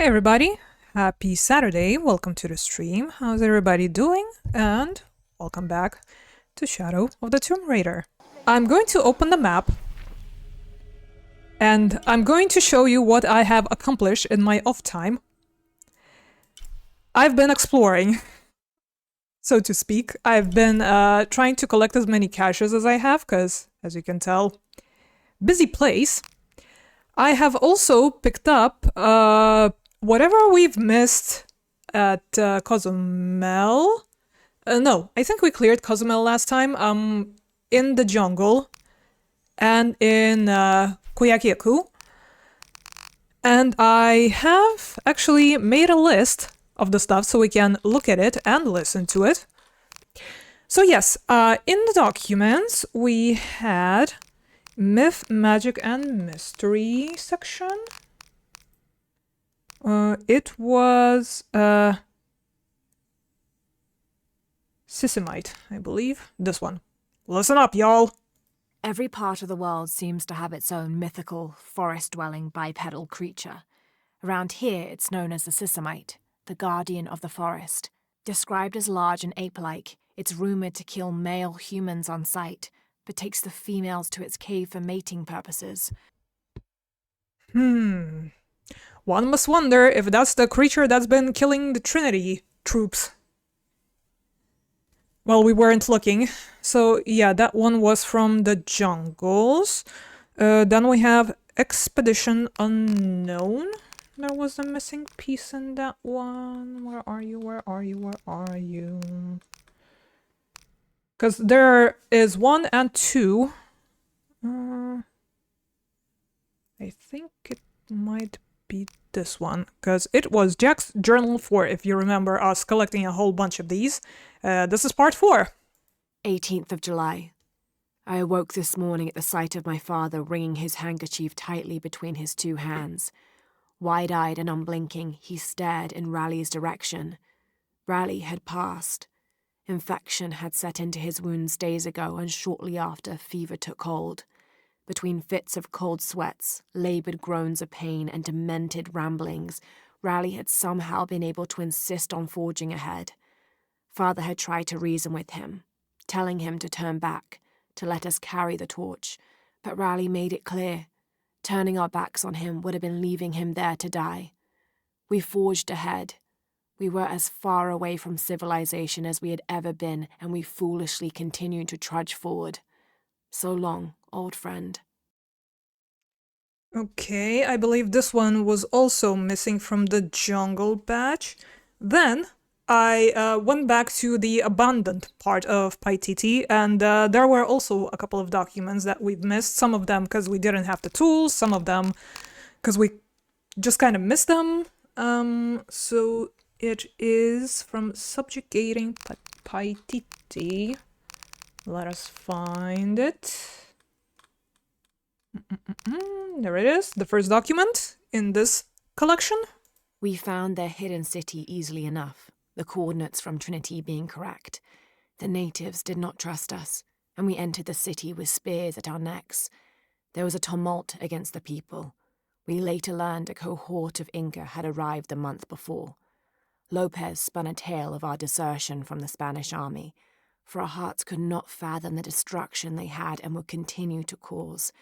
Hey everybody, happy Saturday, welcome to the stream. How's everybody doing? And welcome back to Shadow of the Tomb Raider. I'm going to open the map and I'm going to show you what I have accomplished in my off time. I've been exploring, so to speak. I've been trying to collect as many caches as I have, because, as you can tell, busy place. I have also picked up whatever we've missed at Cozumel. No, I think we cleared Cozumel last time. In the jungle and in Kuyakiaku. And I have actually made a list of the stuff so we can look at it and listen to it. So yes, in the documents we had Myth, Magic and Mystery section. It was Sisimite, I believe. This one. Listen up, y'all! Every part of the world seems to have its own mythical, forest-dwelling bipedal creature. Around here it's known as the Sisimite, the guardian of the forest. Described as large and ape-like, it's rumoured to kill male humans on sight, but takes the females to its cave for mating purposes. One must wonder if that's the creature that's been killing the Trinity troops. Well, we weren't looking. So yeah, that one was from the jungles. Then we have Expedition Unknown. There was a missing piece in that one. Where are you? Where are you? Where are you? Because there is 1 and 2. I think it might be this one, because it was Jack's Journal 4, if you remember us collecting a whole bunch of these. This is part 4. 18th of July. I awoke this morning at the sight of my father wringing his handkerchief tightly between his two hands. Wide-eyed and unblinking, he stared in Raleigh's direction. Raleigh had passed. Infection had set into his wounds days ago, and shortly after, fever took hold. Between fits of cold sweats, laboured groans of pain, and demented ramblings, Raleigh had somehow been able to insist on forging ahead. Father had tried to reason with him, telling him to turn back, to let us carry the torch, but Raleigh made it clear. Turning our backs on him would have been leaving him there to die. We forged ahead. We were as far away from civilization as we had ever been, and we foolishly continued to trudge forward. So long, old friend. Okay, I believe this one was also missing from the jungle batch. Then I went back to the abandoned part of Paititi, and there were also a couple of documents that we've missed. Some of them because we didn't have the tools, some of them because we just kind of missed them. So it is from Subjugating Paititi. Let us find it. There it is, the first document in this collection. We found their hidden city easily enough, the coordinates from Trinity being correct. The natives did not trust us, and we entered the city with spears at our necks. There was a tumult against the people. We later learned a cohort of Inca had arrived the month before. Lopez spun a tale of our desertion from the Spanish army, for our hearts could not fathom the destruction they had and would continue to cause.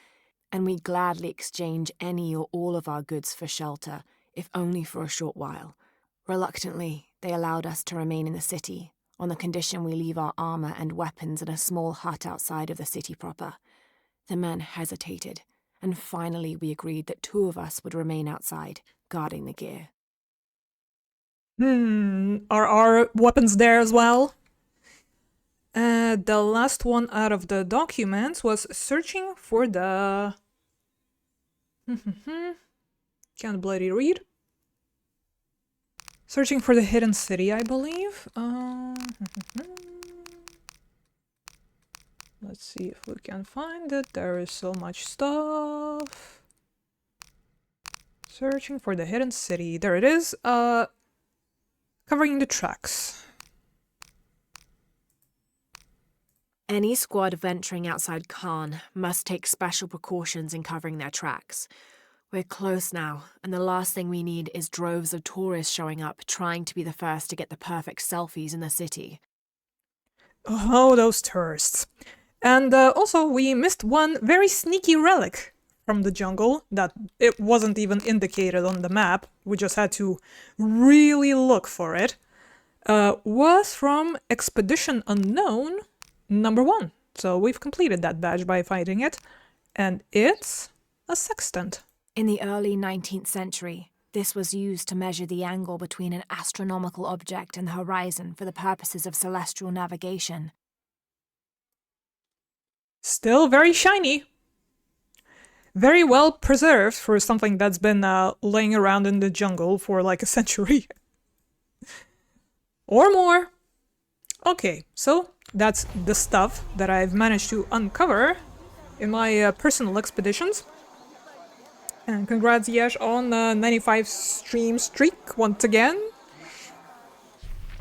And we gladly exchange any or all of our goods for shelter, if only for a short while. Reluctantly, they allowed us to remain in the city, on the condition we leave our armor and weapons in a small hut outside of the city proper. The men hesitated, and finally we agreed that 2 of us would remain outside, guarding the gear. Are our weapons there as well? The last one out of the documents was searching for the... Can't bloody read. Searching for the hidden city, I believe. Let's see if we can find it. There is so much stuff. Searching for the hidden city. There it is. Covering the tracks. Any squad venturing outside Khan must take special precautions in covering their tracks. We're close now, and the last thing we need is droves of tourists showing up trying to be the first to get the perfect selfies in the city. Oh, those tourists. And also, we missed one very sneaky relic from the jungle that it wasn't even indicated on the map. We just had to really look for it. Was from Expedition Unknown #1. So we've completed that badge by fighting it. And it's a sextant. In the early 19th century, this was used to measure the angle between an astronomical object and the horizon for the purposes of celestial navigation. Still very shiny. Very well preserved for something that's been laying around in the jungle for like a century. Or more. Okay, so that's the stuff that I've managed to uncover in my personal expeditions. And congrats, Yesh, on the 95 stream streak once again.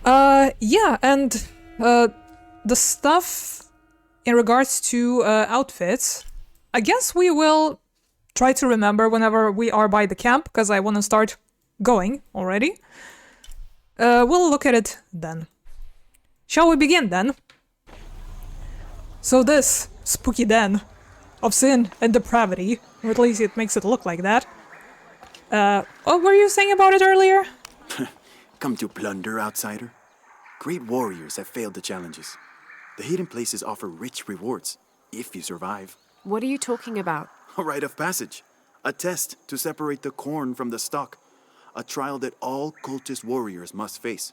Yeah, and the stuff in regards to outfits, I guess we will try to remember whenever we are by the camp, because I want to start going already. We'll look at it then. Shall we begin then? So this spooky den of sin and depravity, or at least it makes it look like that. What were you saying about it earlier? Come to plunder, outsider? Great warriors have failed the challenges. The hidden places offer rich rewards, if you survive. What are you talking about? A rite of passage. A test to separate the corn from the stalk. A trial that all cultist warriors must face.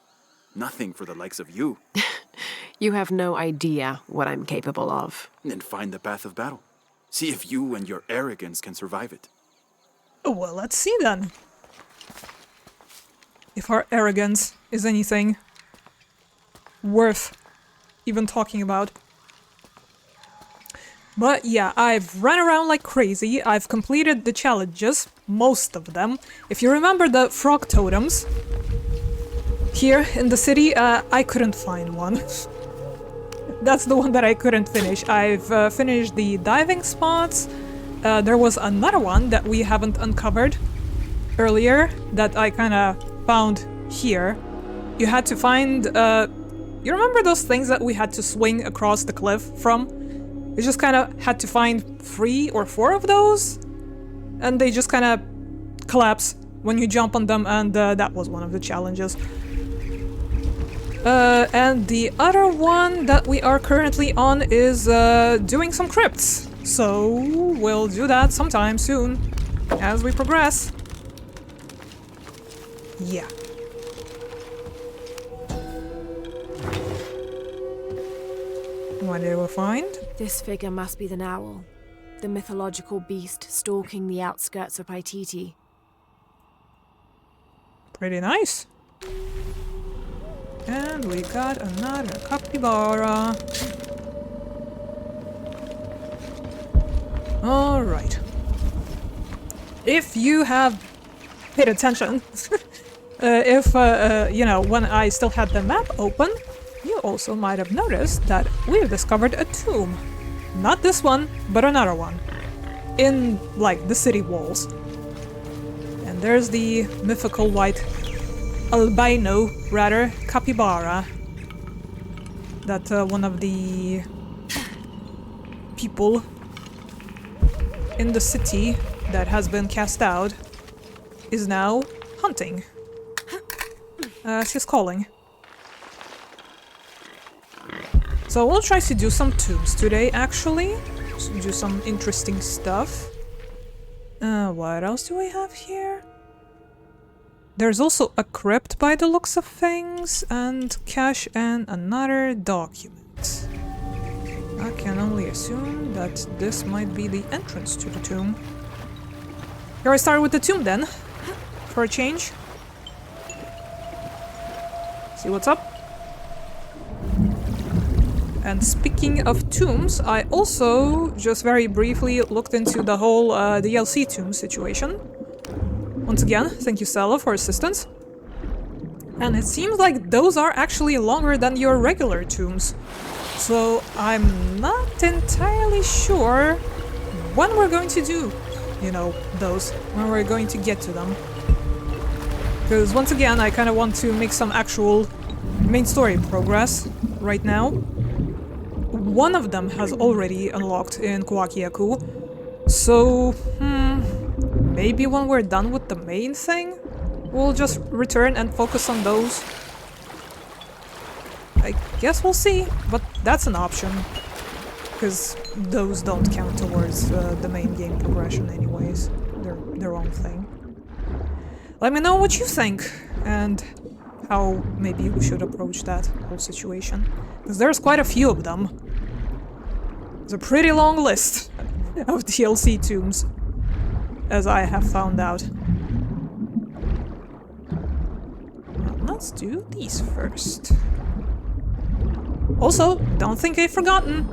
Nothing for the likes of you. You have no idea what I'm capable of. Then find the path of battle. See if you and your arrogance can survive it. Well, let's see then. If our arrogance is anything worth even talking about. But yeah, I've run around like crazy. I've completed the challenges, most of them. If you remember the frog totems here in the city, I couldn't find one. That's the one that I couldn't finish. I've finished the diving spots. There was another one that we haven't uncovered earlier that I kind of found here. You had to find... you remember those things that we had to swing across the cliff from? We just kind of had to find 3 or 4 of those, and they just kind of collapse when you jump on them, and that was one of the challenges. And the other one that we are currently on is doing some crypts. So we'll do that sometime soon as we progress. Yeah. What did we find? This figure must be the Owl, the mythological beast stalking the outskirts of Paititi. Pretty nice. And we got another capybara. Alright. If you have paid attention, you know, when I still had the map open, you also might have noticed that we've discovered a tomb. Not this one, but another one. In, like, the city walls. And there's the mythical white albino, rather, capybara. That one of the people in the city that has been cast out is now hunting. She's calling. So we'll try to do some tombs today, actually. So do some interesting stuff. What else do we have here? There's also a crypt by the looks of things, and cache and another document. I can only assume that this might be the entrance to the tomb. Here I start with the tomb then, for a change. See what's up. And speaking of tombs, I also just very briefly looked into the whole DLC tomb situation. Once again, thank you, Stella, for assistance. And it seems like those are actually longer than your regular tombs. So I'm not entirely sure when we're going to do you know, those, when we're going to get to them. Because once again, I kind of want to make some actual main story progress right now. One of them has already unlocked in Kuwakiyaku, so maybe when we're done with the main thing, we'll just return and focus on those. I guess we'll see, but that's an option, because those don't count towards the main game progression anyways. They're their own thing. Let me know what you think, and how maybe we should approach that whole situation. Because there's quite a few of them. It's a pretty long list of DLC tombs, as I have found out. Well, let's do these first. Also, don't think I've forgotten.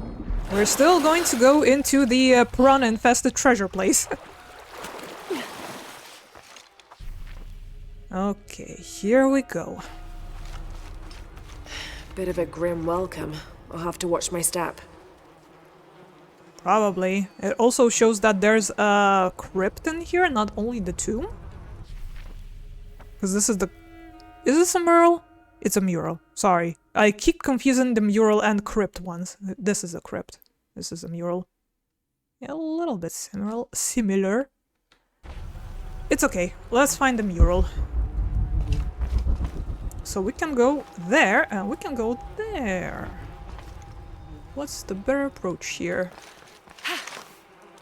We're still going to go into the piranha-infested treasure place. Okay, here we go. Bit of a grim welcome. I'll have to watch my step. Probably. It also shows that there's a crypt in here, not only the tomb. Because this is the... Is this a mural? It's a mural. Sorry. I keep confusing the mural and crypt ones. This is a crypt. This is a mural. Yeah, a little bit similar. It's okay. Let's find the mural. So we can go there, and we can go there. What's the better approach here?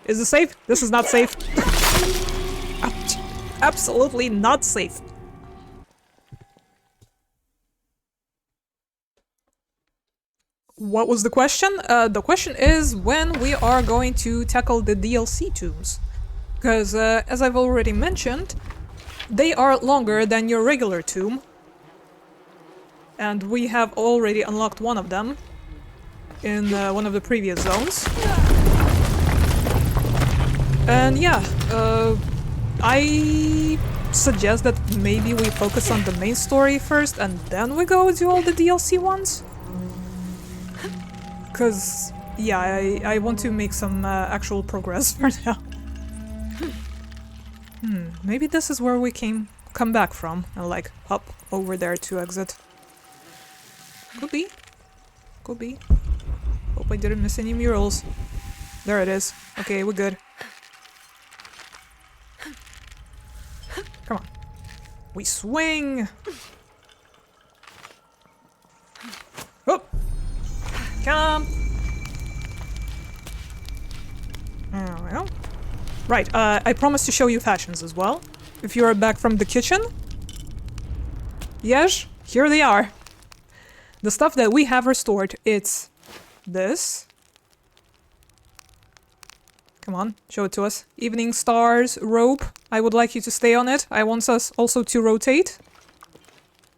Is it safe? This is not safe. Ouch. Absolutely not safe. What was the question? The question is when we are going to tackle the DLC tombs. Because, as I've already mentioned, they are longer than your regular tomb. And we have already unlocked one of them in one of the previous zones. And yeah, I suggest that maybe we focus on the main story first and then we go do all the DLC ones. Because, yeah, I want to make some actual progress for now. Maybe this is where we come back from and like hop over there to exit. Could be. Could be. Hope I didn't miss any murals. There it is. Okay, we're good. Come on. We swing! Oh! Come! There we go. Right, I promised to show you fashions as well. If you are back from the kitchen. Yes, here they are. The stuff that we have restored, it's this. Come on, show it to us. Evening Star's robe. I would like you to stay on it. I want us also to rotate.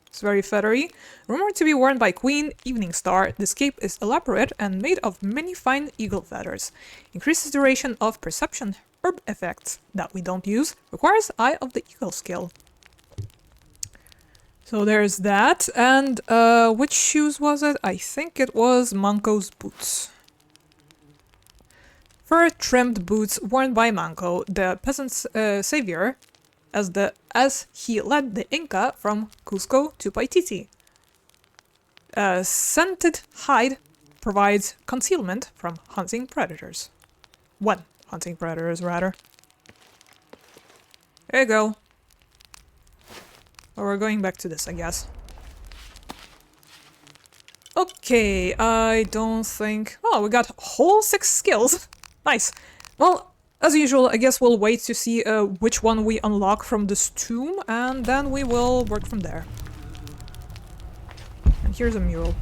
It's very feathery. Rumored to be worn by Queen Evening Star, this cape is elaborate and made of many fine eagle feathers. Increases duration of perception herb effects that we don't use. Requires Eye of the Eagle skill. So there's that, and which shoes was it? I think it was Manco's boots. Fur-trimmed boots worn by Manco, the peasant's savior, as he led the Inca from Cusco to Paititi. Scented hide provides concealment from hunting predators. When hunting predators, rather. There you go. Or we're going back to this, I guess. Okay, I don't think... Oh, we got whole 6 skills. Nice. Well, as usual, I guess we'll wait to see which one we unlock from this tomb, and then we will work from there. And here's a mural.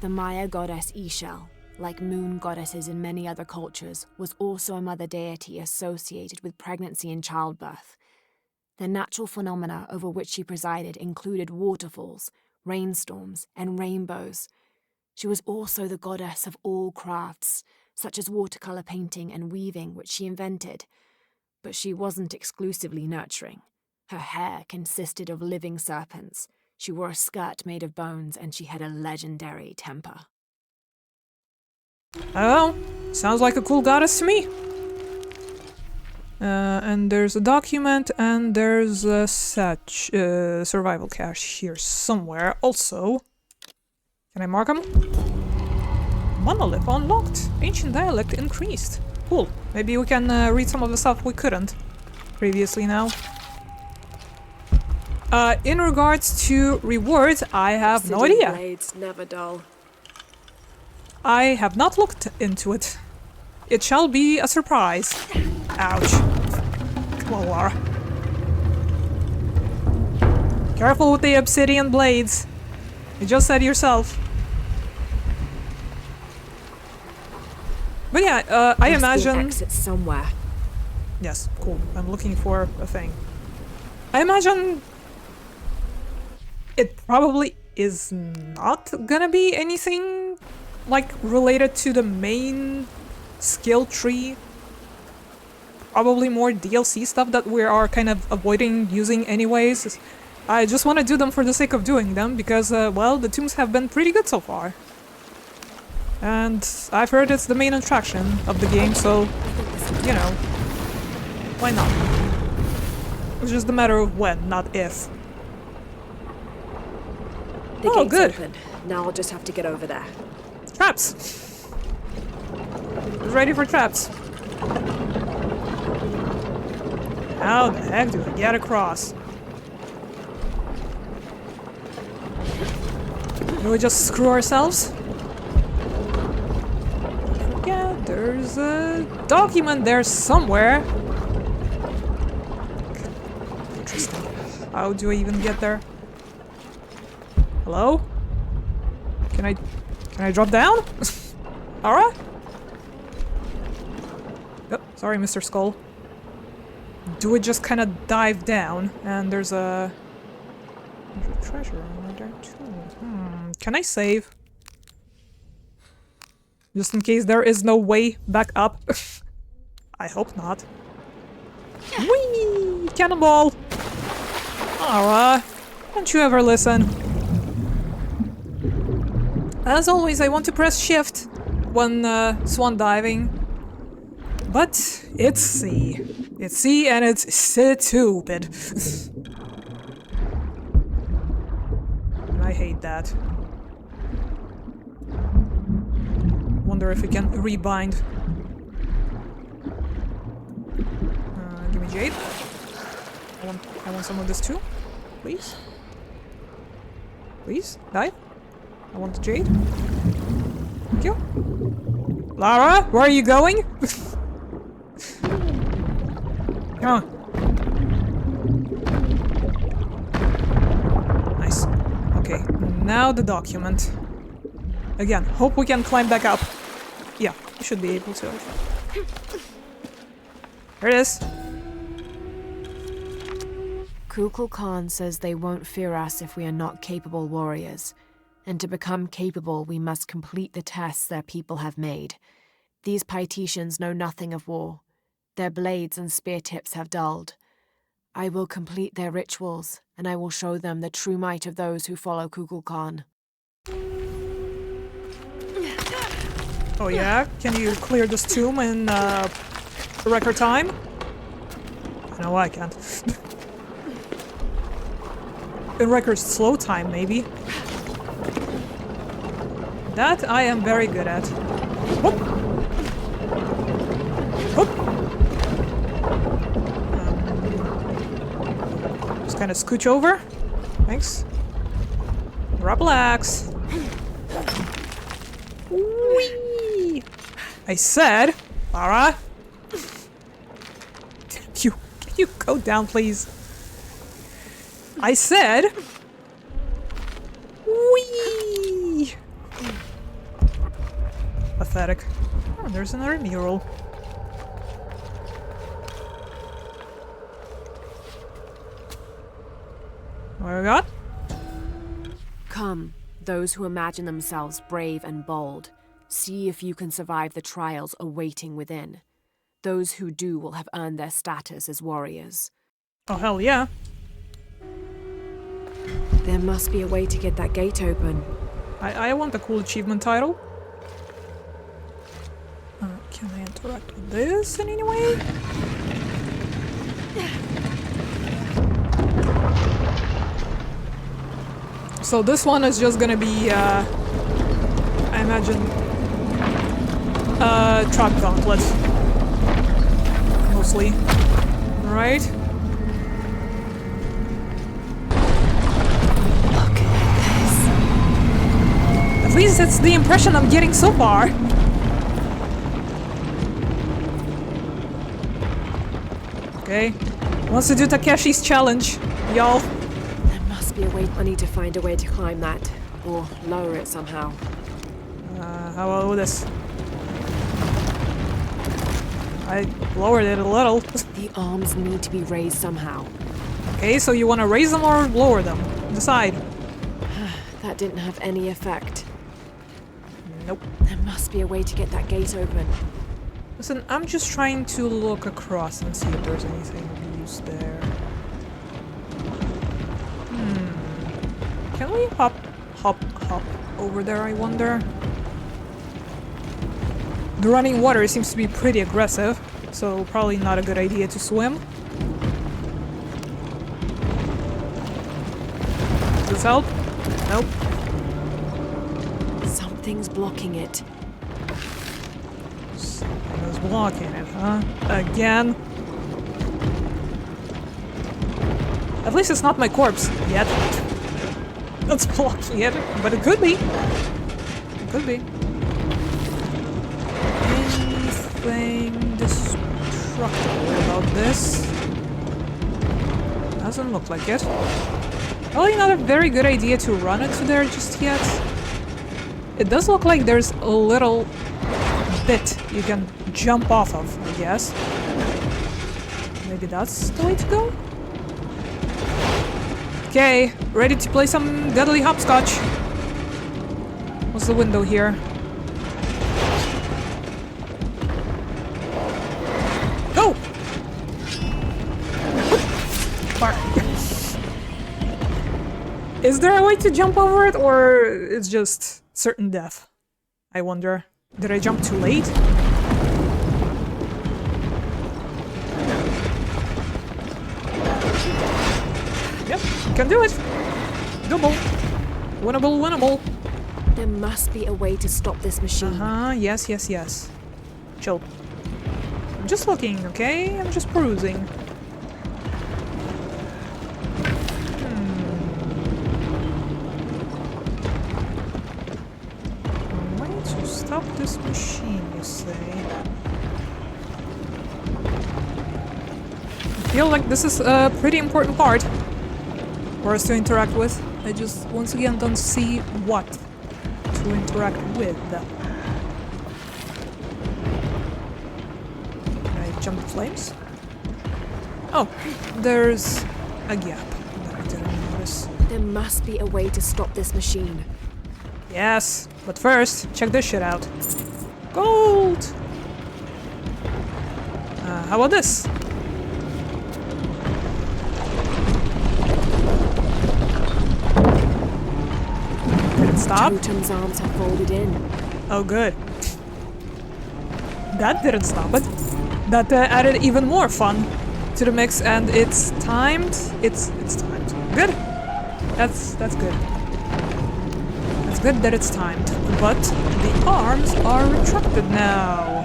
The Maya goddess Ishel, like moon goddesses in many other cultures, was also a mother deity associated with pregnancy and childbirth. The natural phenomena over which she presided included waterfalls, rainstorms, and rainbows. She was also the goddess of all crafts, such as watercolor painting and weaving, which she invented. But she wasn't exclusively nurturing. Her hair consisted of living serpents. She wore a skirt made of bones, and she had a legendary temper. I don't know. Sounds like a cool goddess to me. And there's a document and there's a such survival cache here somewhere. Also, can I mark them? Monolith unlocked. Ancient dialect increased. Cool. Maybe we can read some of the stuff we couldn't previously now. In regards to rewards, I have no idea. Blades never dull. I have not looked into it. It shall be a surprise. Ouch. Come on, Lara. Careful with the obsidian blades. You just said yourself. But yeah, I imagine... exit somewhere. Yes, cool. I'm looking for a thing. I imagine... it probably is not gonna be anything, like, related to the main skill tree. Probably more DLC stuff that we are kind of avoiding using anyways. I just want to do them for the sake of doing them, because, well, the tombs have been pretty good so far. And I've heard it's the main attraction of the game, so, you know, why not? It's just a matter of when, not if. The Oh, gate's good. open. Now I'll just have to get over there. Traps! Ready for traps. How the heck do I get across? Do we just screw ourselves? Yeah, there's a document there somewhere. Interesting. How do I even get there? Hello? Can I drop down? Alright. Oh, sorry, Mr. Skull. Do we just kind of dive down? And there's a treasure over there too. Can I save? Just in case there is no way back up. I hope not. Whee! Cannonball! Alright. Don't you ever listen. As always, I want to press shift when swan diving. But it's C. It's C and it's stupid. And I hate that. Wonder if we can rebind. Give me jade. I want some of this too. Please. Please, dive. I want the jade. Thank you. Lara, where are you going? Come on. Nice. Okay, now the document. Again, hope we can climb back up. Yeah, we should be able to. There it is. Kukul Khan says they won't fear us if we are not capable warriors. And to become capable, we must complete the tests their people have made. These Paititians know nothing of war. Their blades and spear tips have dulled. I will complete their rituals, and I will show them the true might of those who follow Kukul Khan. Oh yeah? Can you clear this tomb in record time? No, I can't. In record slow time, maybe. That I am very good at. Whoop. Whoop. Just kind of scooch over. Thanks. Relax. Whee! I said, Lara. Can you go down, please? I said, whee! Pathetic. Oh, there's another mural. What we got? Come, those who imagine themselves brave and bold. See if you can survive the trials awaiting within. Those who do will have earned their status as warriors. Oh, hell yeah. There must be a way to get that gate open. I want a cool achievement title. interact with this in any way? So this one is just gonna be, I imagine, truck gauntlet. Mostly. Right? Look at this. At least it's the impression I'm getting so far. Okay. Wants to do Takeshi's challenge, y'all. There must be a way. I need to find a way to climb that. Or lower it somehow. How about this? I lowered it a little. The arms need to be raised somehow. Okay, so you want to raise them or lower them? Decide. That didn't have any effect. Nope. There must be a way to get that gate open. Listen, I'm just trying to look across and see if there's anything loose there. Can we hop over there, I wonder? The running water seems to be pretty aggressive, so probably not a good idea to swim. Does this help? Nope. Something's blocking it. Something is blocking it, huh? Again? At least it's not my corpse yet. That's blocking it, but it could be. It could be. Anything destructible about this? Doesn't look like it. Probably not a very good idea to run into there just yet. It does look like there's a little bit you can jump off of, I guess. Maybe that's the way to go? Okay, ready to play some deadly hopscotch. What's the window here? Go! Bark. Is there a way to jump over it, or it's just certain death? I wonder. Did I jump too late? Yep, can do it. Double. Winnable, winnable. There must be a way to stop this machine. Yes, yes, yes. Chill. I'm just looking, okay? I'm just perusing. Way to stop this machine, you say? I feel like this is a pretty important part for us to interact with. I just, once again, don't see what to interact with. Can I jump the flames? Oh, there's a gap that I didn't notice. There must be a way to stop this machine. Yes, but first, check this shit out. Gold! How about this? Did it stop? Totem's arms have folded in. Oh, good. That didn't stop it. That added even more fun to the mix, and it's timed. It's timed. Good. That's good. It's good that it's timed, but the arms are retracted now.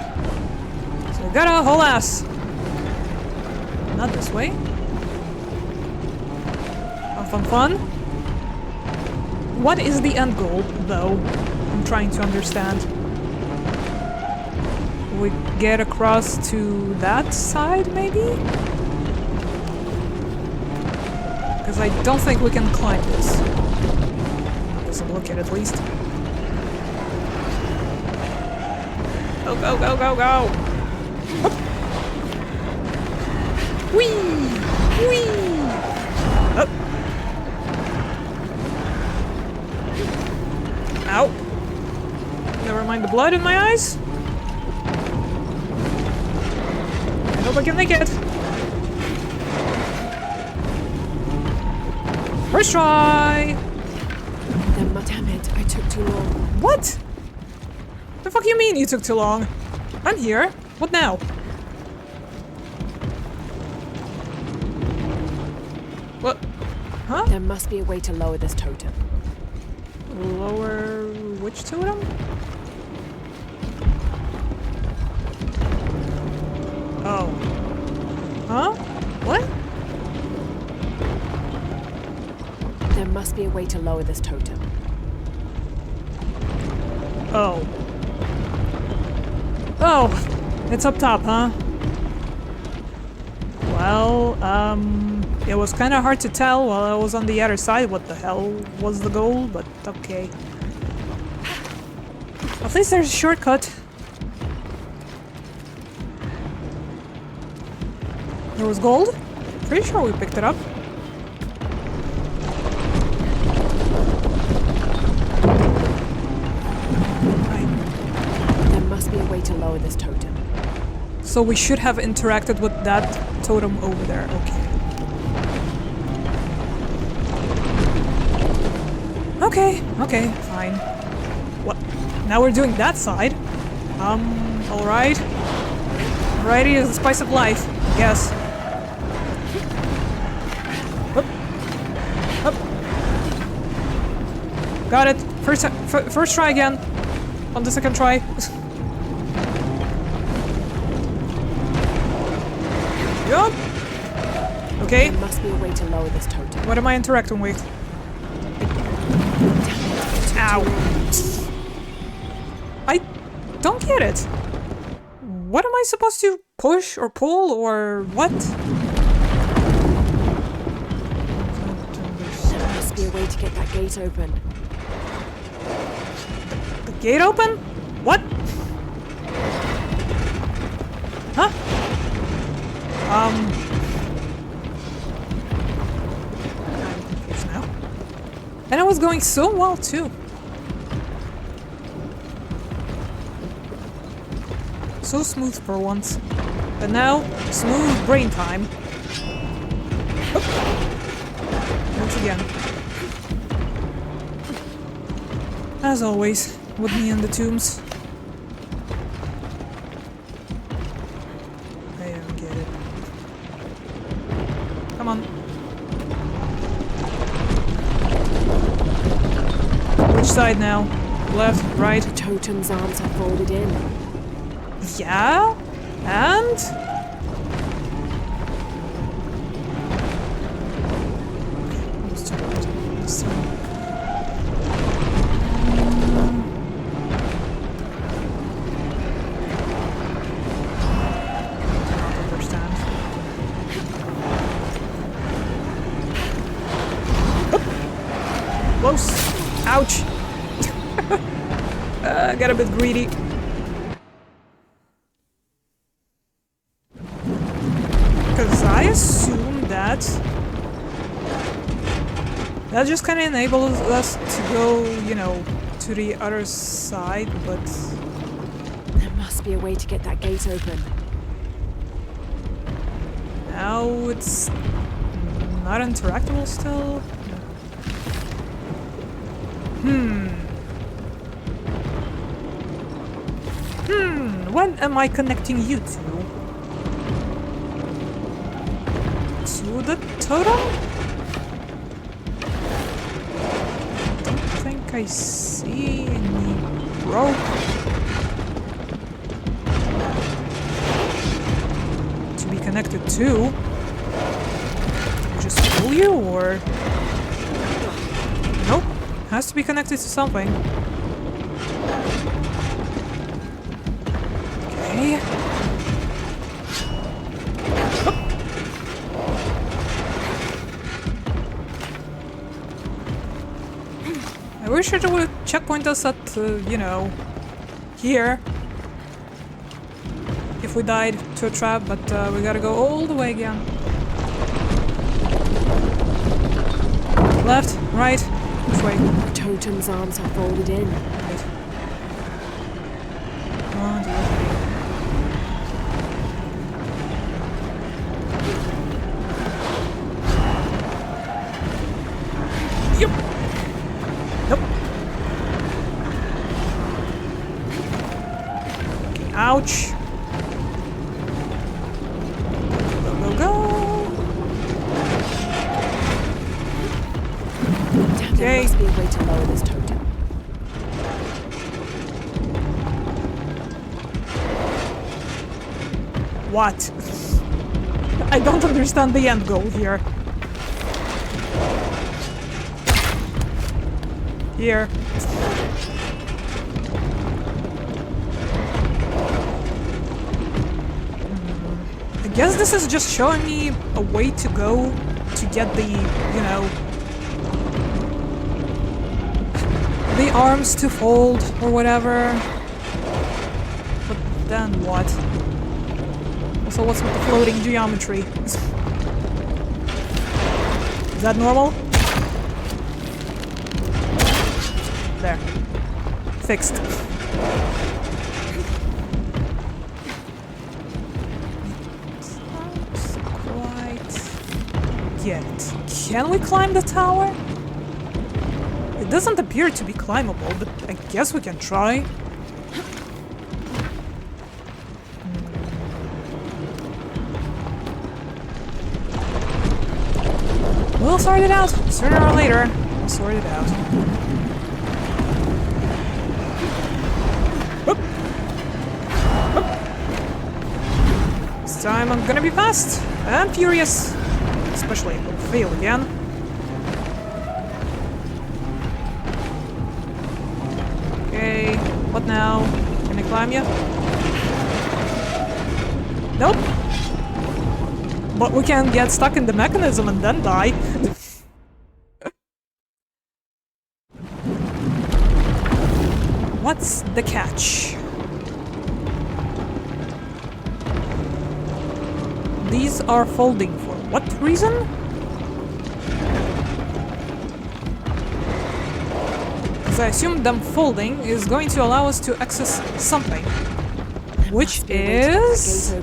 So we gotta haul ass. Not this way. Fun, fun. What is the end goal, though? I'm trying to understand. We get across to that side, maybe? Because I don't think we can climb this. Doesn't look it, at least. Go, go, go, go, go! Hup. Whee! Whee! Up. Ow. Never mind the blood in my eyes. I hope I can make it. First try! Damn it, I took too long. What? The fuck you mean you took too long? I'm here. What now? What? Huh? There must be a way to lower this totem. Lower which totem? Oh. Huh? What? There must be a way to lower this totem. Oh. Oh! It's up top, huh? Well, it was kind of hard to tell while I was on the other side what the hell was the goal, but okay. At least there's a shortcut. There was gold? Pretty sure we picked it up. There must be a way to lower this totem. So we should have interacted with that totem over there. Okay. Okay, fine. What? Now we're doing that side? Alright. Variety is the spice of life, I guess. Hup. Hup. Got it. First try again. On the second try. Yup. Okay. There must be a way to lower this totem. What am I interacting with? Ow. I don't get it. What am I supposed to push or pull or what? There must be a way to get that gate open. The gate open? What? Huh? I'm confused now. And it was going so well too. So smooth for once. But now, smooth brain time. Oop. Once again. As always, with me in the tombs. I don't get it. Come on. Which side now? Left, right? The totem's arms are folded in. Yeah? And? Almost too late. This time. Don't understand. Oop. Close. Ouch. Got a bit greedy. Because I assume that just kind of enables us to go, you know, to the other side, but There must be a way to get that gate open. now it's not interactable still. What am I connecting you to? To the totem? Don't think I see any rope. To be connected to. Just pull you or? Nope. Has to be connected to something. Okay. I wish it would checkpoint us at, you know, here. If we died to a trap, but we gotta go all the way again. Left, right, which way? The totem's arms are folded in. Right. Oh dear. Yep. Nope. Okay, ouch. What? I don't understand the end goal here. Here. I guess this is just showing me a way to go to get the, you know, the arms to fold or whatever. But then what? Also, what's with the floating geometry? Is that normal? There. Fixed. Yet. Can we climb the tower? It doesn't appear to be climbable, but I guess we can try. We'll sort it out. Sooner or later, we'll sort it out. Whoop. Whoop. This time I'm gonna be fast and furious. Especially if I fail again. Okay, what now? Can I climb you? Nope. But we can get stuck in the mechanism and then die. What's the catch? These are folding for what reason? Because I assume them folding is going to allow us to access something. Which is...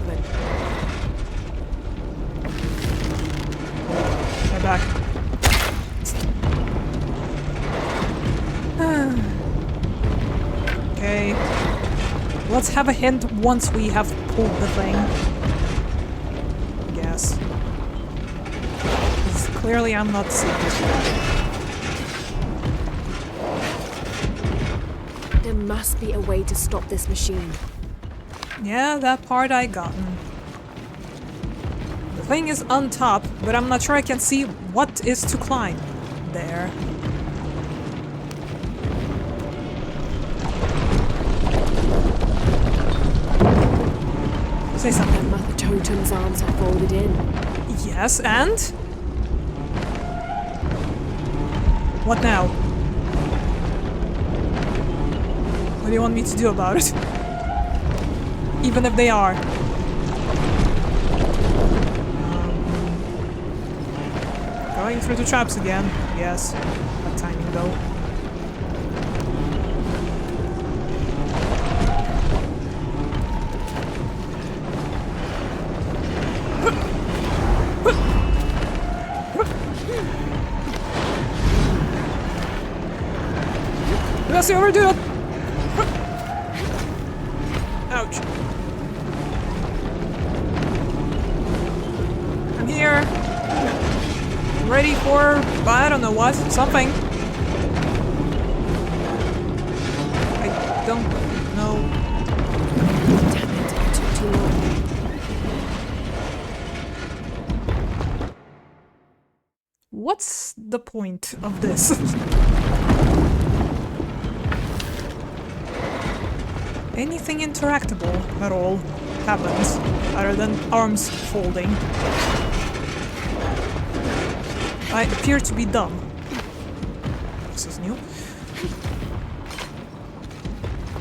My back. Okay. Let's have a hint once we have pulled the thing. Yes. Clearly I'm not seeing it. There must be a way to stop this machine. Yeah, that part I gotten. The thing is on top, but I'm not sure I can see what is to climb. There. Say something. The totem's arms are folded in. Yes, and? What now? What do you want me to do about it? Even if they are. Going through the traps again. Yes. That timing though. Let's overdo it! Ouch. I'm here. I'm ready for, I don't know what, something. I don't know. Damn it, it took too long. What's the point of this? Anything interactable at all happens, other than arms folding. I appear to be dumb. This is new.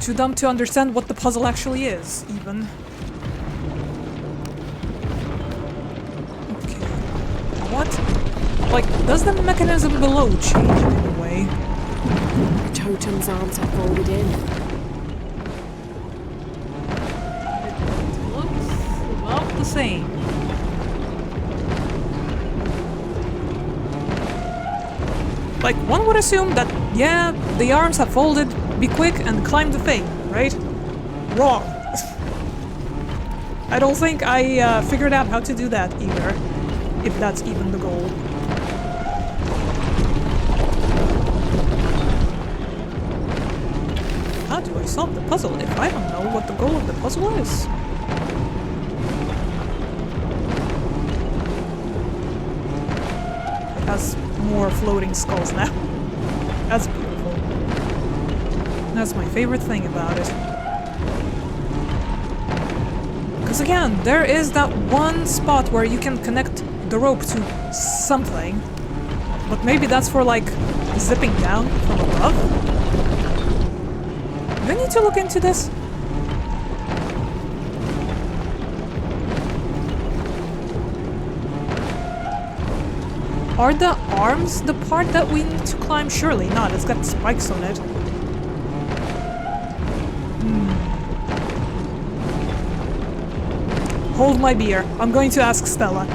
Too dumb to understand what the puzzle actually is, even. Okay. What? Like, does the mechanism below change in any way? The totem's arms are folded in. Same. Like, one would assume that, yeah, the arms have folded, be quick and climb the thing, right? Wrong. I don't think I figured out how to do that either, if that's even the goal. How do I solve the puzzle if I don't know what the goal of the puzzle is? more floating skulls now. That's beautiful. That's my favorite thing about it. Because again, there is that one spot where you can connect the rope to something. But maybe that's for like zipping down from above? Do I need to look into this? Are the arms the part that we need to climb? Surely not, it's got spikes on it. Hold my beer. I'm going to ask Stella.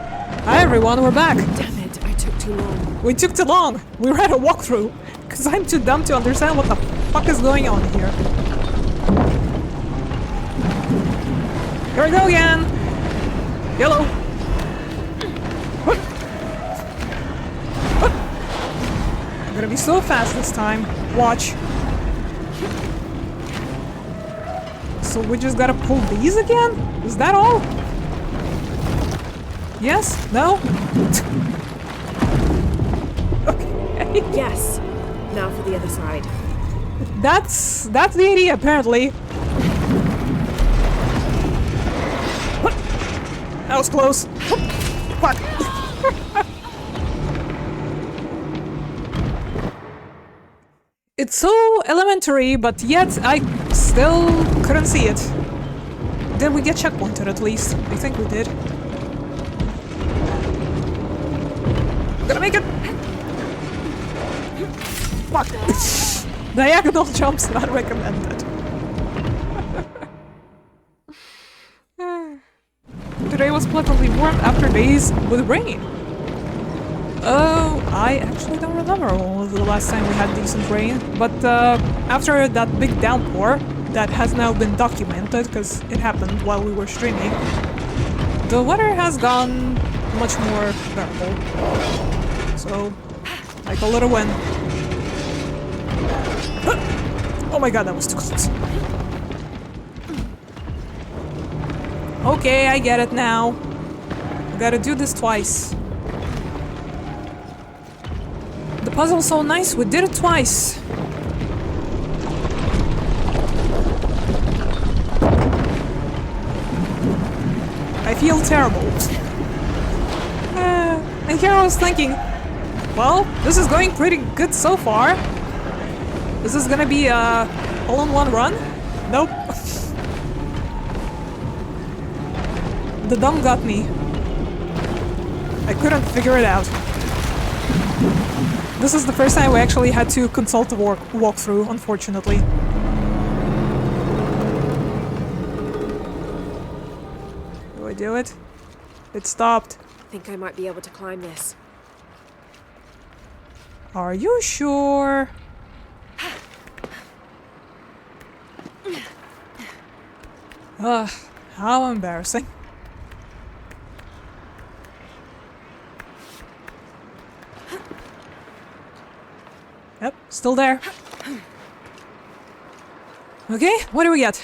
Hi everyone, we're back. Damn it, I took too long. We took too long. We ran a walkthrough. Because I'm too dumb to understand what the fuck is going on here. Here we go again. Yellow. I'm gonna be so fast this time. Watch. So we just gotta pull these again? Is that all? Yes? No? Okay. Yes. Now for the other side. That's the idea, apparently. That was close. Fuck. It's so elementary, but yet I still couldn't see it. Did we get checkpointed at least? I think we did. Gonna make it! Fuck! Diagonal jumps not recommended. Today was pleasantly warm after days with rain. Oh, I actually don't remember when was the last time we had decent rain, but after that big downpour that has now been documented because it happened while we were streaming, the weather has gone much more bearable. So, I call it a win. Oh my god, that was too close. Okay, I get it now. I gotta do this twice. The puzzle's so nice, we did it twice. I feel terrible. And here I was thinking, well, this is going pretty good so far. Is this gonna be a all-in-one run? Nope. The dumb got me. I couldn't figure it out. This is the first time we actually had to consult the walkthrough, unfortunately. Do I do it? It stopped. I think I might be able to climb this. Are you sure? Ugh, how embarrassing. Yep, still there. Okay, what do we get?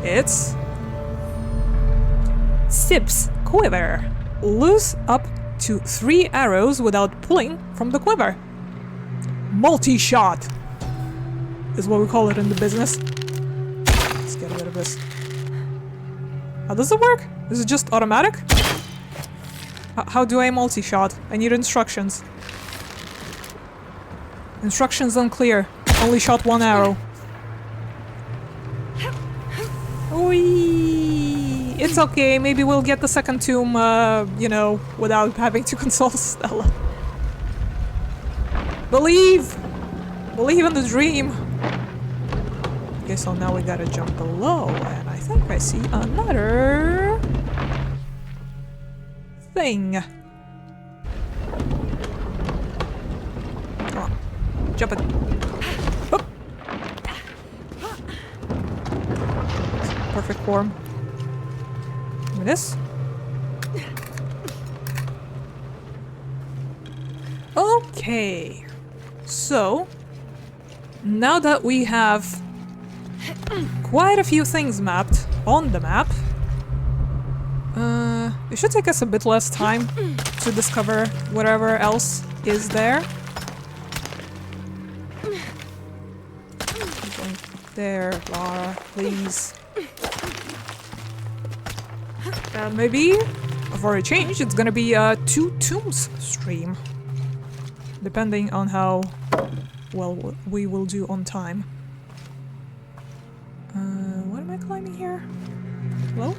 It's Sip's Quiver. Loose up to 3 arrows without pulling from the quiver. Multi-shot is what we call it in the business. Let's get rid of this. How does it work? Is it just automatic? How do I multi-shot? I need instructions. Instructions unclear. Only shot 1 arrow. Whee! It's okay, maybe we'll get the second tomb, you know, without having to consult Stella. Believe! Believe in the dream! Okay, so now we gotta jump below, and I think I see another thing. Come on, jump it. Oop. Perfect form. Give me this. Okay, so now that we have quite a few things mapped on the map. It should take us a bit less time to discover whatever else is there. There, Lara, please. Maybe, for a change, it's gonna be a 2 tombs stream. Depending on how well we will do on time. What am I climbing here? Hello?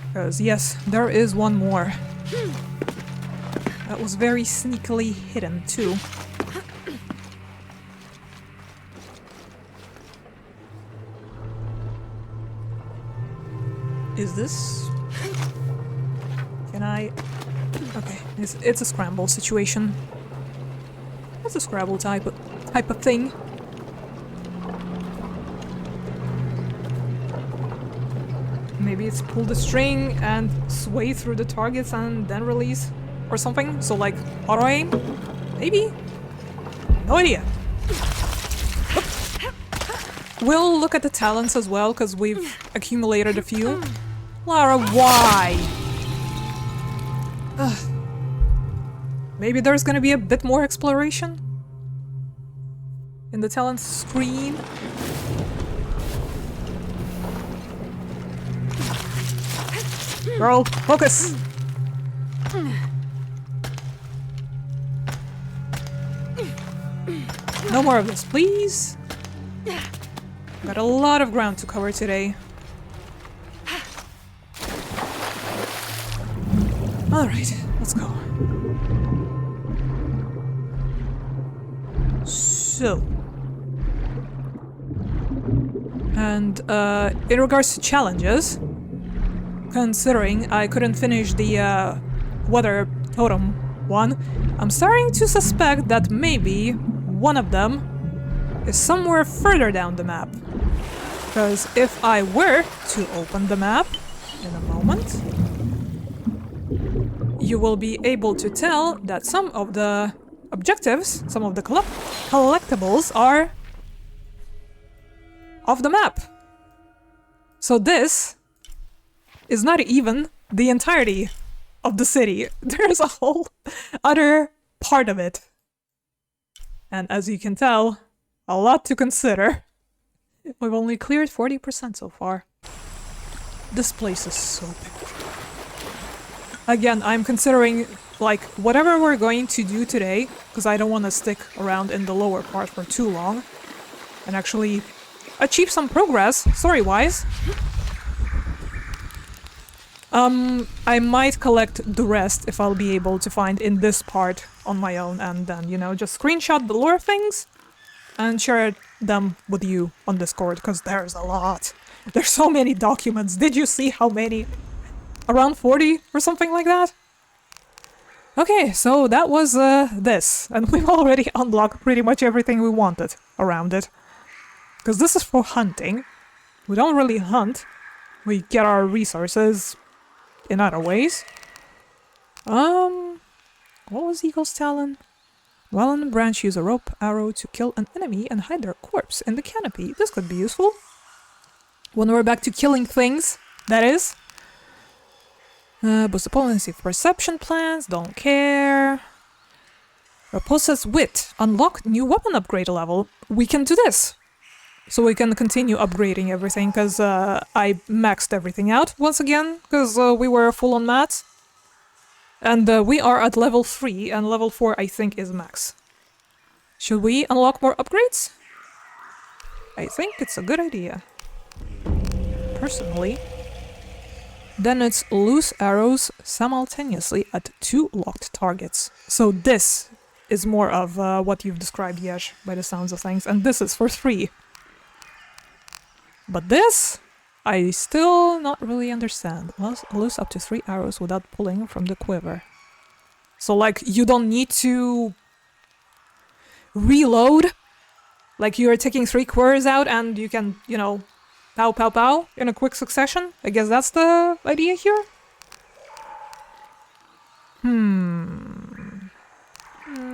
Because, yes, there is one more. That was very sneakily hidden, too. Is this... Can I... Okay, it's a scramble situation. It's a Scrabble type of thing. Maybe it's pull the string and sway through the targets and then release or something. So like auto aim? Maybe? No idea. Oop. We'll look at the talents as well because we've accumulated a few. Lara, why? Ugh. Maybe there's gonna be a bit more exploration in the talent screen. Girl, focus! No more of this, please. Got a lot of ground to cover today. Alright, let's go. So... And, in regards to challenges, considering I couldn't finish the, weather totem one, I'm starting to suspect that maybe one of them is somewhere further down the map. Because if I were to open the map in a moment, you will be able to tell that some of the objectives, some of the collectibles are off the map. So this is not even the entirety of the city. There's a whole other part of it. And as you can tell, a lot to consider. We've only cleared 40% so far. This place is so big. Again, I'm considering, like, whatever we're going to do today, because I don't want to stick around in the lower part for too long, and actually achieve some progress, story-wise. I might collect the rest if I'll be able to find in this part on my own, and then, you know, just screenshot the lore things and share them with you on Discord, because there's a lot. There's so many documents. Did you see how many? Around 40 or something like that? Okay, so that was this, and we've already unlocked pretty much everything we wanted around it. Because this is for hunting. We don't really hunt. We get our resources in other ways. What was Eagle's talent? While on the branch, use a rope arrow to kill an enemy and hide their corpse in the canopy. This could be useful. When we're back to killing things, that is. Boost opponent's perception plans, don't care. Possess wit, unlock new weapon upgrade level. We can do this. So we can continue upgrading everything, because I maxed everything out once again, because we were full on mats. And we are at level 3, and level 4 I think is max. Should we unlock more upgrades? I think it's a good idea. Personally. Then it's loose arrows simultaneously at 2 locked targets. So this is more of what you've described, Yesh, by the sounds of things, and this is for 3. But this, I still not really understand. Loose up to 3 arrows without pulling from the quiver. So, like, you don't need to reload? Like, you're taking 3 quivers out and you can, you know, pow pow pow in a quick succession? I guess that's the idea here?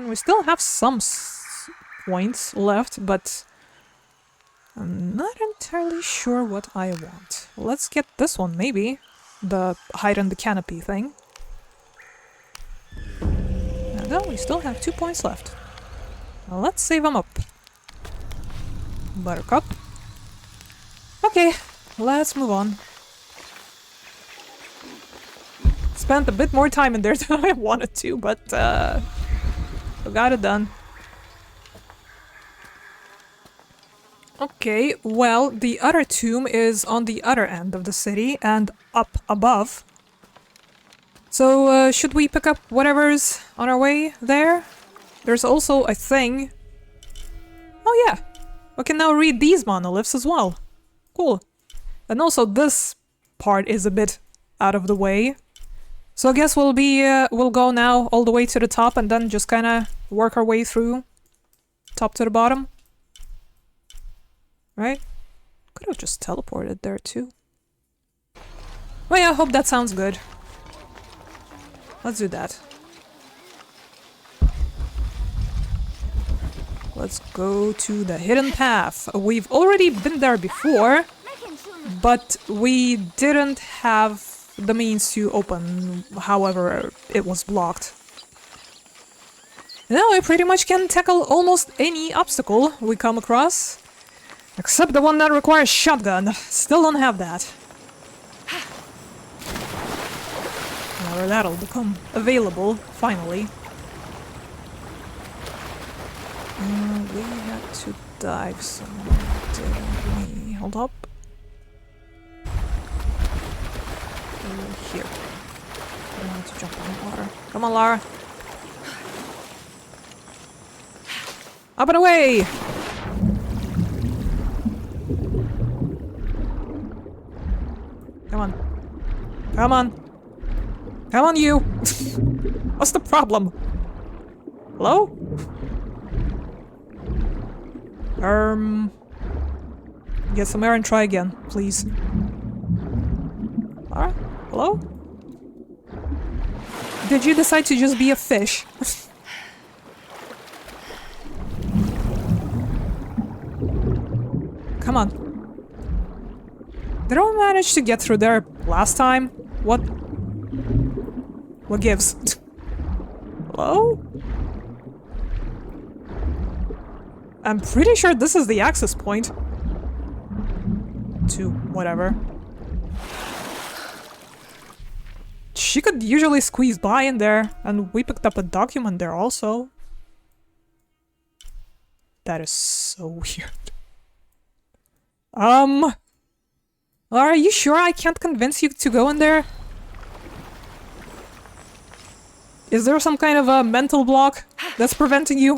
We We still have some points left, but I'm not entirely sure what I want. Let's get this one, maybe. The hide in the canopy thing. And then we still have 2 points left. Now let's save them up. Buttercup. Okay, let's move on. Spent a bit more time in there than I wanted to, but we got it done. Okay, well, the other tomb is on the other end of the city and up above. So, should we pick up whatever's on our way there? There's also a thing. Oh yeah, we can now read these monoliths as well. Cool. And also this part is a bit out of the way. So I guess we'll go now all the way to the top and then just kind of work our way through top to the bottom. Right? Could have just teleported there too. Well, yeah, I hope that sounds good. Let's do that. Let's go to the hidden path. We've already been there before, but we didn't have the means to open, however it was blocked. Now I pretty much can tackle almost any obstacle we come across. Except the one that requires shotgun. Still don't have that. However, that'll become available, finally. We had to dive somewhere, didn't we? Hold up. Here. I want to jump on the water. Come on, Lara. Up and away! Come on. Come on. Come on, you! What's the problem? Hello? Get some air and try again, please. Alright. Hello? Did you decide to just be a fish? Come on. Did I manage to get through there last time? What? What gives? Hello? I'm pretty sure this is the access point. To whatever. She could usually squeeze by in there, and we picked up a document there also. That is so weird. Are you sure I can't convince you to go in there? Is there some kind of a mental block that's preventing you?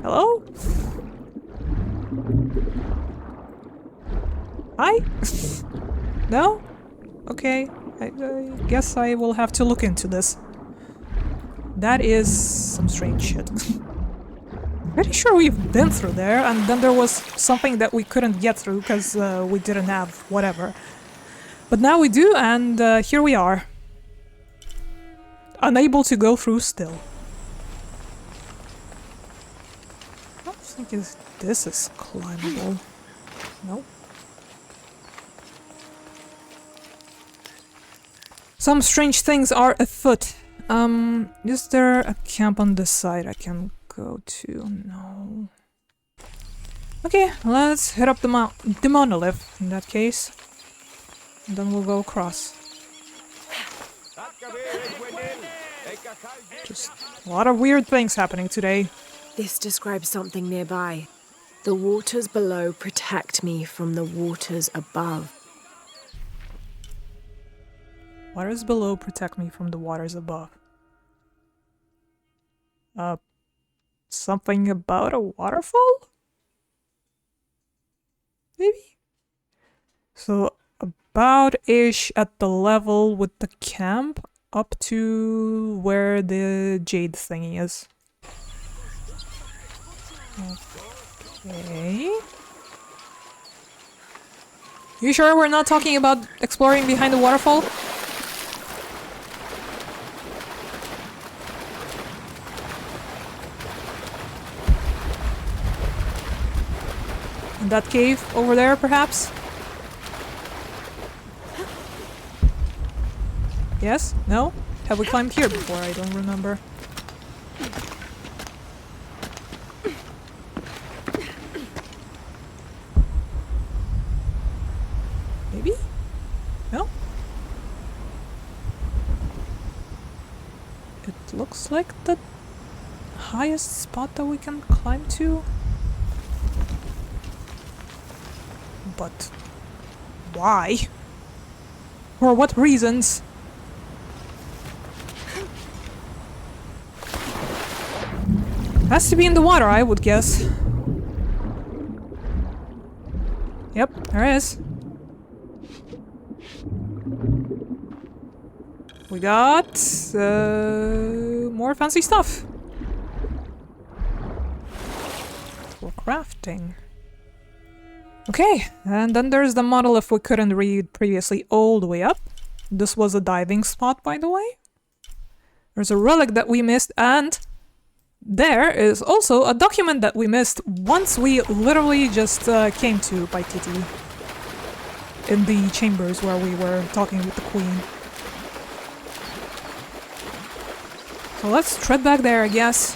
Hello? Hi? No? Okay. I guess I will have to look into this. That is some strange shit. Pretty sure we've been through there, and then there was something that we couldn't get through because we didn't have whatever. But now we do, and here we are. Unable to go through still. I don't think this is climbable. Nope. Some strange things are afoot. Is there a camp on this side I can go to? No. Okay, let's hit up the monolith in that case. And then we'll go across. Just a lot of weird things happening today. This describes something nearby. The waters below protect me from the waters above. Waters below protect me from the waters above. Something about a waterfall? Maybe? So, about-ish at the level with the camp up to where the jade thingy is. Okay. You sure we're not talking about exploring behind the waterfall? In that cave over there, perhaps? Yes? No? Have we climbed here before? I don't remember. Maybe? No? It looks like the highest spot that we can climb to. But why? For what reasons? Has to be in the water, I would guess. Yep, there is. We got more fancy stuff for crafting. Okay, and then there's the model if we couldn't read previously all the way up. This was a diving spot, by the way. There's a relic that we missed, and there is also a document that we missed once we literally just came to Paititi. In the chambers where we were talking with the queen. So let's tread back there, I guess.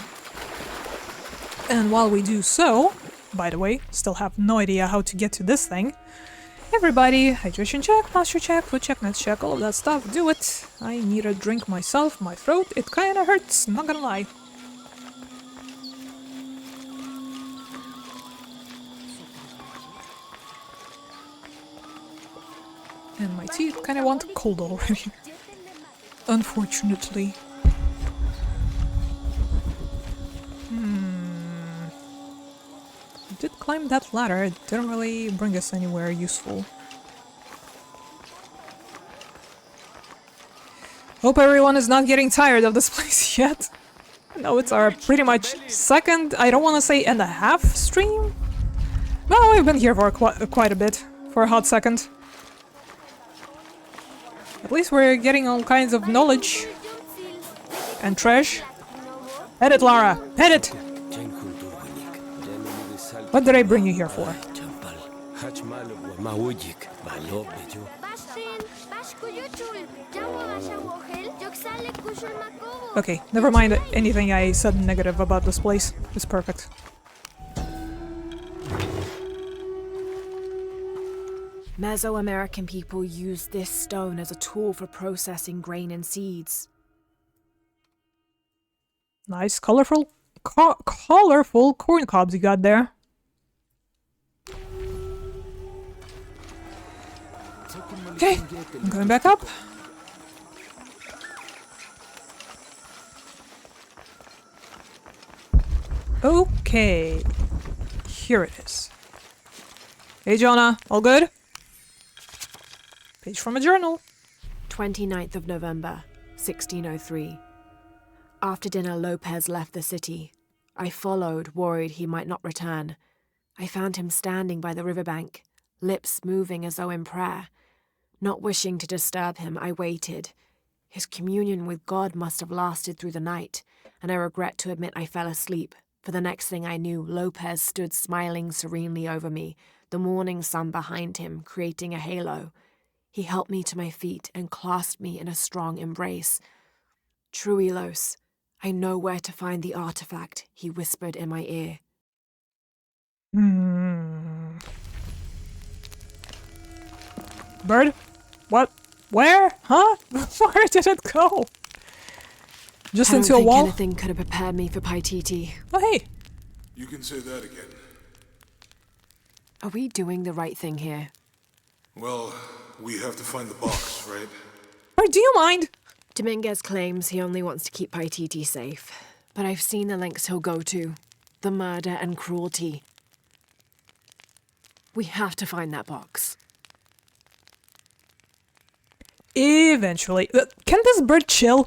And while we do so, by the way, still have no idea how to get to this thing. Everybody, hydration check, posture check, food check, meds check, all of that stuff, do it. I need a drink myself, my throat, it kinda hurts, not gonna lie. And my teeth kinda want cold already. Unfortunately. We did climb that ladder, it didn't really bring us anywhere useful. Hope everyone is not getting tired of this place yet. No, it's our pretty much second, I don't want to say and a half stream. Well, we've been here for quite a bit, for a hot second. At least we're getting all kinds of knowledge. And trash. Head it, Lara! Head it! What did I bring you here for? Okay, never mind anything I said negative about this place. It's perfect. Mesoamerican people used this stone as a tool for processing grain and seeds. Nice, colorful corn cobs you got there. Okay, I'm going back up. Okay, here it is. Hey Jonah, all good? Page from a journal. 29th of November, 1603. After dinner, Lopez left the city. I followed, worried he might not return. I found him standing by the riverbank, lips moving as though in prayer. Not wishing to disturb him, I waited. His communion with God must have lasted through the night, and I regret to admit I fell asleep, for the next thing I knew, Lopez stood smiling serenely over me, the morning sun behind him, creating a halo. He helped me to my feet and clasped me in a strong embrace. Truilos, I know where to find the artifact, he whispered in my ear. Bird? What? Where? Huh? Where did it go? Just into a wall? I don't think anything could have prepared me for Paititi. Oh, hey. You can say that again. Are we doing the right thing here? Well, we have to find the box, right? Or do you mind? Dominguez claims he only wants to keep Paititi safe, but I've seen the lengths he'll go to. The murder and cruelty. We have to find that box. Eventually. Can this bird chill?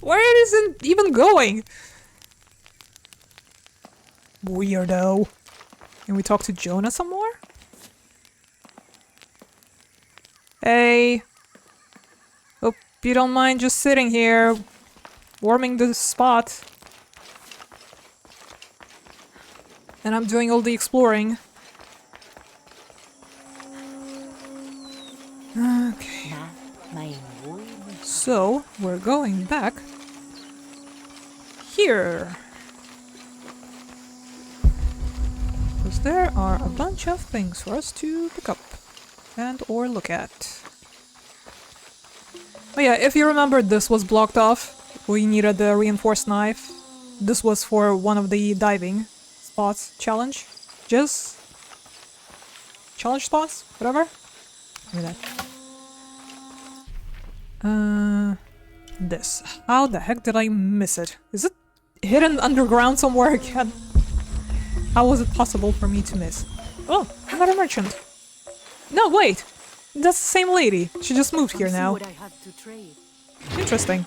Where is it even going? Weirdo. Can we talk to Jonah some more? Hey. Hope you don't mind just sitting here, warming the spot. And I'm doing all the exploring. Okay. So, we're going back here. Because there are a bunch of things for us to pick up and or look at. Oh yeah, if you remember, this was blocked off. We needed a reinforced knife. This was for one of the diving spots challenge. Just challenge spots? Whatever. Give me that. This. How the heck did I miss it? Is it hidden underground somewhere again? How was it possible for me to miss? Oh, another merchant. No, wait! That's the same lady. She just moved here now. Interesting.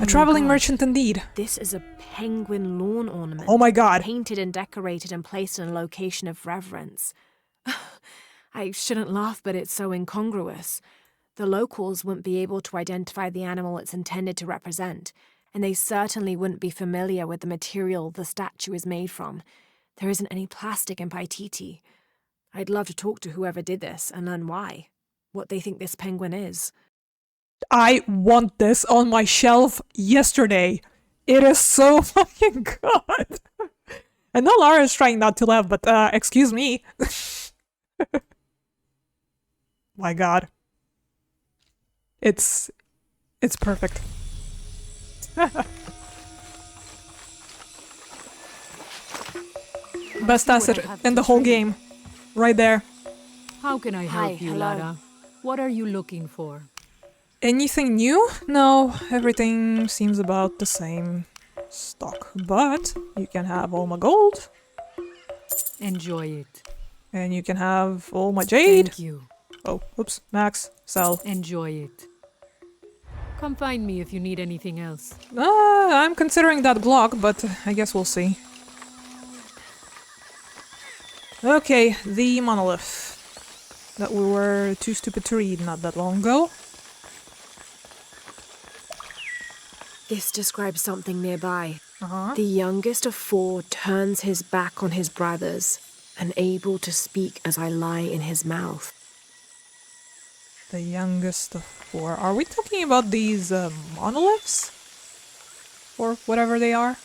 A traveling merchant indeed. This is a penguin lawn ornament. Oh my god. Painted and decorated and placed in a location of reverence. I shouldn't laugh, but it's so incongruous. The locals wouldn't be able to identify the animal it's intended to represent, and they certainly wouldn't be familiar with the material the statue is made from. There isn't any plastic in Paititi. I'd love to talk to whoever did this and learn why. What they think this penguin is. I want this on my shelf yesterday. It is so fucking good. I know Lara is trying not to laugh, but excuse me. My god. It's perfect. Best asset in the whole game. Right there. How can I help you, hello. Lara? What are you looking for? Anything new? No, everything seems about the same stock. But you can have all my gold. Enjoy it. And you can have all my jade. Thank you. Oh, oops. Max, sell. Enjoy it. Come find me if you need anything else. I'm considering that block, but I guess we'll see. Okay, the monolith that we were too stupid to read not that long ago. This describes something nearby. Uh-huh. The youngest of 4 turns his back on his brothers, unable to speak as I lie in his mouth. The youngest of 4. Are we talking about these monoliths? Or whatever they are?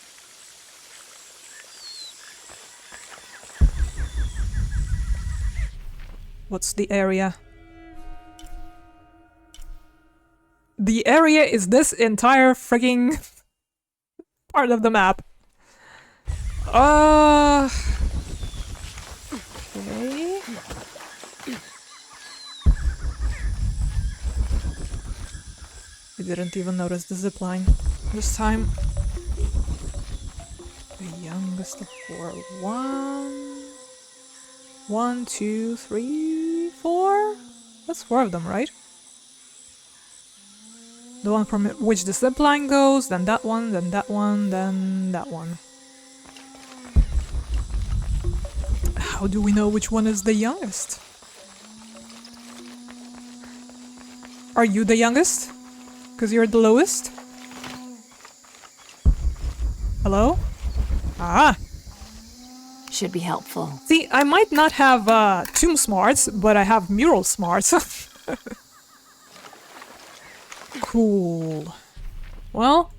What's the area? The area is this entire frigging part of the map. Okay. I didn't even notice the zipline this time. The youngest of 4. 1, 2, 3, 4? That's 4 of them, right? The one from which the zipline goes, then that one, then that one, then that one. How do we know which one is the youngest? Are you the youngest? Because you're the lowest? Hello? Ah! Should be helpful. See, I might not have tomb smarts, but I have mural smarts. Cool. Well,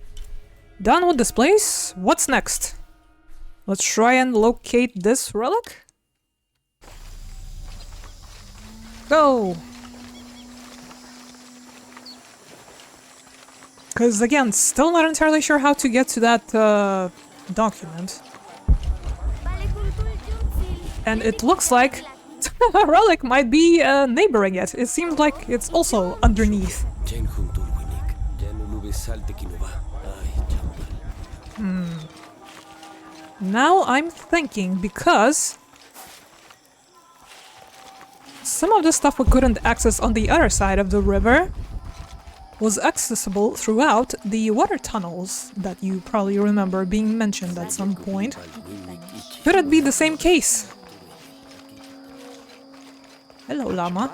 done with this place. What's next? Let's try and locate this relic. Go! Because again, still not entirely sure how to get to that document. And it looks like a relic might be neighboring it. It seems like it's also underneath. Now I'm thinking, because some of the stuff we couldn't access on the other side of the river was accessible throughout the water tunnels that you probably remember being mentioned at some point. Could it be the same case? Hello, llama.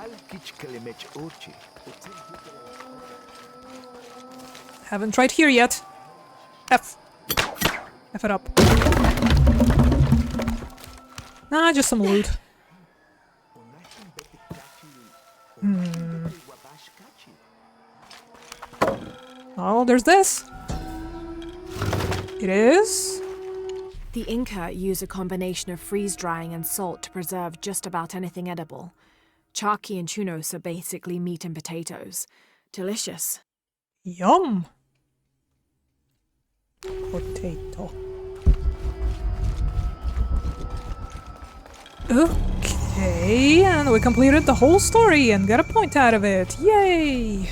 Haven't tried here yet. F. F it up. Nah, just some loot. Oh, there's this. It is. The Inca used a combination of freeze-drying and salt to preserve just about anything edible. Charqui and chunos are basically meat and potatoes. Delicious. Yum. Potato. Okay, and we completed the whole story and got a point out of it. Yay!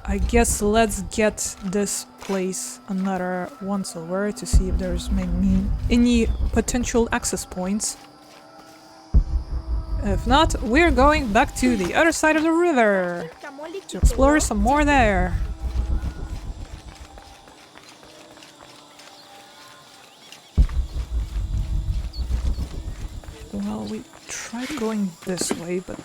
I guess let's get this place another once over to see if there's maybe any potential access points. If not, we're going back to the other side of the river to explore some more there. Well, we tried going this way, but...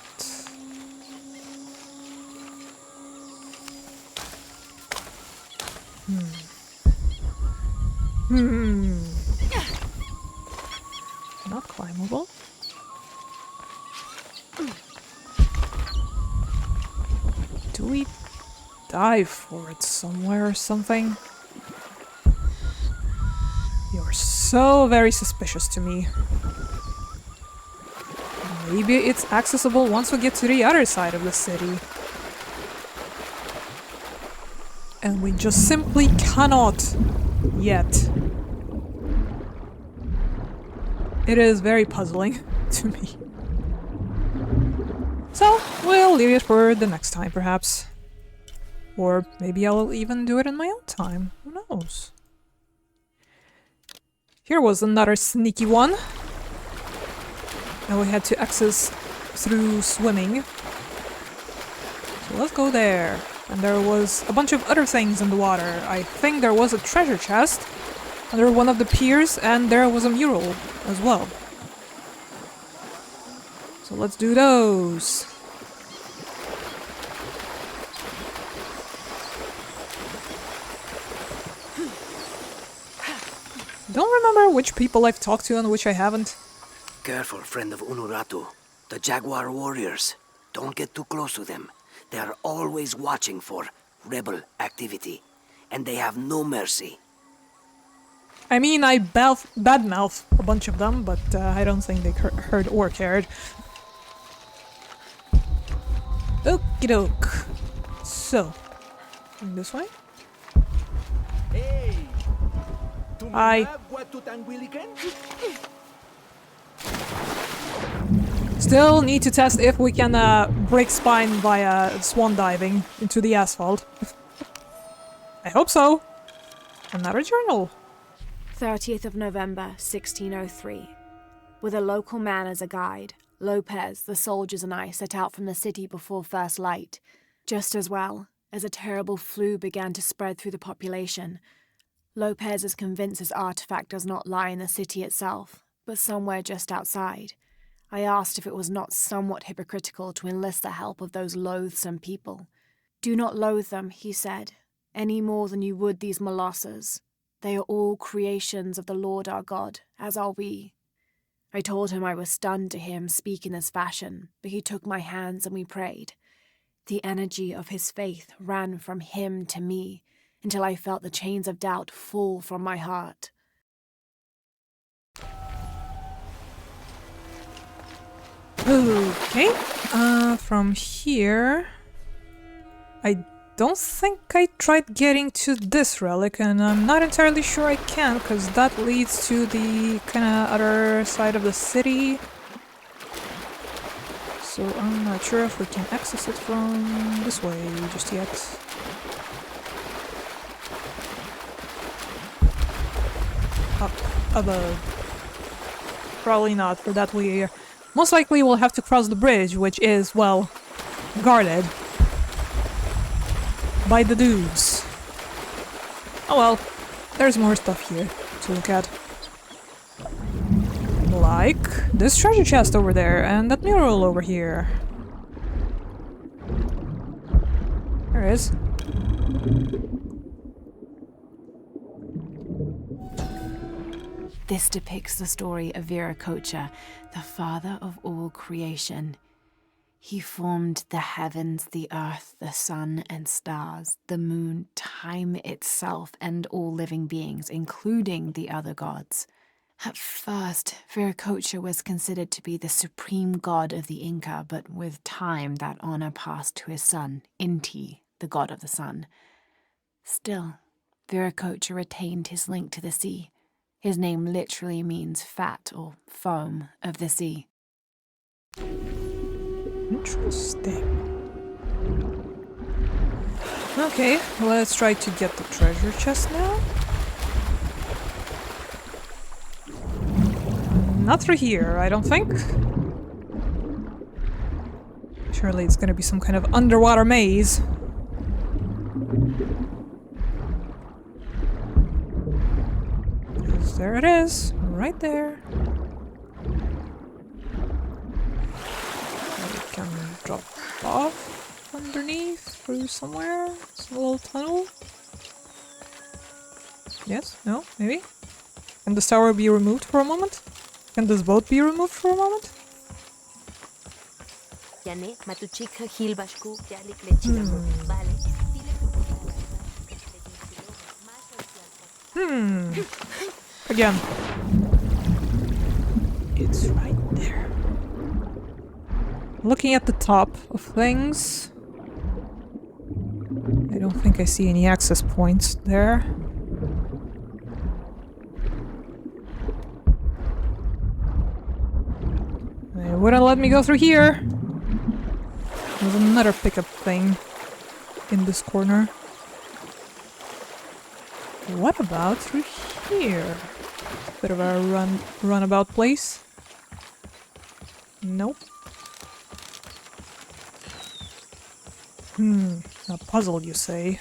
Not climbable. Do we dive for it somewhere or something? You're so very suspicious to me. Maybe it's accessible once we get to the other side of the city. And we just simply cannot yet. It is very puzzling to me. So, we'll leave it for the next time, perhaps. Or maybe I'll even do it in my own time. Who knows? Here was another sneaky one. And we had to access through swimming. So let's go there. And there was a bunch of other things in the water. I think there was a treasure chest under one of the piers, and there was a mural as well. So let's do those. Don't remember which people I've talked to and which I haven't. Careful, friend of Unuratu. The Jaguar warriors. Don't get too close to them. They are always watching for rebel activity. And they have no mercy. I mean, I badmouth a bunch of them, but I don't think they heard or cared. Okie doke. So, going this way? Hi. Still need to test if we can break spine via swan diving into the asphalt. I hope so. Another journal. 30th of November, 1603. With a local man as a guide, Lopez, the soldiers and I set out from the city before first light. Just as well, as a terrible flu began to spread through the population. Lopez is convinced his artifact does not lie in the city itself, but somewhere just outside. I asked if it was not somewhat hypocritical to enlist the help of those loathsome people. Do not loathe them, he said, any more than you would these molosses. They are all creations of the Lord our God, as are we. I told him I was stunned to hear him speak in this fashion, but he took my hands and we prayed. The energy of his faith ran from him to me, until I felt the chains of doubt fall from my heart. Okay, from here... I don't think I tried getting to this relic, and I'm not entirely sure I can, because that leads to the kinda other side of the city. So I'm not sure if we can access it from this way just yet. Up above. Probably not, for that we most likely will have to cross the bridge, which is, well, guarded by the dudes. Oh well, there's more stuff here to look at. Live. like this treasure chest over there and that mural over here. There it is. This depicts the story of Viracocha, the father of all creation. He formed the heavens, the earth, the sun and stars, the moon, time itself, and all living beings, including the other gods. At first, Viracocha was considered to be the supreme god of the Inca, but with time that honor passed to his son, Inti, the god of the sun. Still, Viracocha retained his link to the sea. His name literally means fat or foam of the sea. Interesting. Okay, let's try to get the treasure chest now. Not through here, I don't think. Surely it's gonna be some kind of underwater maze. Yes, there it is, right there. We can drop off underneath through somewhere. It's a little tunnel. Yes? No? Maybe? Can this tower be removed for a moment? Can this boat be removed for a moment? Again. It's right there. Looking at the top of things, I don't think I see any access points there. They wouldn't let me go through here. There's another pickup thing in this corner. What about through here? Bit of a runabout place. Nope. A puzzle, you say?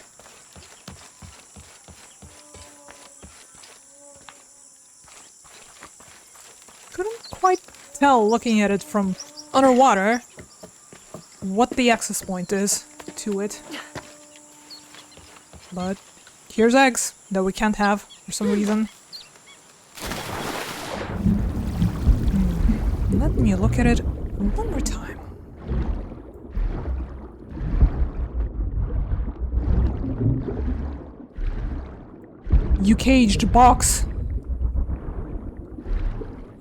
Couldn't quite tell, looking at it from underwater, what the access point is to it. But here's eggs that we can't have for some reason. Let me look at it one more time. You caged box.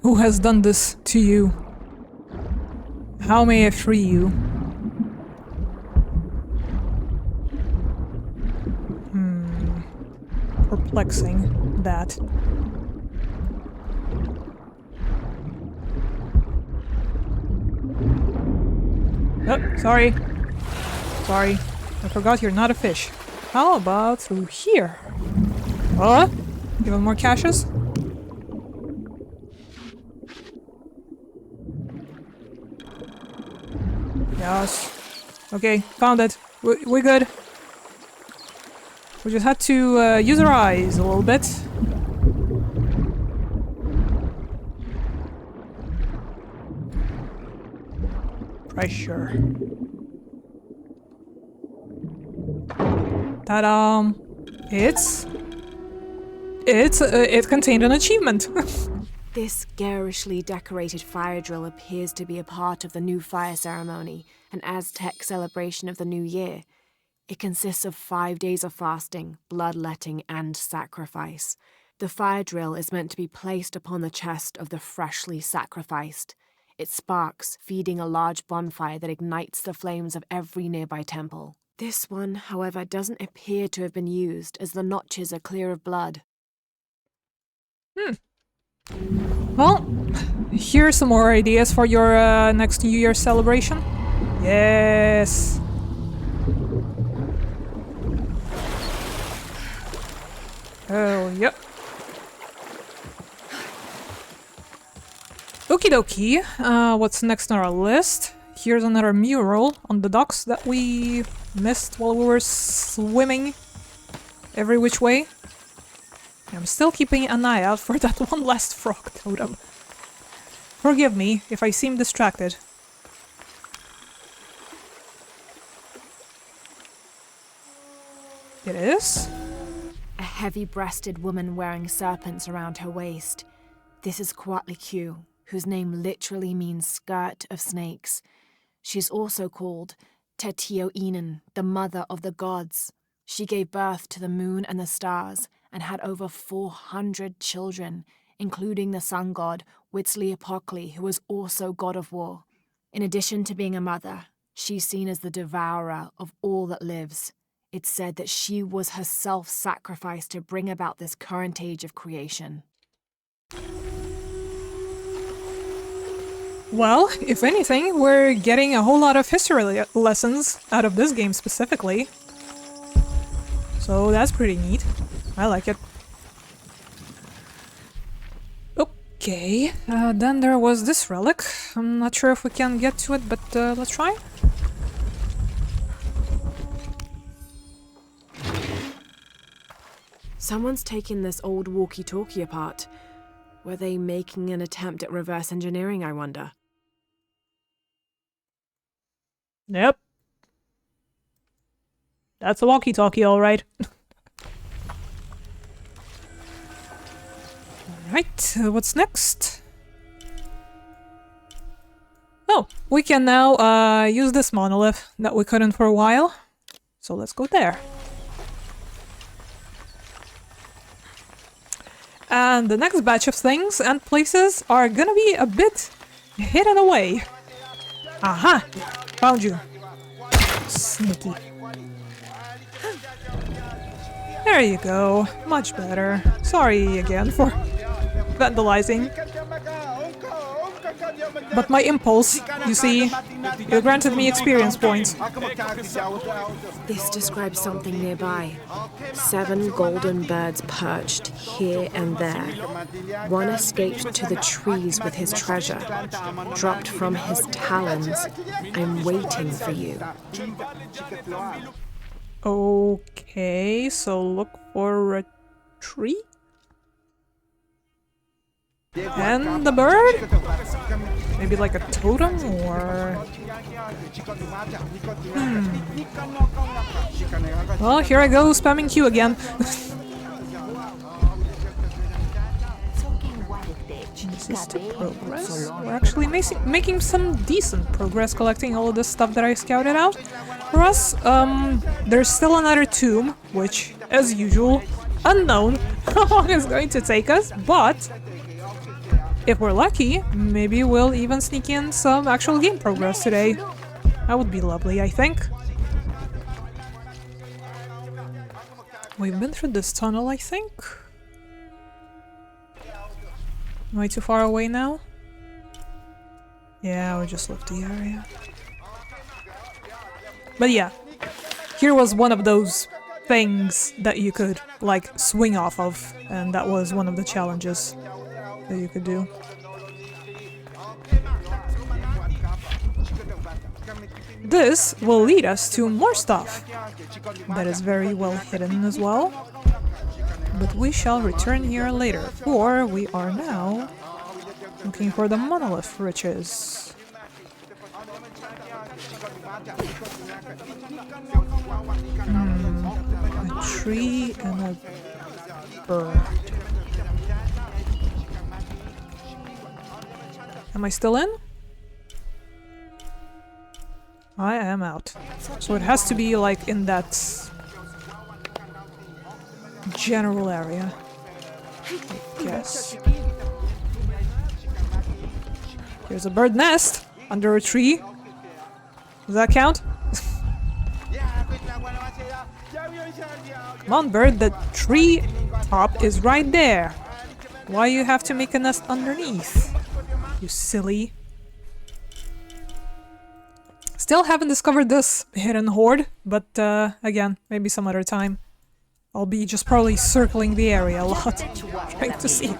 Who has done this to you? How may I free you? Perplexing, that. Oh, sorry. Sorry. I forgot you're not a fish. How about through here? Huh? Even more caches? Yes. Okay, found it. We're good. We just had to use our eyes a little bit. Pressure. Ta-da! It contained an achievement. This garishly decorated fire drill appears to be a part of the new fire ceremony, an Aztec celebration of the new year. It consists of 5 days of fasting, bloodletting, and sacrifice. The fire drill is meant to be placed upon the chest of the freshly sacrificed. It sparks, feeding a large bonfire that ignites the flames of every nearby temple. This one, however, doesn't appear to have been used, as the notches are clear of blood. Well, here are some more ideas for your next New Year's celebration. Yes! Oh, yep. Okie dokie, what's next on our list? Here's another mural on the docks that we missed while we were swimming every which way. I'm still keeping an eye out for that one last frog totem. Forgive me if I seem distracted. It is? A heavy-breasted woman wearing serpents around her waist. This is Kuatlikyu, whose name literally means skirt of snakes. She's also called Tetioinen, the mother of the gods. She gave birth to the moon and the stars and had over 400 children, including the sun god Huitzilopochtli, who was also god of war. In addition to being a mother, she's seen as the devourer of all that lives. It's said that she was herself sacrificed to bring about this current age of creation. Well, if anything, we're getting a whole lot of history lessons out of this game specifically. So that's pretty neat. I like it. Okay, then there was this relic. I'm not sure if we can get to it, but let's try. Someone's taken this old walkie-talkie apart. Were they making an attempt at reverse engineering, I wonder? Yep. That's a walkie-talkie, alright. Alright, what's next? Oh, we can now use this monolith that we couldn't for a while. So let's go there. And the next batch of things and places are gonna be a bit hidden away. Aha! Found you. Sneaky. There you go. Much better. Sorry again for vandalizing. But my impulse, you see, it granted me experience points. This describes something nearby. 7 golden birds perched here and there. One escaped to the trees with his treasure, dropped from his talons. I'm waiting for you. Okay, so look for a tree? And the bird? Maybe like a totem or... Well, here I go, spamming Q again. Resisted progress. We're actually making some decent progress collecting all of this stuff that I scouted out. For us, there's still another tomb, which, as usual, unknown how long it's going to take us, but if we're lucky, maybe we'll even sneak in some actual game progress today. That would be lovely, I think. We've been through this tunnel, I think. Am I too far away now? Yeah, we just left the area. But yeah, here was one of those things that you could, like, swing off of, and that was one of the challenges that you could do. This will lead us to more stuff that is very well hidden as well. But we shall return here later, for we are now looking for the monolith riches. A tree and a bird. Am I still in? I am out. So it has to be like in that general area, I guess. Here's a bird nest under a tree. Does that count? Come on, bird, the tree top is right there. Why you have to make a nest underneath? You silly. Still haven't discovered this hidden hoard, but again, maybe some other time. I'll be just probably circling the area a lot, trying to see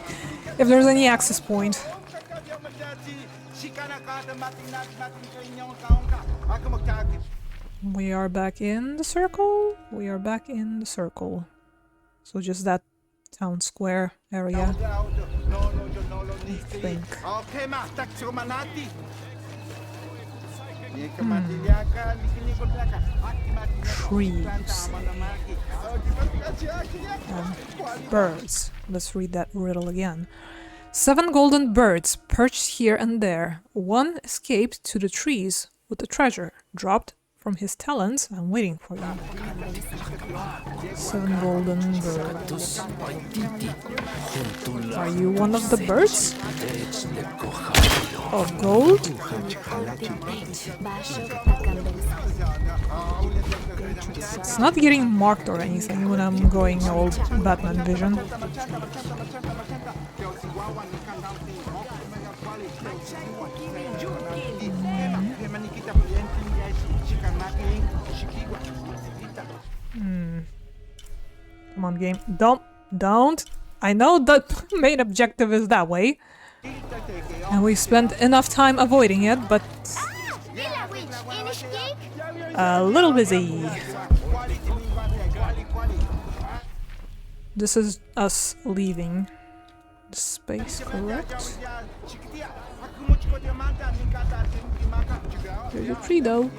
if there's any access point. We are back in the circle. We are back in the circle. So just that Town square area, I think. Trees. Birds. Let's read that riddle again. 7 golden birds perched here and there. One escaped to the trees with the treasure. Dropped from his talons. I'm waiting for you. 7 golden birds. Are you one of the birds? Of gold? It's not getting marked or anything when I'm going old Batman vision. Come on, game. Don't. I know the main objective is that way. And we spent enough time avoiding it, but a little busy. This is us leaving the space, correct? There's a tree though.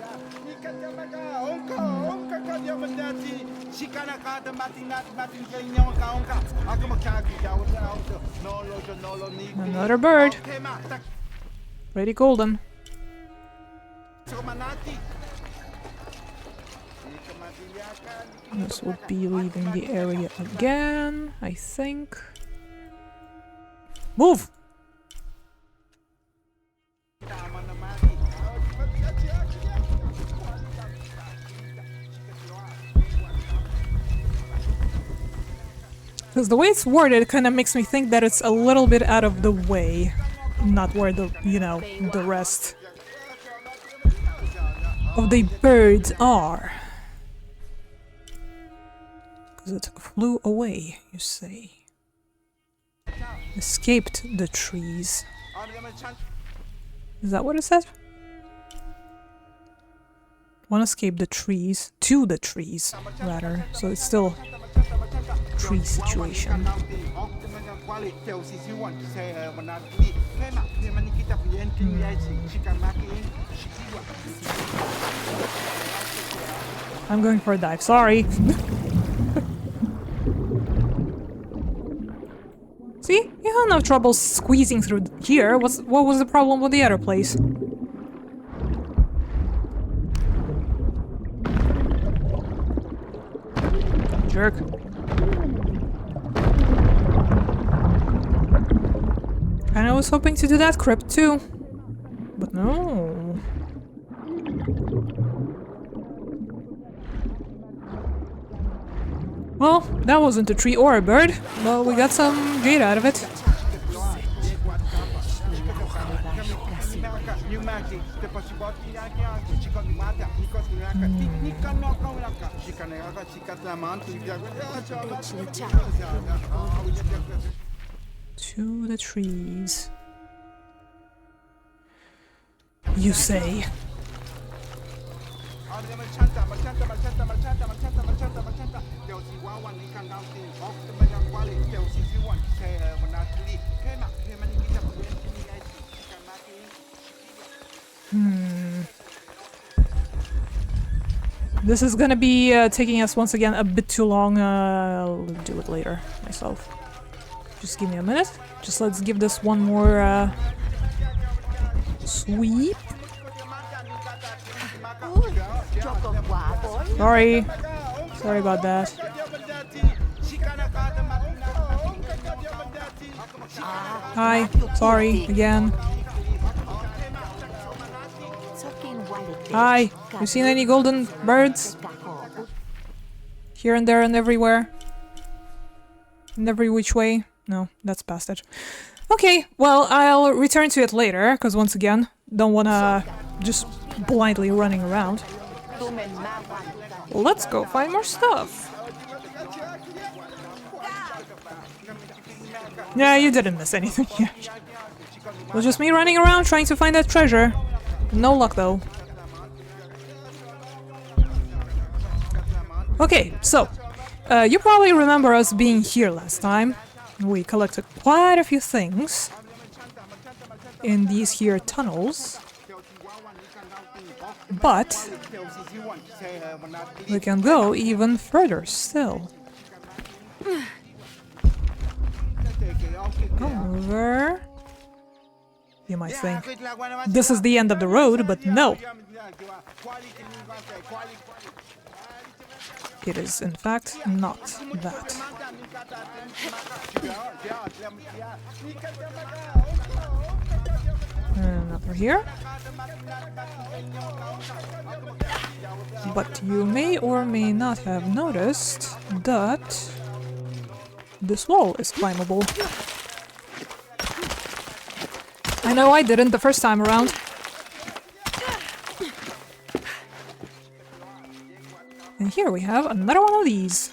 Another bird. Pretty golden. This would be leaving the area again, I think. Move! Because the way it's worded, it kind of makes me think that it's a little bit out of the way. Not where the, you know, the rest of the birds are. Because it flew away, you say. Escaped the trees. Is that what it said? One escaped the trees, to the trees, rather. So it's still tree situation. I'm going for a dive, sorry. See? You had no trouble squeezing through here. What was the problem with the other place? Jerk. And I was hoping to do that crypt too. But no. Well, that wasn't a tree or a bird. Well, we got some jade out of it. To the trees. You say. This is gonna be taking us once again a bit too long. I'll do it later myself. Just give me a minute. Just let's give this one more sweep. Sorry. Sorry about that. Hi. Sorry again. Hi. You seen any golden birds? Here and there and everywhere? In every which way? No, that's past it. Okay, well, I'll return to it later, because once again, don't wanna just blindly running around. Let's go find more stuff. Yeah, you didn't miss anything here. It was just me running around trying to find that treasure. No luck though. Okay, so You probably remember us being here last time. We collected quite a few things in these here tunnels. But we can go even further still. Over. You might think this is the end of the road, but no. It is, in fact, not that. And over here. But you may or may not have noticed that this wall is climbable. I know I didn't the first time around. And here we have another one of these.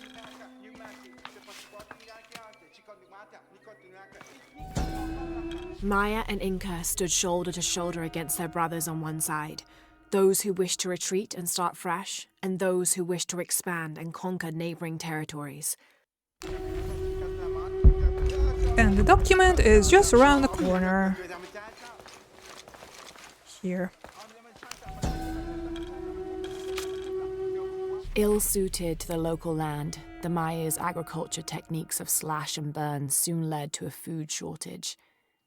Maya and Inca stood shoulder to shoulder against their brothers on one side. Those who wished to retreat and start fresh, and those who wished to expand and conquer neighboring territories. And the document is just around the corner. Here. Ill-suited to the local land, the Maya's agriculture techniques of slash and burn soon led to a food shortage.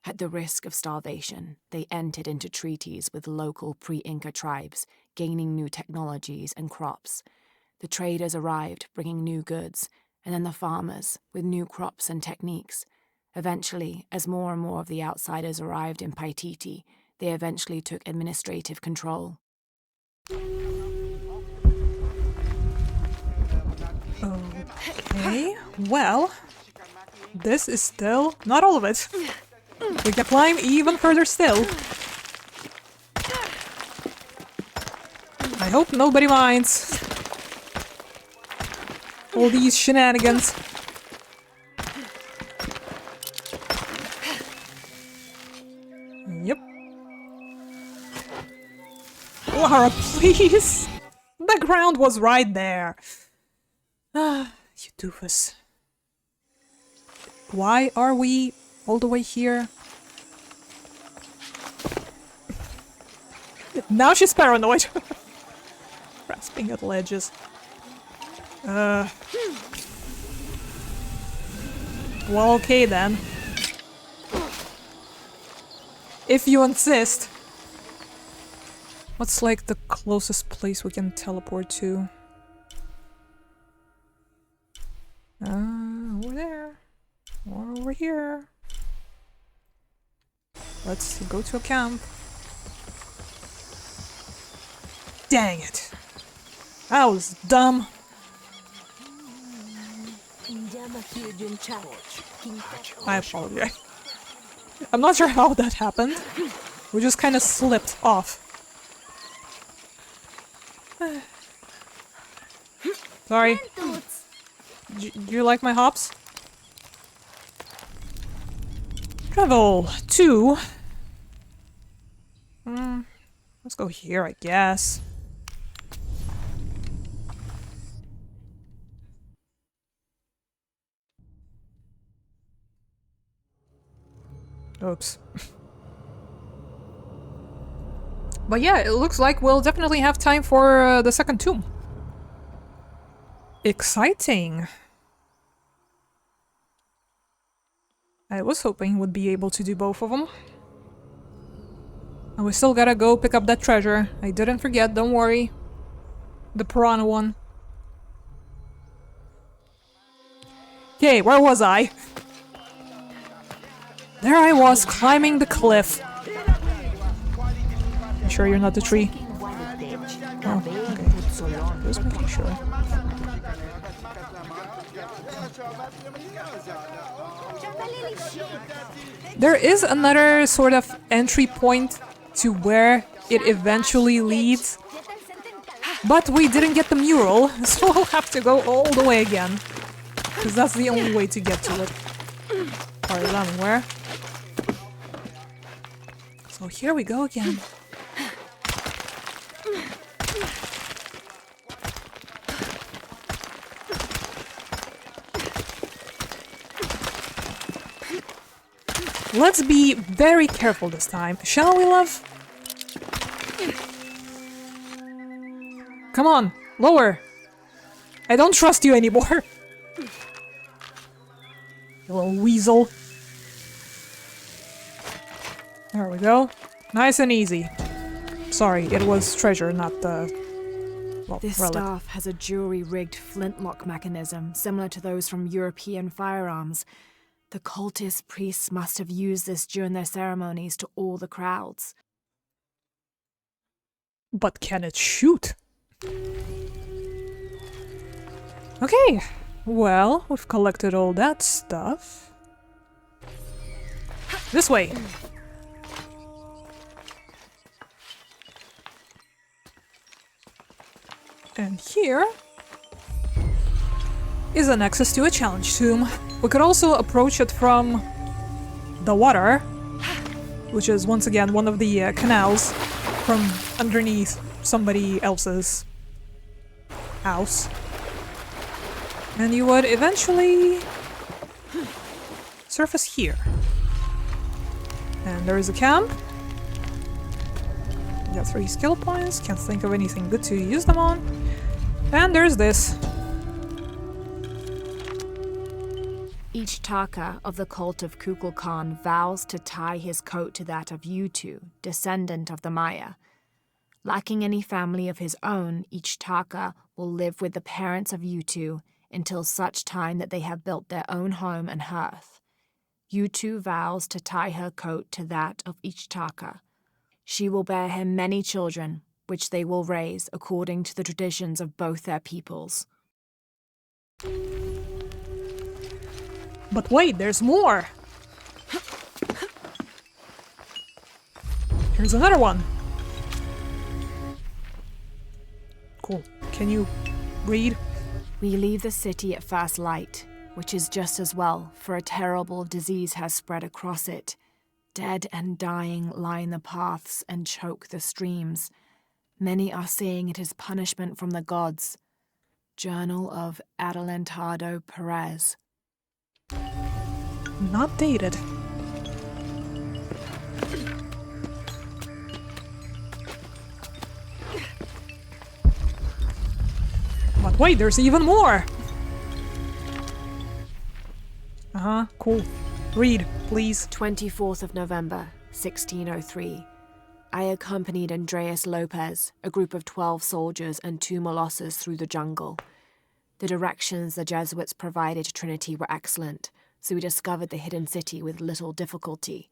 At the risk of starvation, they entered into treaties with local pre-Inca tribes, gaining new technologies and crops. The traders arrived, bringing new goods, and then the farmers, with new crops and techniques. Eventually, as more and more of the outsiders arrived in Paititi, they eventually took administrative control. Okay, well, this is still not all of it. We can climb even further still. I hope nobody minds all these shenanigans. Yep. Lara, please! The ground was right there. Ah, you doofus. Why are we all the way here? Now she's paranoid. Grasping at ledges. Well, okay then. If you insist. What's like the closest place we can teleport to? Over there. Or over here. Let's go to a camp. Dang it. That was dumb. I apologize. I'm not sure how that happened. We just kind of slipped off. Sorry. Do you like my hops? Travel to... let's go here, I guess. Oops. But yeah, it looks like we'll definitely have time for the second tomb. Exciting. I was hoping we'd be able to do both of them. And we still gotta go pick up that treasure. I didn't forget, don't worry. The piranha one. Okay, where was I? There I was, climbing the cliff. You sure you're not the tree? Oh, okay. Just making sure. There is another sort of entry point to where it eventually leads. But we didn't get the mural, so we'll have to go all the way again. Because that's the only way to get to it. As far as I'm aware. So here we go again. Let's be very careful this time, shall we, love? Come on, lower. I don't trust you anymore. You little weasel. There we go. Nice and easy. Sorry, it was treasure, not well, This relic. staff has a jury-rigged flintlock mechanism similar to those from European firearms. The cultist priests must have used this during their ceremonies to awe the crowds. But can it shoot? Okay, well, we've collected all that stuff. This way! And here is an access to a challenge tomb. We could also approach it from the water, which is once again one of the canals from underneath somebody else's house. And you would eventually surface here. And there is a camp. We got 3 skill points, can't think of anything good to use them on. And there's this. Each Taka of the cult of Kukulkan vows to tie his coat to that of Yutu, descendant of the Maya. Lacking any family of his own, each Taka will live with the parents of Yutu until such time that they have built their own home and hearth. Yutu vows to tie her coat to that of each Taka. She will bear him many children, which they will raise according to the traditions of both their peoples. But wait, there's more! Here's another one! Cool. Can you read? We leave the city at first light, which is just as well, for a terrible disease has spread across it. Dead and dying line the paths and choke the streams. Many are saying it is punishment from the gods. Journal of Adelantado Perez. Not dated. But wait, there's even more! Uh-huh, cool. Read, please. 24th of November, 1603. I accompanied Andreas Lopez, a group of 12 soldiers and 2 Molosses through the jungle. The directions the Jesuits provided to Trinity were excellent, so we discovered the hidden city with little difficulty.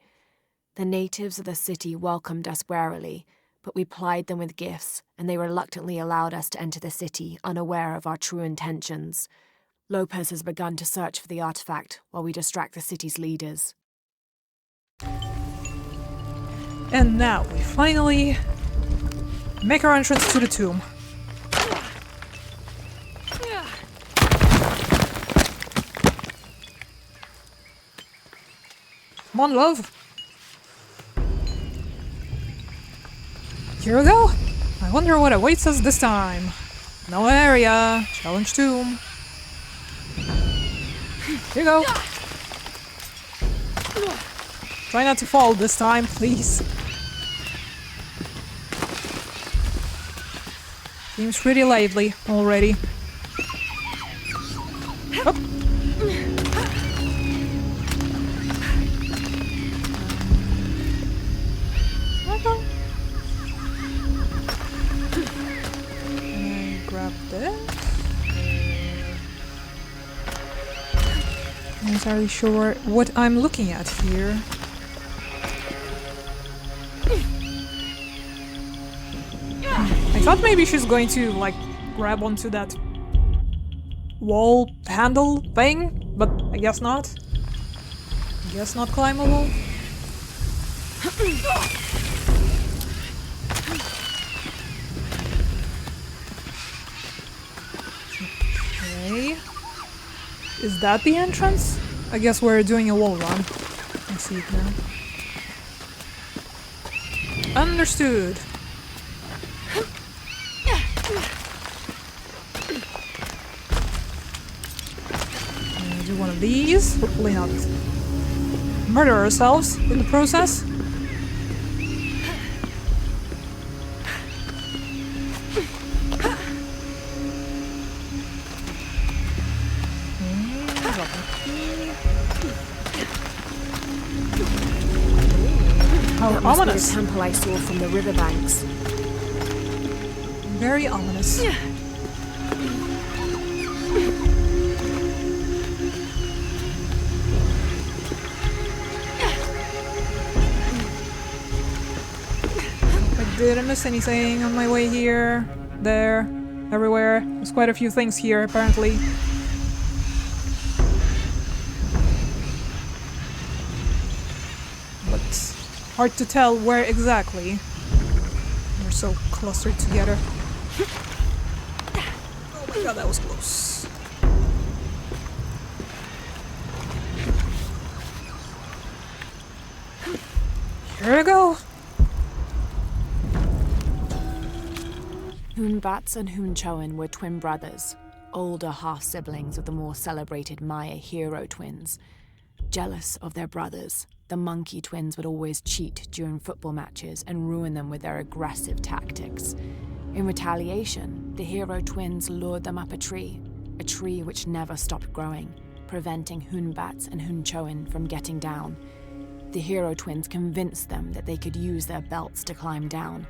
The natives of the city welcomed us warily, but we plied them with gifts, and they reluctantly allowed us to enter the city, unaware of our true intentions. Lopez has begun to search for the artifact while we distract the city's leaders. And now we finally make our entrance to the tomb. Come on, love. Here we go. I wonder what awaits us this time. No area. Challenge tomb. Here you go. Try not to fall this time, please. Seems pretty lively already. Up. Can I grab this? I'm not entirely sure what I'm looking at here. I thought maybe she's going to, like, grab onto that wall handle thing, but I guess not. I guess not climbable. Okay. Is that the entrance? I guess we're doing a wall run. I see it now. Understood. Do one of these. Hopefully not murder ourselves in the process. How That must be the ominous. temple I saw from the riverbanks. Very ominous. I didn't miss anything on my way here, there, everywhere. There's quite a few things here, apparently. But hard to tell where exactly. We're so clustered together. Oh my god, that was close. Here we go. Hunbats and Hunchoen were twin brothers, older half-siblings of the more celebrated Maya hero twins. Jealous of their brothers, the monkey twins would always cheat during football matches and ruin them with their aggressive tactics. In retaliation, the hero twins lured them up a tree which never stopped growing, preventing Hunbats and Hunchoen from getting down. The hero twins convinced them that they could use their belts to climb down,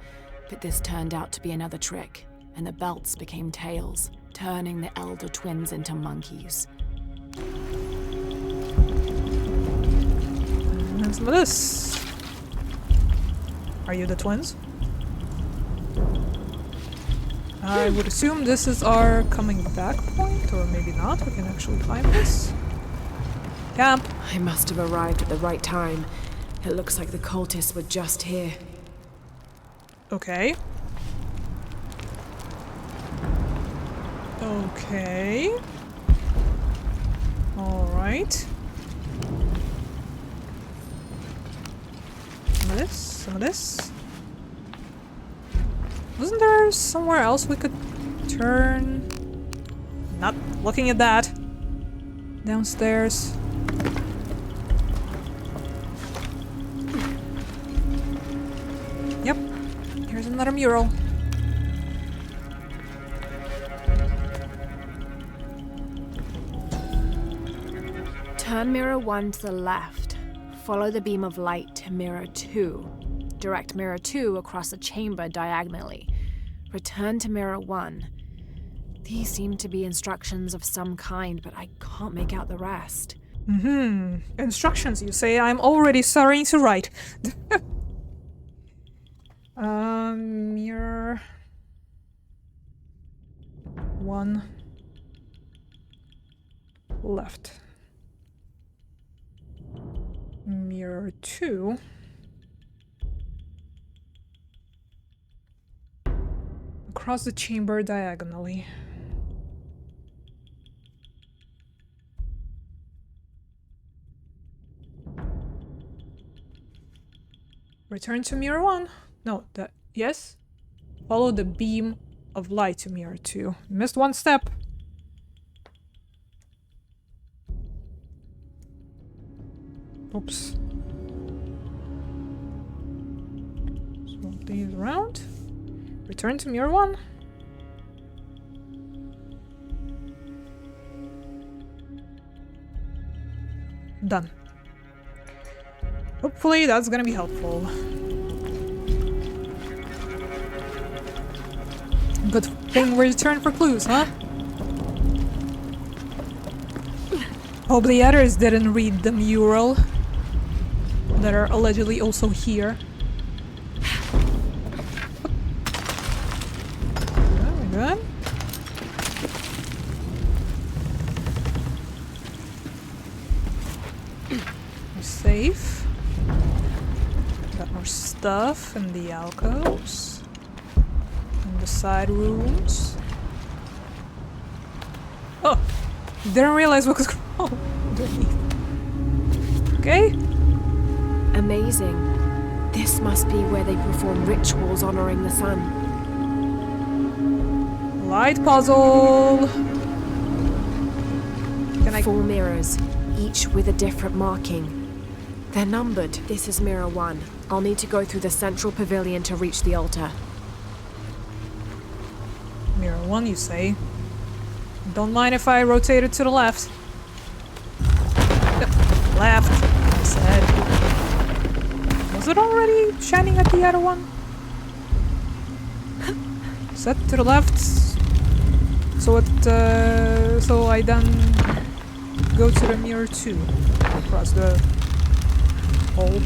but this turned out to be another trick, and the belts became tails, turning the elder twins into monkeys. And some of this. Are you the twins? I would assume this is our coming back point, or maybe not. We can actually climb this. Camp. I must have arrived at the right time. It looks like the cultists were just here. Okay. Okay. Alright. Some of this, some of this. Wasn't there somewhere else we could turn? Not looking at that. Downstairs. Yep. Here's another mural. Turn mirror 1 to the left. Follow the beam of light to mirror 2. Direct mirror 2 across the chamber diagonally. Return to mirror 1. These seem to be instructions of some kind, but I can't make out the rest. Instructions, you say? I'm already starting to write. Mirror 1 left. Mirror 2 across the chamber diagonally. Return to mirror 1. No, that yes. Follow the beam of light to mirror 2. Missed one step. Oops. Swap these around. Return to mirror 1. Done. Hopefully that's gonna be helpful. Good thing we return for clues, huh? Hope the others didn't read the mural that are allegedly also here. Very good. We're safe. Got more stuff in the alcoves. In the side rooms. Oh! Didn't realize what was going on underneath. Okay. Amazing. This must be where they perform rituals honoring the sun. Light puzzle. Can I? 4 mirrors, each with a different marking. They're numbered. This is Mirror 1. I'll need to go through the central pavilion to reach the altar. Mirror 1, you say? Don't mind if I rotate it to the left. Left, I said. Was it already shining at the other one? Set to the left. So so I then go to the mirror 2 across the hole.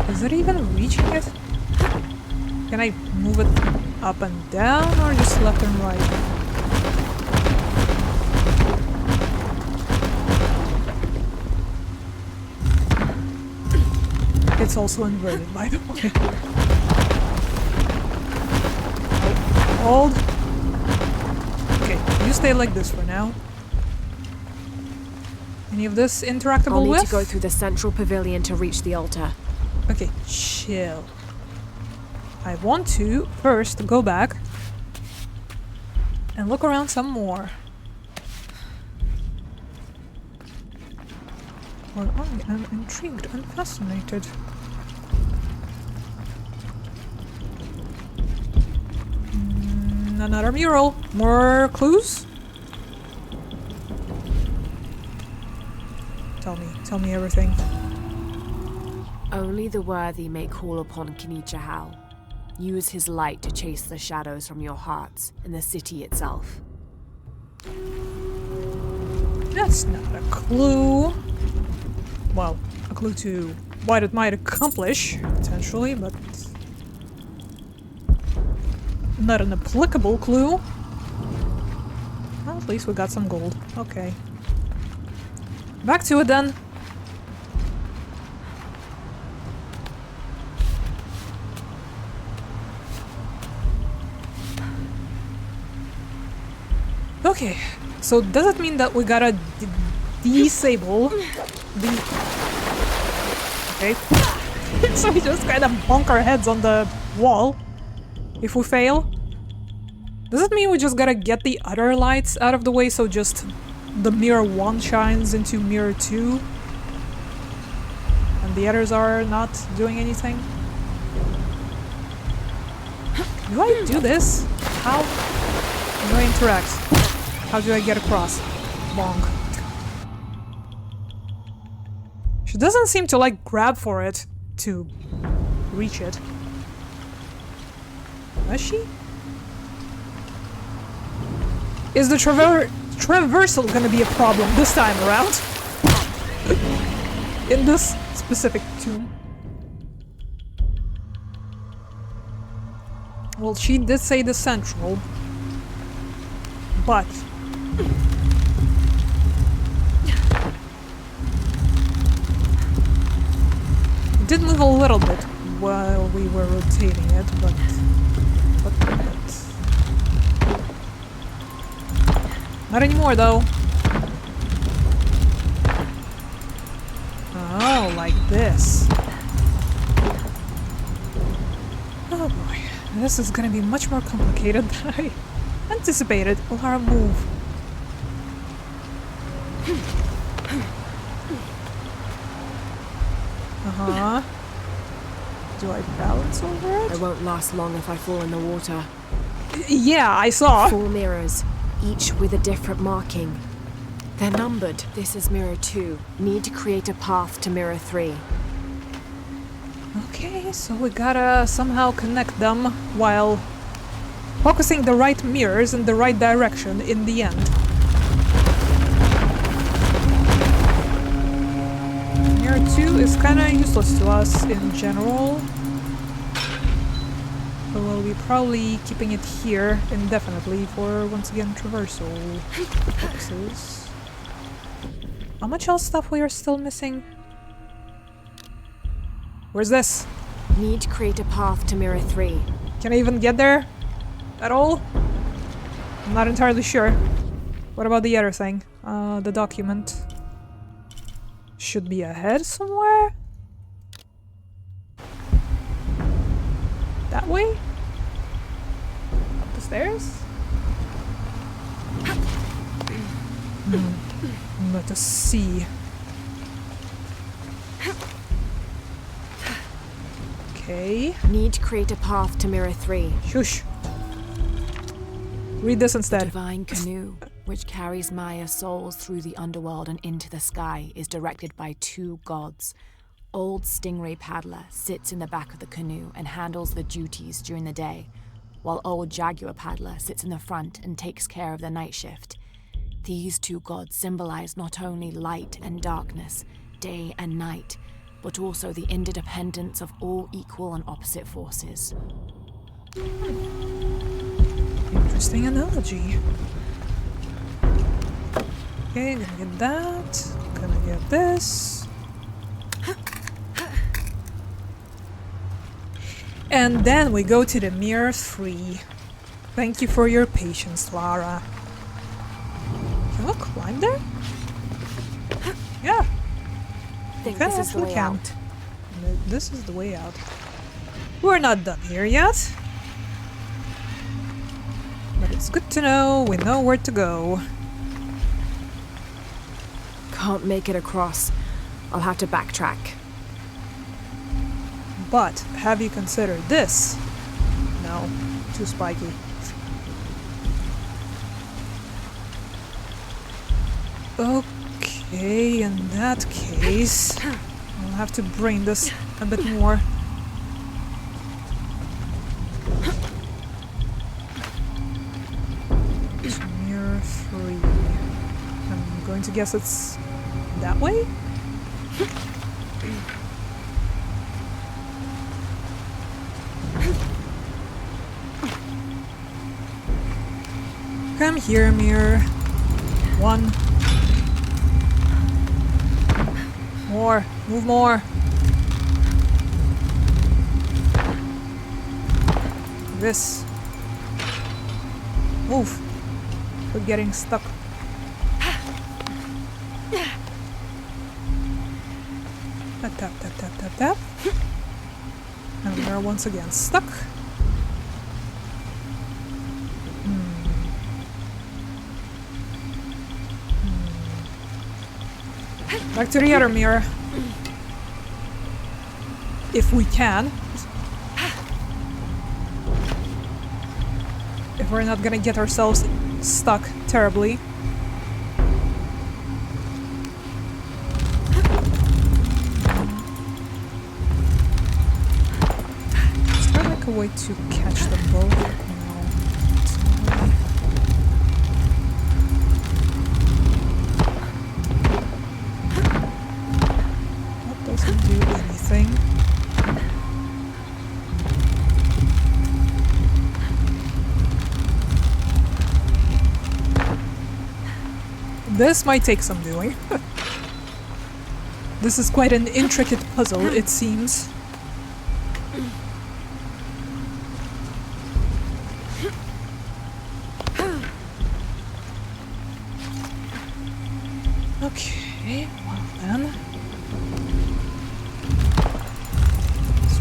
Is it even reaching it? Can I move it up and down or just left and right? It's also inverted, by the way. Hold. Okay, you stay like this for now. Any of this interactable I'll need with? to go through the central pavilion to reach the altar. Okay, chill. I want to first go back and look around some more. Well, I am intrigued and fascinated. Another mural. More clues? Tell me everything. Only the worthy may call upon Kinichahal. Use his light to chase the shadows from your hearts and the city itself. That's not a clue. Well, a clue to what it might accomplish, potentially, but not an applicable clue. Well, at least we got some gold. Okay. Back to it then. Okay, so does it mean that we gotta disable the... Okay. So we just kind of bonk our heads on the wall if we fail? Does it mean we just gotta get the other lights out of the way so just the mirror 1 shines into mirror 2? And the others are not doing anything? Do I do this? How do I interact? How do I get across? Long. She doesn't seem to like grab for it to reach it. Does she? Is the traversal gonna be a problem this time around? In this specific tomb? Well, she did say the central, but it did move a little bit while we were rotating it, but not anymore though. Oh, like this. Oh boy, this is gonna be much more complicated than I anticipated. Lara, move. Uh-huh. Do I balance over it? I won't last long if I fall in the water. Yeah, I saw. 4 mirrors, each with a different marking. They're numbered. This is mirror 2. Need to create a path to mirror 3. Okay, so we gotta somehow connect them while focusing the right mirrors in the right direction in the end. Mirror 2 is kinda useless to us in general. So we'll be probably keeping it here indefinitely for, once again, traversal purposes. How much else stuff we are still missing? Where's this? Need to create a path to mirror 3. Can I even get there? At all? I'm not entirely sure. What about the other thing? The document. Should be ahead somewhere? That way? Up the stairs? I'm not hard to see. Okay. Need to create a path to Mirror 3. Shush. Read this instead. Divine canoe, which carries Maya's souls through the underworld and into the sky, is directed by 2 gods. Old Stingray Paddler sits in the back of the canoe and handles the duties during the day, while Old Jaguar Paddler sits in the front and takes care of the night shift. These 2 gods symbolize not only light and darkness, day and night, but also the interdependence of all equal and opposite forces. Interesting analogy. Okay, gonna get that. Gonna get this. And then we go to the Mirror 3. Thank you for your patience, Lara. Can we climb there? Yeah. Think Can this is the actually way count. out. This is the way out. We're not done here yet. But it's good to know we know where to go. Can't make it across. I'll have to backtrack. But have you considered this? No, too spiky. Okay, in that case, I'll have to bring this a bit more. Mirror 3. I'm going to guess it's that way? Come here, mirror. 1. More. Move more. This. Move. We're getting stuck. Tap, tap, tap, tap, tap, tap. And we are once again stuck. Back to the other mirror. If we can. If we're not gonna get ourselves stuck terribly. Is there like a way to catch them both? No. Doesn't do anything. This might take some doing. This is quite an intricate puzzle, it seems. Okay, well then.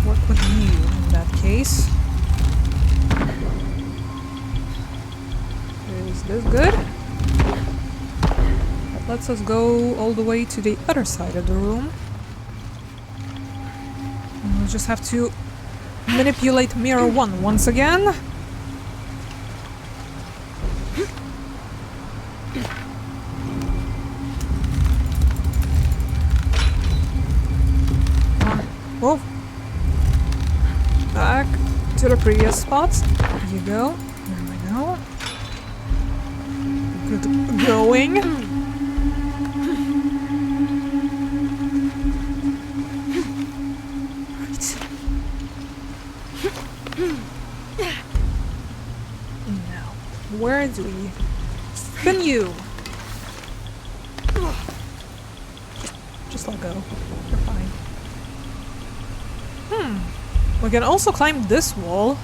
Work with you in that case. Is this good? That lets us go all the way to the other side of the room. And we'll just have to manipulate Mirror 1 once again. Come on. Whoa. Back to the previous spots. There you go. There we go. Good going. Right. Now, where do we spin you? Just let go. You're fine. We can also climb this wall.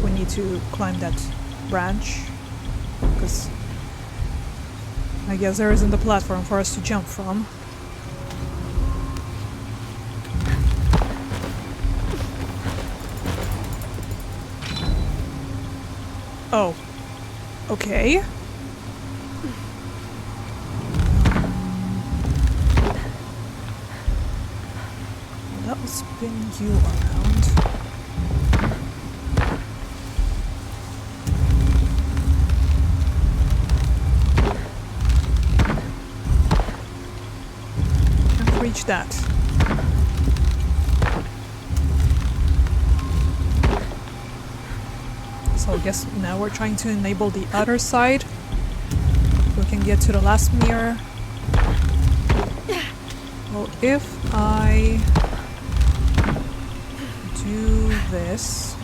We need to climb that branch. Because I guess there isn't a platform for us to jump from. Oh. Okay. that'll spin you around. Can't reach that. So I guess now we're trying to enable the other side. We can get to the last mirror. Well, if I do this,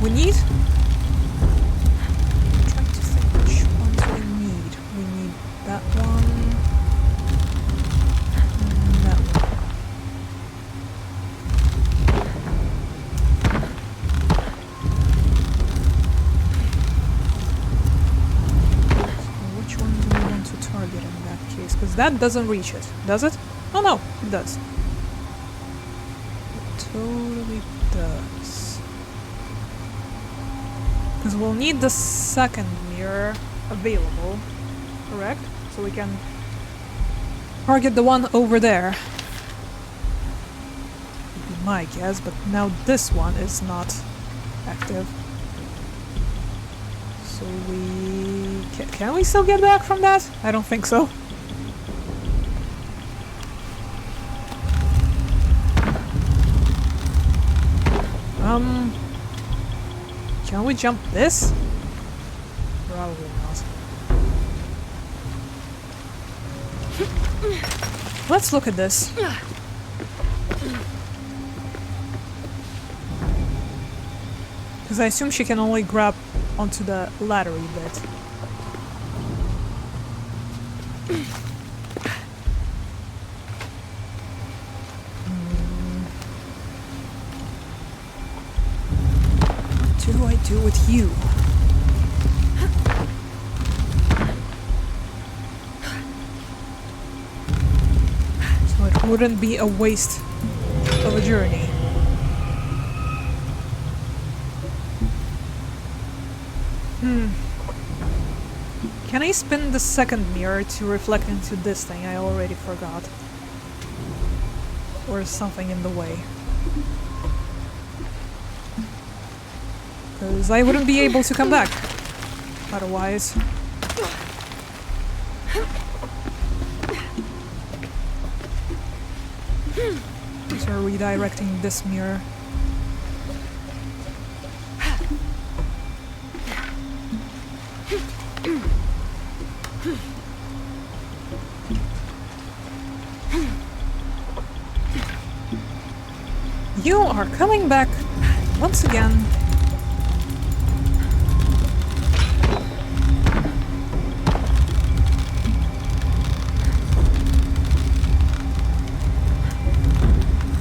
we need. I'm trying to think which ones we need. We need that one. And that one. So which one do we want to target in that case? Because that doesn't reach it, does it? Oh no, it does. It totally does. Because we'll need the second mirror available, correct? So we can target the one over there. Would be my guess, but now this one is not active. So we... Can we still get back from that? I don't think so. Can we jump this? Probably not. Let's look at this. Because I assume she can only grab onto the laddery bit. What do I do with you? So it wouldn't be a waste of a journey. Can I spin the second mirror to reflect into this thing? I already forgot. Or is something in the way? Because I wouldn't be able to come back otherwise. So we're redirecting this mirror. You are coming back once again.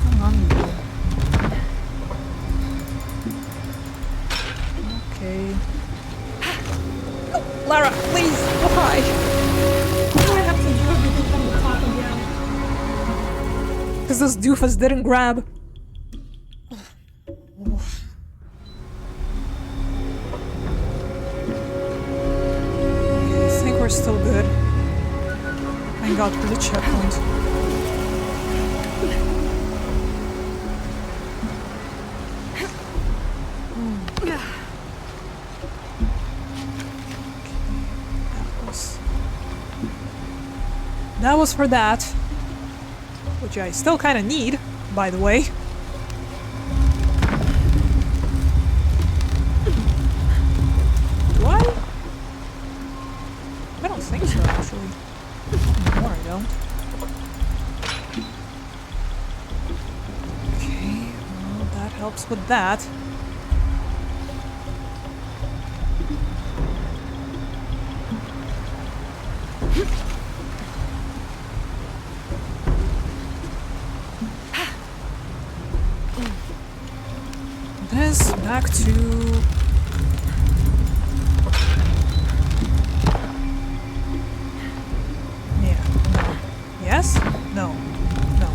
Come on, you. Okay. Oh, Lara, please, why? Why I have to do everything from the top again? Because this doofus didn't grab. We're still good. Thank God for the checkpoint. That was for that. Which I still kind of need, by the way. Do I? I don't think so, actually. Not anymore, I don't. Okay, well, that helps with that. This back to... Yes? No. No.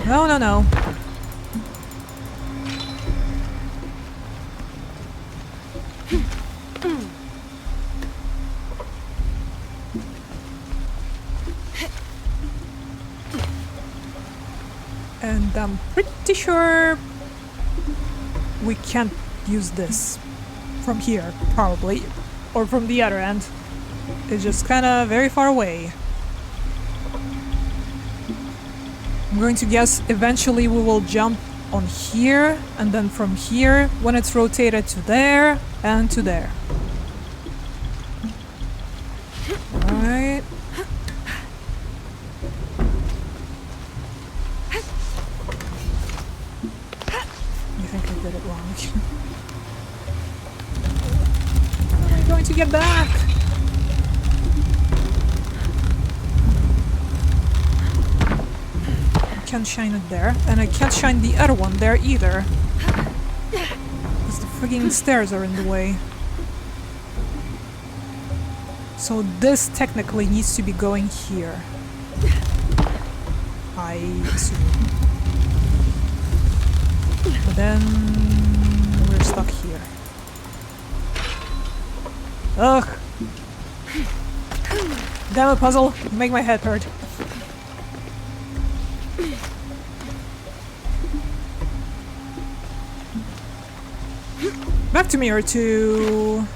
No, no, no. And I'm pretty sure we can't use this from here, probably. Or from the other end. It's just kinda very far away. I'm going to guess eventually we will jump on here, and then from here, when it's rotated, to there, and to there. Alright. I think I did it wrong. How am I going to get back? I can't shine it there, and I can't shine the other one there either. Because the frigging stairs are in the way. So this technically needs to be going here. I assume. But then we're stuck here. Ugh! Damn it, puzzle! You make my head hurt. Back to mirror 2.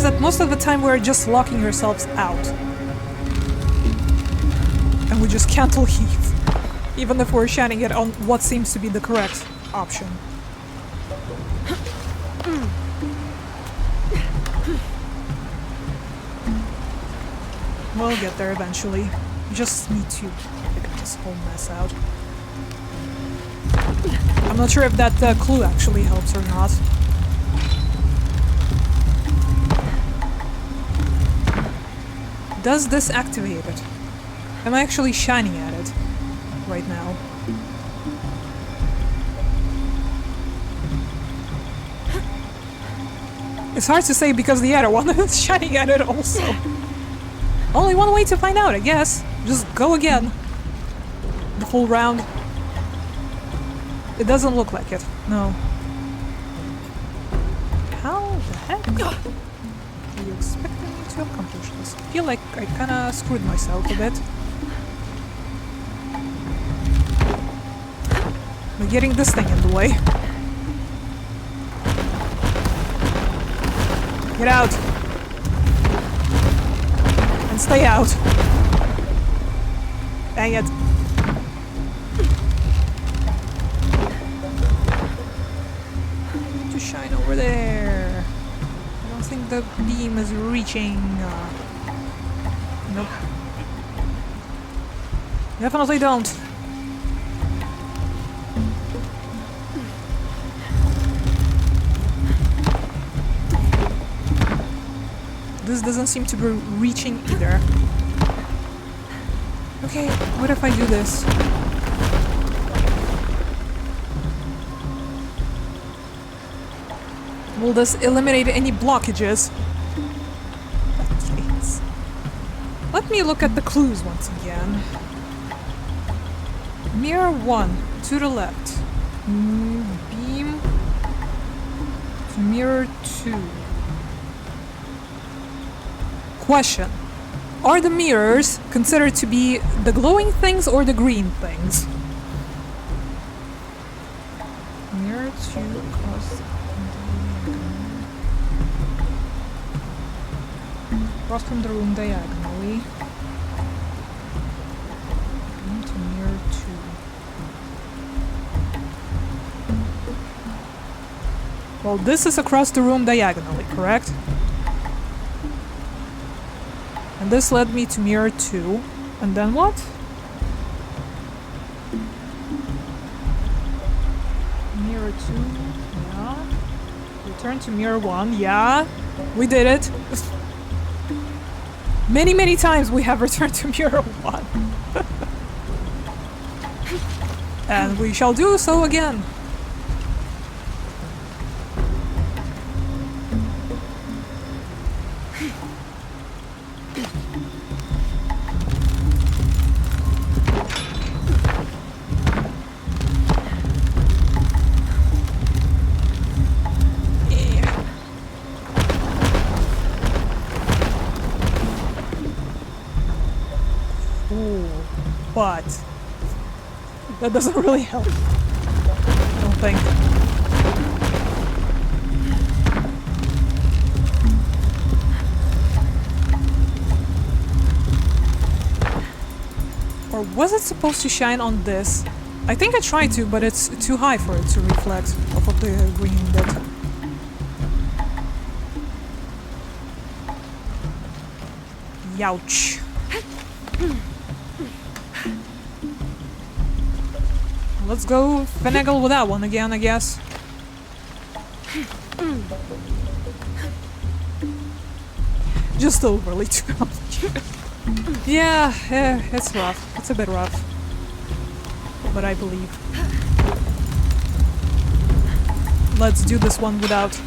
That most of the time we're just locking ourselves out. And we just can't leave. Even if we're shining it on what seems to be the correct option. We'll get there eventually. We just need to figure this whole mess out. I'm not sure if that clue actually helps or not. Does this activate it? Am I actually shining at it right now? It's hard to say because the other one is shining at it also. Only one way to find out, I guess. Just go again. The full round. It doesn't look like it, no. How the heck are you expecting me to accomplish this? I feel like I kinda screwed myself a bit. By getting this thing in the way. Get out! And stay out! Dang it. To shine over there. I don't think the beam is reaching. Nope. Definitely don't. This doesn't seem to be reaching either. Okay, what if I do this? Will this eliminate any blockages? Jeez. Let me look at the clues once again. Mirror 1, to the left. Beam to mirror 2. Question. Are the mirrors considered to be the glowing things or the green things? Mirror 2 across from the room diagonally. Into mirror 2. Well, this is across the room diagonally, correct? And this led me to mirror 2. And then what? Mirror 2, yeah. Return to mirror 1, yeah. We did it. Many, many times we have returned to mirror 1. And we shall do so again. but that doesn't really help. I don't think. Or was it supposed to shine on this? I think I tried to, but it's too high for it to reflect off of the green bit. Youch. Let's go finagle with that one again, I guess. Just overly too complicated. Yeah, it's rough. It's a bit rough. But I believe. Let's do this one without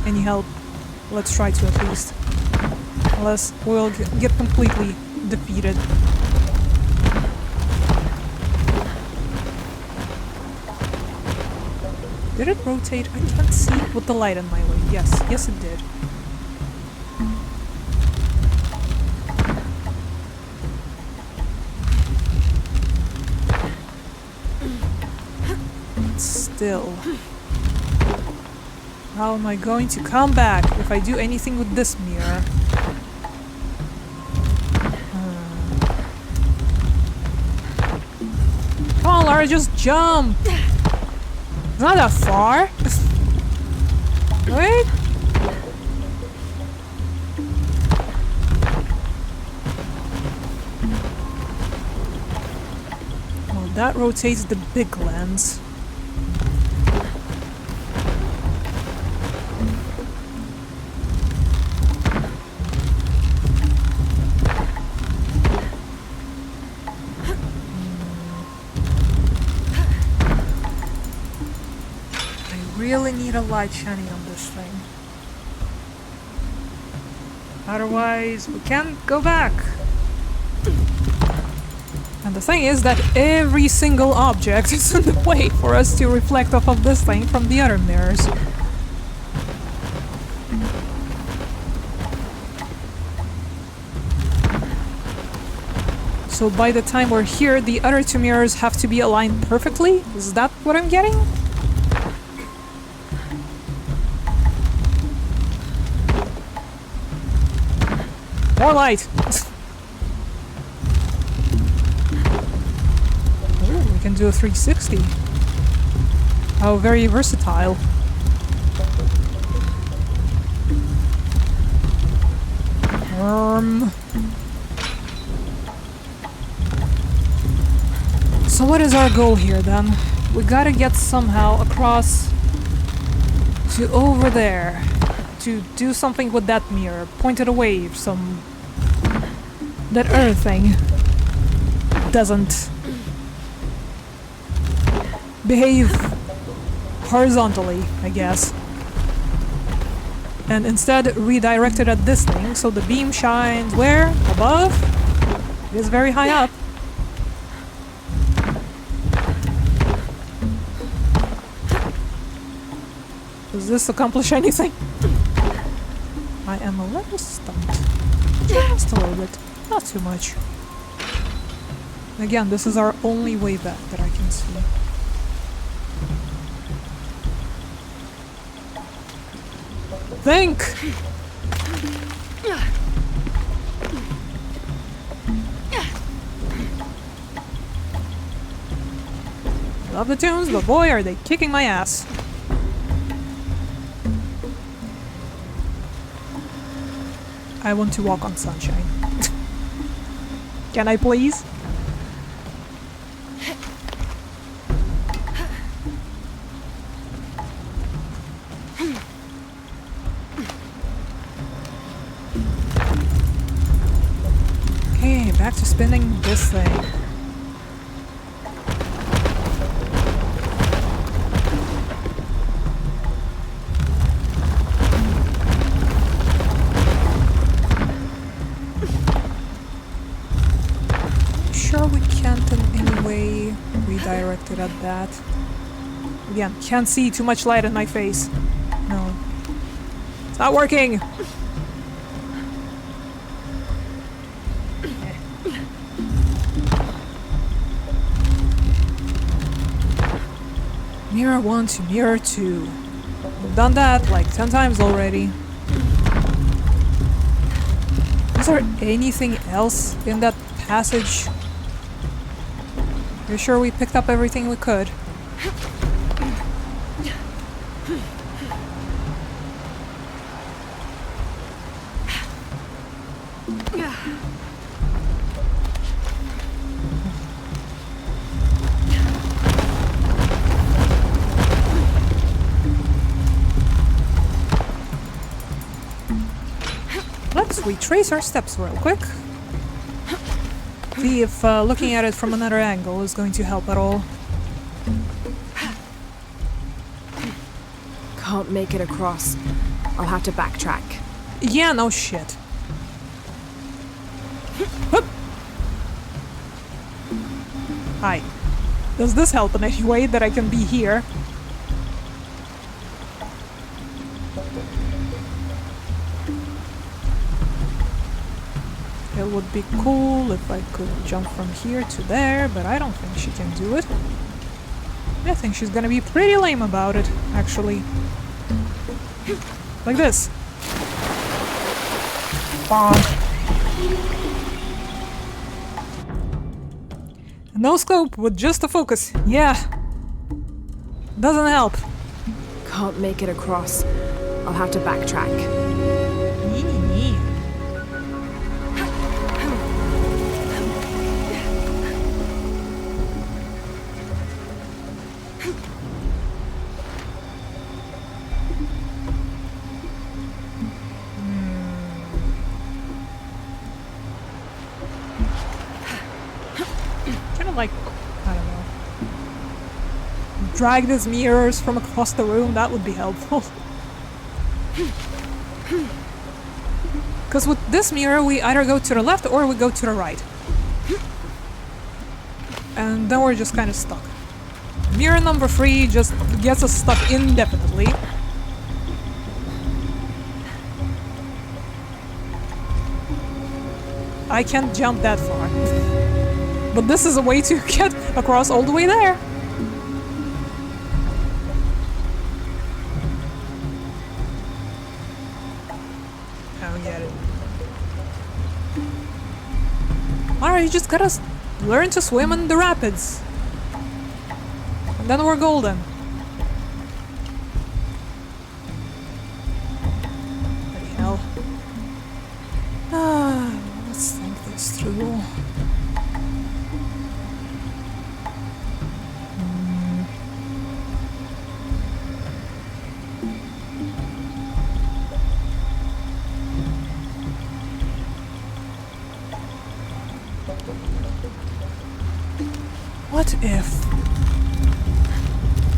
any help. Let's try to at least. Unless we'll get completely defeated. Did it rotate? I can't see with the light in my way. Yes it did. Still. How am I going to come back if I do anything with this mirror? Come on, Lara, just jump! Not that far. Wait. Well, that rotates the big lens. Really need a light shining on this thing. Otherwise, we can't go back. And the thing is that every single object is in the way for us to reflect off of this thing from the other mirrors. So by the time we're here, the other two mirrors have to be aligned perfectly? Is that what I'm getting? More light! Ooh, we can do a 360. How very versatile. So what is our goal here then? We gotta get somehow across to over there. To do something with that mirror. Point it away if that other thing doesn't behave horizontally, I guess. And instead redirect it at this thing so the beam shines where? Above? It is very high up. Does this accomplish anything? I am a little stumped. Just a little bit. Not too much. Again, this is our only way back that I can see. Think! Love the tunes, but boy are they kicking my ass. I want to walk on sunshine. Can I please? Okay, back to spinning this thing. Sure we can't in any way redirect it at that. Again, can't see too much light in my face. No. It's not working! Mirror 1 to mirror 2. We've done that like 10 times already. Is there anything else in that passage? You're sure we picked up everything we could? Let's retrace our steps real quick. See if looking at it from another angle is going to help at all. Can't make it across. I'll have to backtrack. Yeah, no shit. Whoop. Hi. Does this help in any way that I can be here? It would be cool if I could jump from here to there, but I don't think she can do it. I think she's gonna be pretty lame about it, actually. Like this. Bonk. No scope with just a focus. Yeah. Doesn't help. Can't make it across. I'll have to backtrack. Like, I don't know, drag these mirrors from across the room, that would be helpful. Because with this mirror we either go to the left or we go to the right. And then we're just kind of stuck. Mirror number 3 just gets us stuck indefinitely. I can't jump that far. But this is a way to get across all the way there. I don't get it. Alright, you just gotta learn to swim in the rapids. And then we're golden. Bloody hell. Let's think this through. What if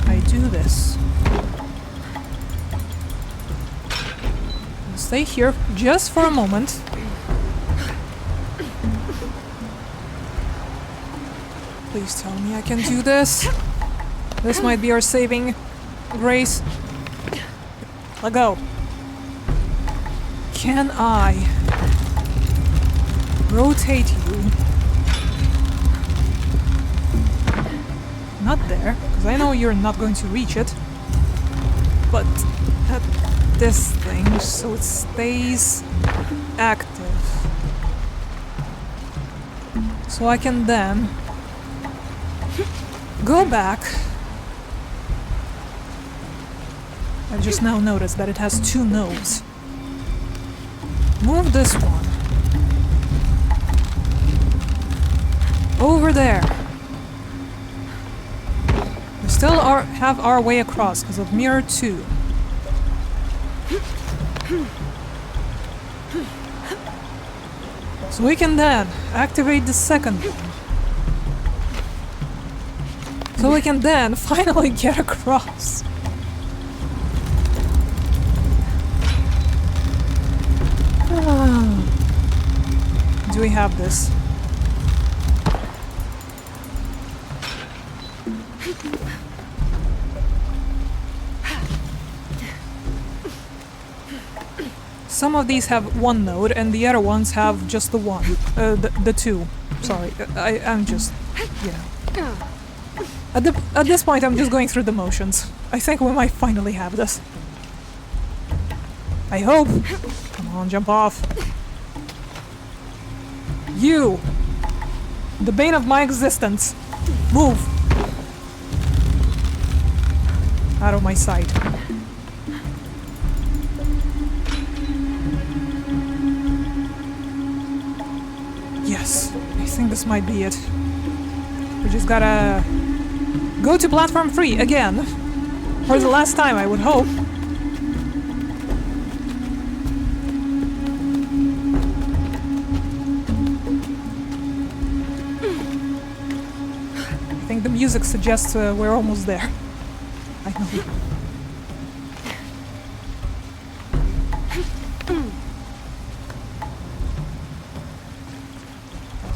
I do this? I'll stay here just for a moment. Please tell me I can do this. This might be our saving grace. Let go. Can I rotate you? Not there, because I know you're not going to reach it. But at this thing, so it stays active. So I can then go back. I've just now noticed that it has 2 nodes. Move this one over there. We still have our way across because of mirror 2. So we can then activate the second one. So we can then finally get across. Do we have this? Some of these have 1 node and the other ones have just the 1. The 2. Sorry, I'm just, you know. At this point, I'm just going through the motions. I think we might finally have this. I hope. Come on, jump off. You! The bane of my existence. Move! Out of my sight. Yes, I think this might be it. We just gotta go to platform 3 again. For the last time, I would hope. I think the music suggests we're almost there. I know.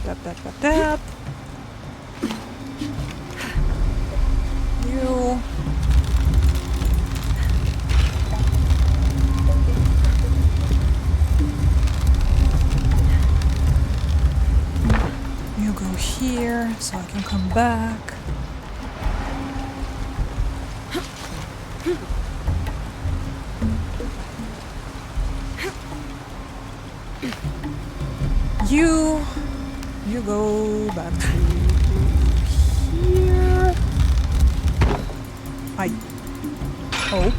Tap, tap, tap, tap. You. You go here so I can come back. You go back to here. I hope.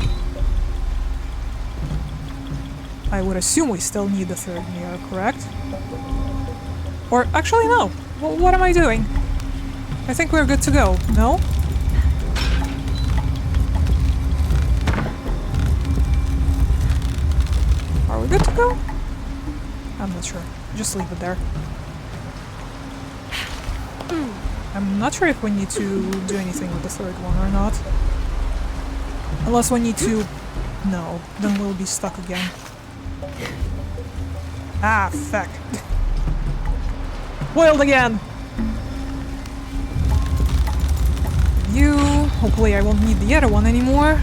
I would assume we still need the third mirror, correct? Or actually no. What am I doing? I think we're good to go. No? Are we good to go? I'm not sure. Just leave it there. I'm not sure if we need to do anything with the third one or not. Unless we need to... No, then we'll be stuck again. Ah, fuck. Boiled again! You... Hopefully I won't need the other one anymore.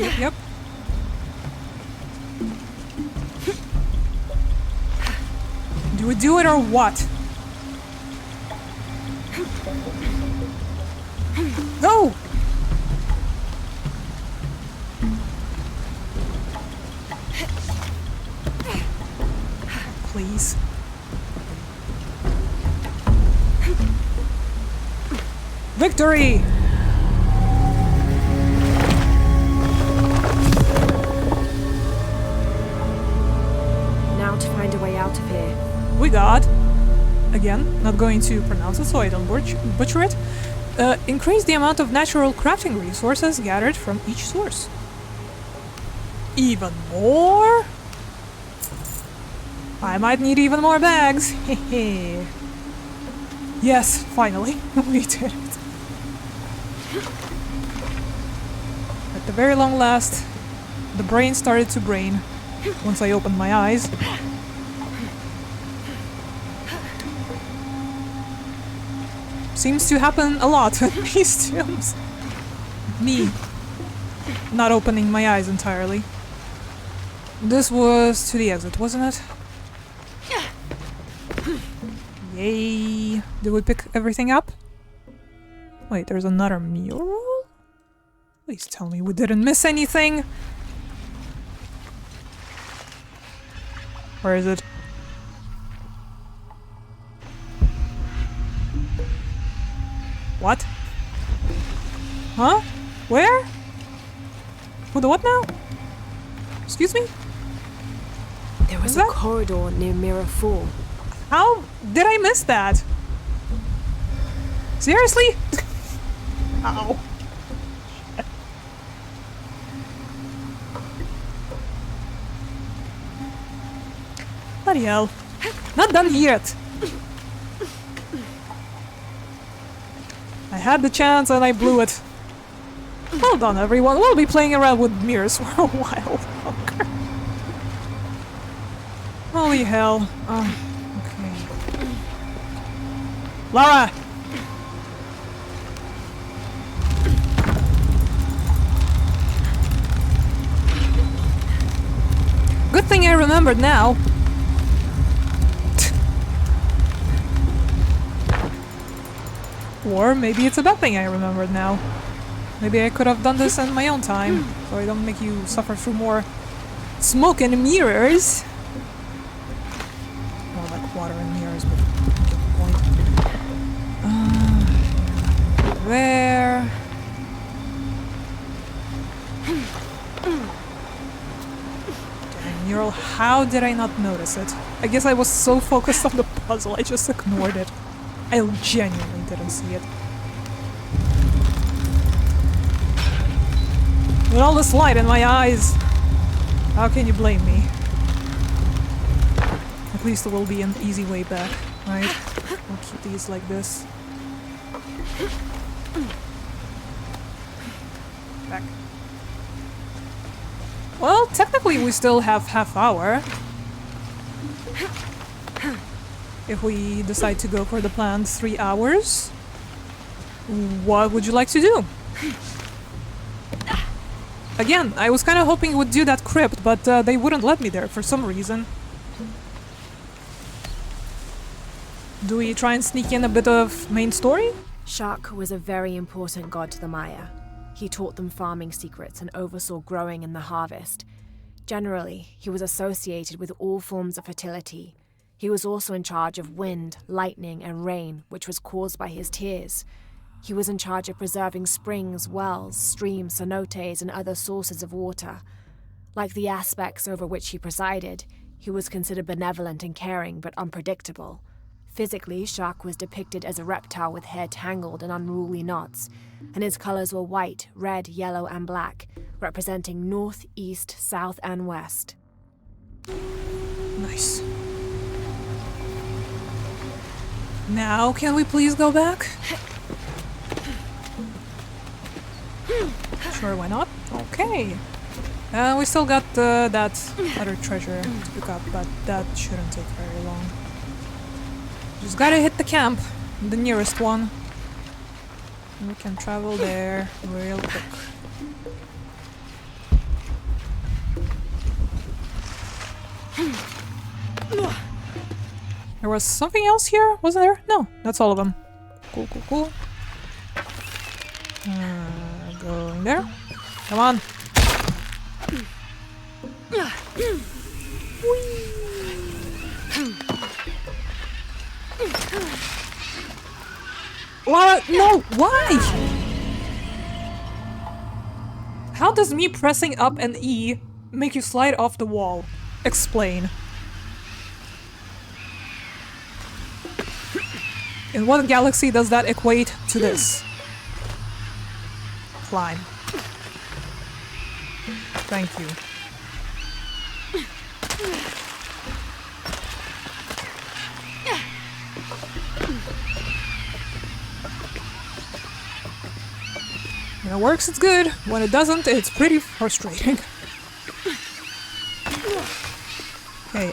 Yep. Do we do it or what? Go! Please. Victory! Out of here. We got, again, not going to pronounce it so I don't butcher it, increase the amount of natural crafting resources gathered from each source. Even more? I might need even more bags. Hehe. Yes, finally, we did it. At the very long last, the brain started to brain once I opened my eyes. Seems to happen a lot in these tombs. Me not opening my eyes entirely. This was to the exit, wasn't it? Yay! Did we pick everything up? Wait, there's another mural? Please tell me we didn't miss anything. Where is it? What? Huh? Where? Who the what now? Excuse me? There was a corridor near Mirror 4. How did I miss that? Seriously? Ow. Shit. Bloody hell. Not done yet. I had the chance and I blew it. Well done, everyone. We'll be playing around with mirrors for a while longer. Holy hell. Okay. Lara! Good thing I remembered now. Or maybe it's a bad thing I remembered now. Maybe I could have done this in my own time, so I don't make you suffer through more smoke and mirrors. More like water and mirrors, but you get the point. There. Damn mural, how did I not notice it? I guess I was so focused on the puzzle, I just ignored it. I genuinely didn't see it. With all this light in my eyes, how can you blame me? At least there will be an easy way back, right? I'll keep these like this. Back. Well, technically we still have half hour. If we decide to go for the planned 3 hours. What would you like to do? Again, I was kind of hoping it would do that crypt, but they wouldn't let me there for some reason. Do we try and sneak in a bit of main story? Shak was a very important god to the Maya. He taught them farming secrets and oversaw growing and the harvest. Generally, he was associated with all forms of fertility. He was also in charge of wind, lightning, and rain, which was caused by his tears. He was in charge of preserving springs, wells, streams, cenotes, and other sources of water. Like the aspects over which he presided, he was considered benevolent and caring, but unpredictable. Physically, Shak was depicted as a reptile with hair tangled in unruly knots, and his colors were white, red, yellow, and black, representing north, east, south, and west. Nice. Now, can we please go back? Sure, why not? Okay. We still got that other treasure to pick up, but that shouldn't take very long. Just gotta hit the camp, the nearest one. And we can travel there real quick. There was something else here, wasn't there? No, that's all of them. Cool, cool, cool. Going there. Come on. What? No, why? How does me pressing up and E make you slide off the wall? Explain. In what galaxy does that equate to this? Climb. Thank you. When it works, it's good. When it doesn't, it's pretty frustrating. Okay,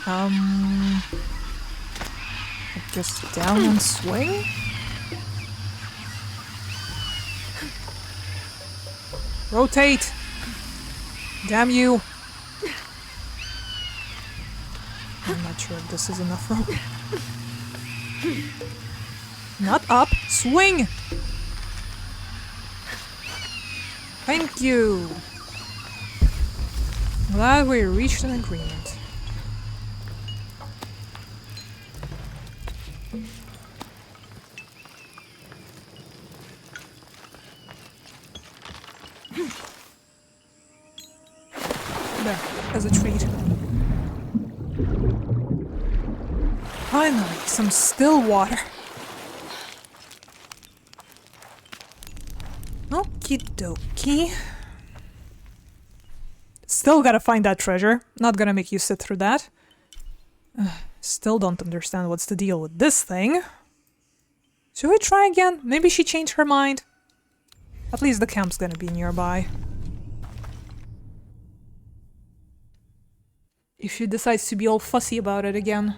just down and swing? Rotate! Damn you! I'm not sure if this is enough rope. Not up! Swing! Thank you! Glad we reached an agreement. There, as a treat. Finally, some still water. Okie dokie. Still gotta find that treasure. Not gonna make you sit through that. Still don't understand what's the deal with this thing. Should we try again? Maybe she changed her mind. At least the camp's gonna be nearby. If she decides to be all fussy about it again.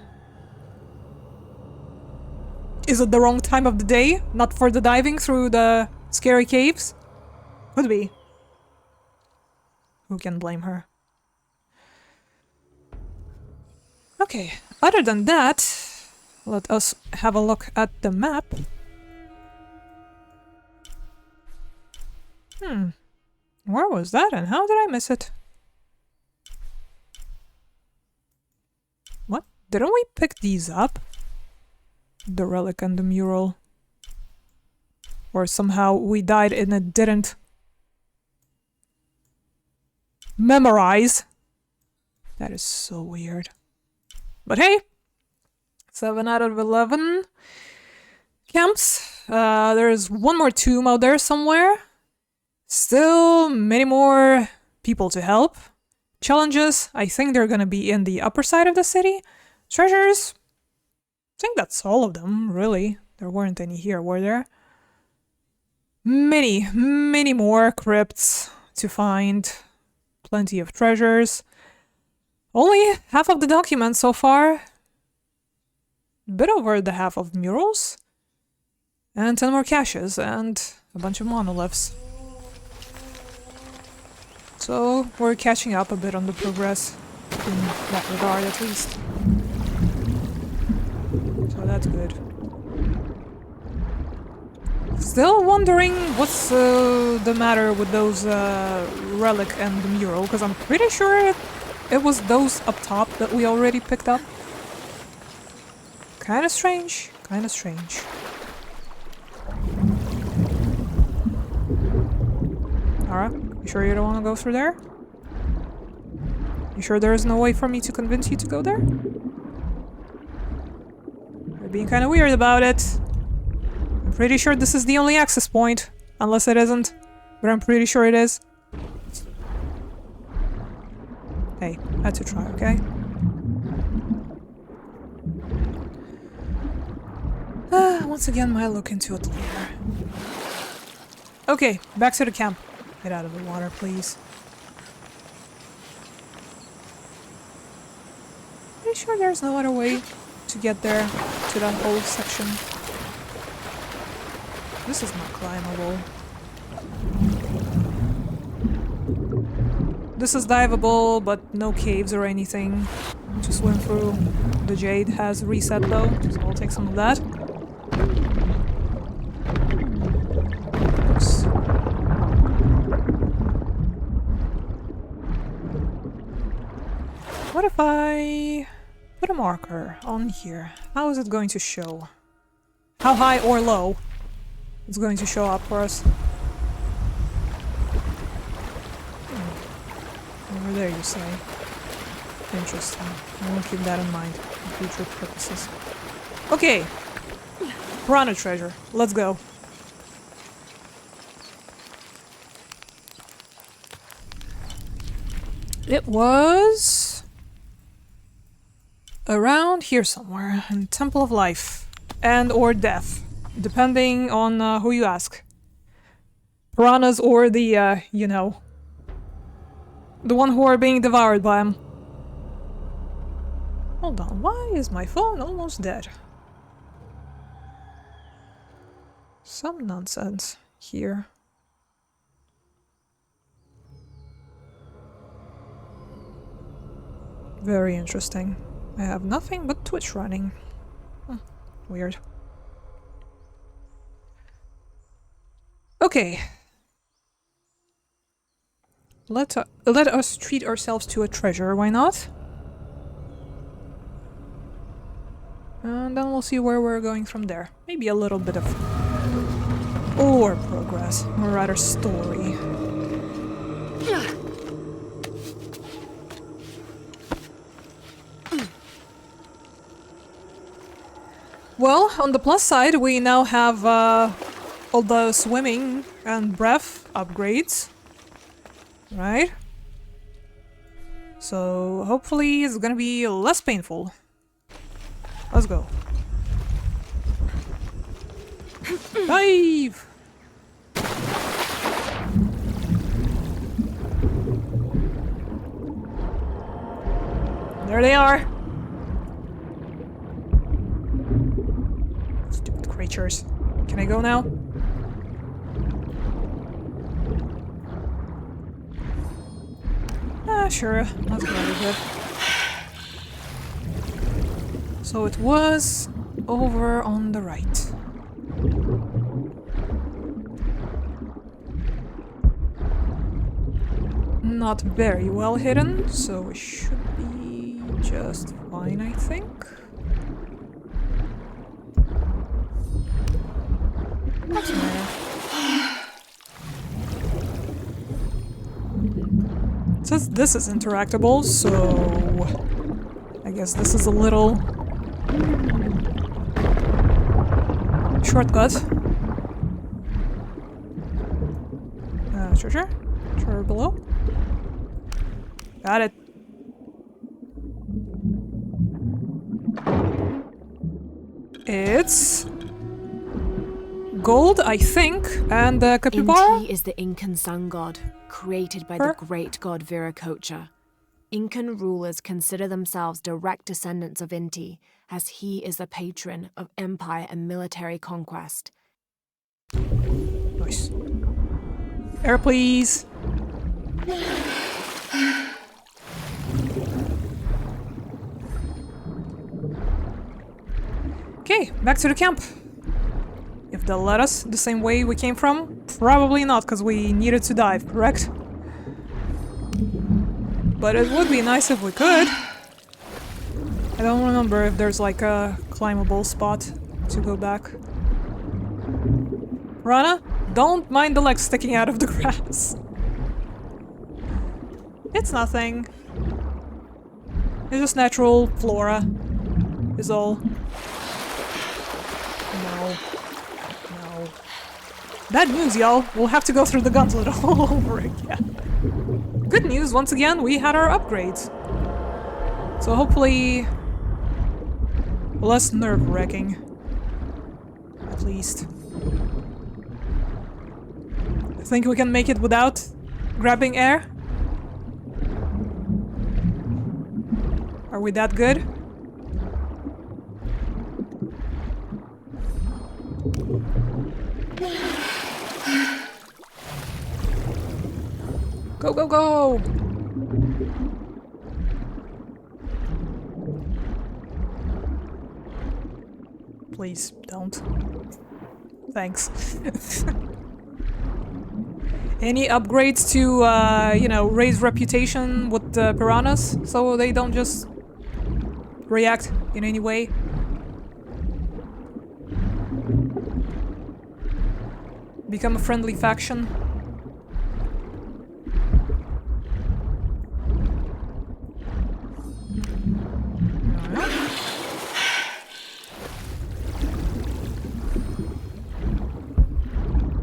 Is it the wrong time of the day? Not for the diving through the scary caves? Could be. Who can blame her? Okay, other than that, let us have a look at the map. Where was that and how did I miss it? What? Didn't we pick these up? The relic and the mural. Or somehow we died and it didn't memorize. That is so weird. But hey, 7 out of 11 camps. There's one more tomb out there somewhere. Still many more people to help. Challenges, I think they're gonna be in the upper side of the city. Treasures, I think that's all of them, really. There weren't any here, were there? Many more crypts to find. Plenty of treasures. Only half of the documents so far. Bit over the half of murals. And 10 more caches and a bunch of monoliths. So we're catching up a bit on the progress in that regard at least. So that's good. Still wondering what's the matter with those relic and the mural, because I'm pretty sure it was those up top that we already picked up. Kinda strange, kinda strange. Alright, you sure you don't want to go through there? You sure there is no way for me to convince you to go there? You're being kinda weird about it. I'm pretty sure this is the only access point. Unless it isn't. But I'm pretty sure it is. Hey, had to try, okay? Once again, my look into it later. Okay, back to the camp. Get out of the water, please. Pretty sure there's no other way to get there, to that whole section. This is not climbable. This is diveable, but no caves or anything to swim through. The jade has reset though, so I'll take some of that. Oops. What if I put a marker on here? How is it going to show? How high or low it's going to show up for us? Over there, you say. Interesting. I will keep that in mind for future purposes. Okay. Piranha treasure. Let's go. It was around here somewhere in Temple of Life and or Death, depending on who you ask. Piranhas or the, you know, the one who are being devoured by him. Hold on, why is my phone almost dead? Some nonsense here. Very interesting. I have nothing but Twitch running. Weird. Okay. Let us treat ourselves to a treasure, why not? And then we'll see where we're going from there. Maybe a little bit of or progress, or rather story. Well, on the plus side, we now have all the swimming and breath upgrades. Right? So hopefully it's gonna be less painful. Let's go. Dive! There they are! Stupid creatures. Can I go now? Sure. Let's go with it. So it was over on the right. Not very well hidden, so it should be just fine, I think. What's the matter? It says this is interactable, so I guess this is a little shortcut. Treasure? Treasure below? Got it. It's gold, I think, and capybara? Inti is the Incan sun god, created by the great god Viracocha. Incan rulers consider themselves direct descendants of Inti, as he is the patron of empire and military conquest. Nice. Air, please. Okay, back to the camp. If they'll let us the same way we came from, probably not, because we needed to dive, correct? But it would be nice if we could. I don't remember if there's like a climbable spot to go back. Rana, don't mind the legs sticking out of the grass. It's nothing. It's just natural flora, is all. No. No. Bad news, y'all. We'll have to go through the gauntlet all over again. Good news, once again, we had our upgrades. So hopefully less nerve-wracking. At least. I think we can make it without grabbing air. Are we that good? Go, go, go! Please, don't. Thanks. Any upgrades to, you know, raise reputation with the piranhas so they don't just react in any way? Become a friendly faction?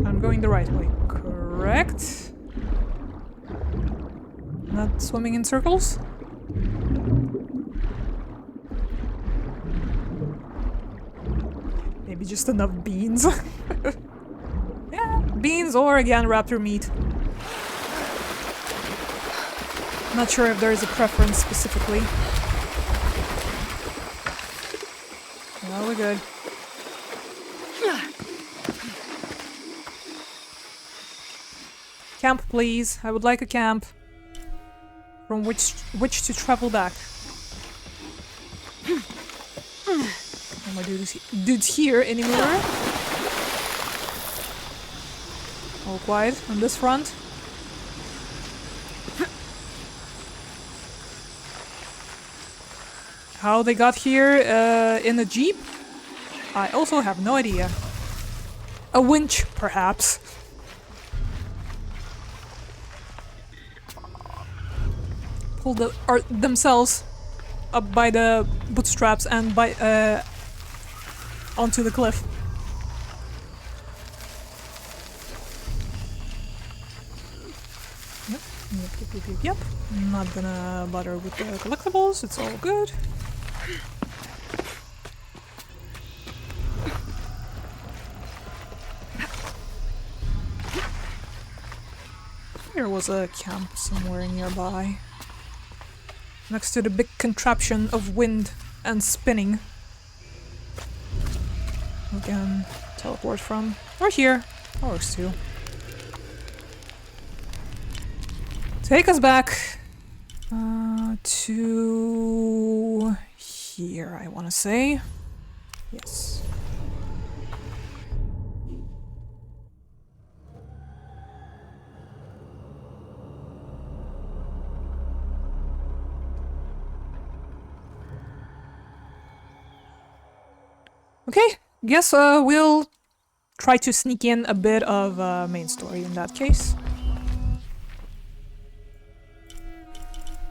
I'm going the right way, correct? Not swimming in circles? Maybe just enough beans. Yeah, beans or again raptor meat. Not sure if there is a preference specifically. No, we're good. Camp, please. I would like a camp from which to travel back. Oh my dudes here anymore. All quiet on this front. How they got here in a jeep? I also have no idea. A winch, perhaps. Pulled themselves up by the bootstraps and by onto the cliff. Yep. Not gonna bother with the collectibles, it's all good. There was a camp somewhere nearby. Next to the big contraption of wind and spinning. We can teleport from. Or here. That works too. Take us back to here, I want to say. Yes. Okay, guess we'll try to sneak in a bit of main story in that case.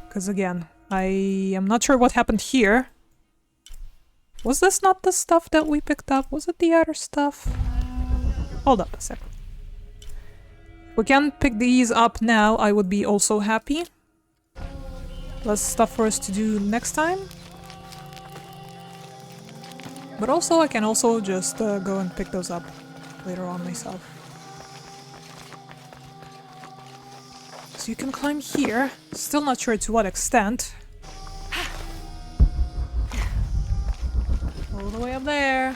Because again, I am not sure what happened here. Was this not the stuff that we picked up? Was it the other stuff? Hold up a sec. If we can pick these up now, I would be also happy. Less stuff for us to do next time. But also, I can also just go and pick those up later on myself. So you can climb here. Still not sure to what extent. All the way up there.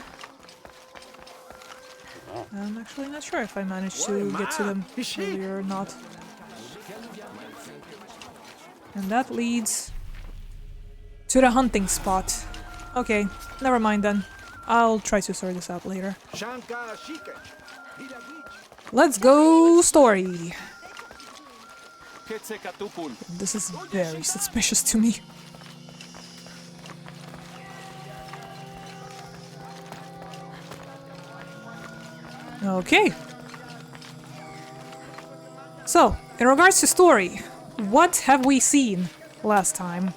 I'm actually not sure if I managed to get to them earlier or not. And that leads to the hunting spot. Okay, never mind then. I'll try to sort this out later. Let's go story. This is very suspicious to me. Okay. So, in regards to story, what have we seen last time?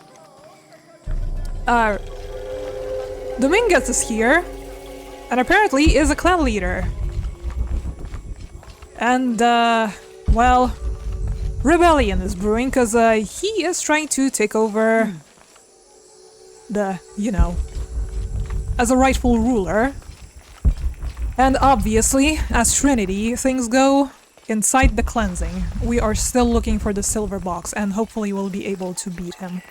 Dominguez is here, and apparently is a clan leader. And, well, rebellion is brewing, because he is trying to take over the, you know, as a rightful ruler. And obviously, as Trinity things go, inside the cleansing, we are still looking for the silver box, and hopefully we'll be able to beat him.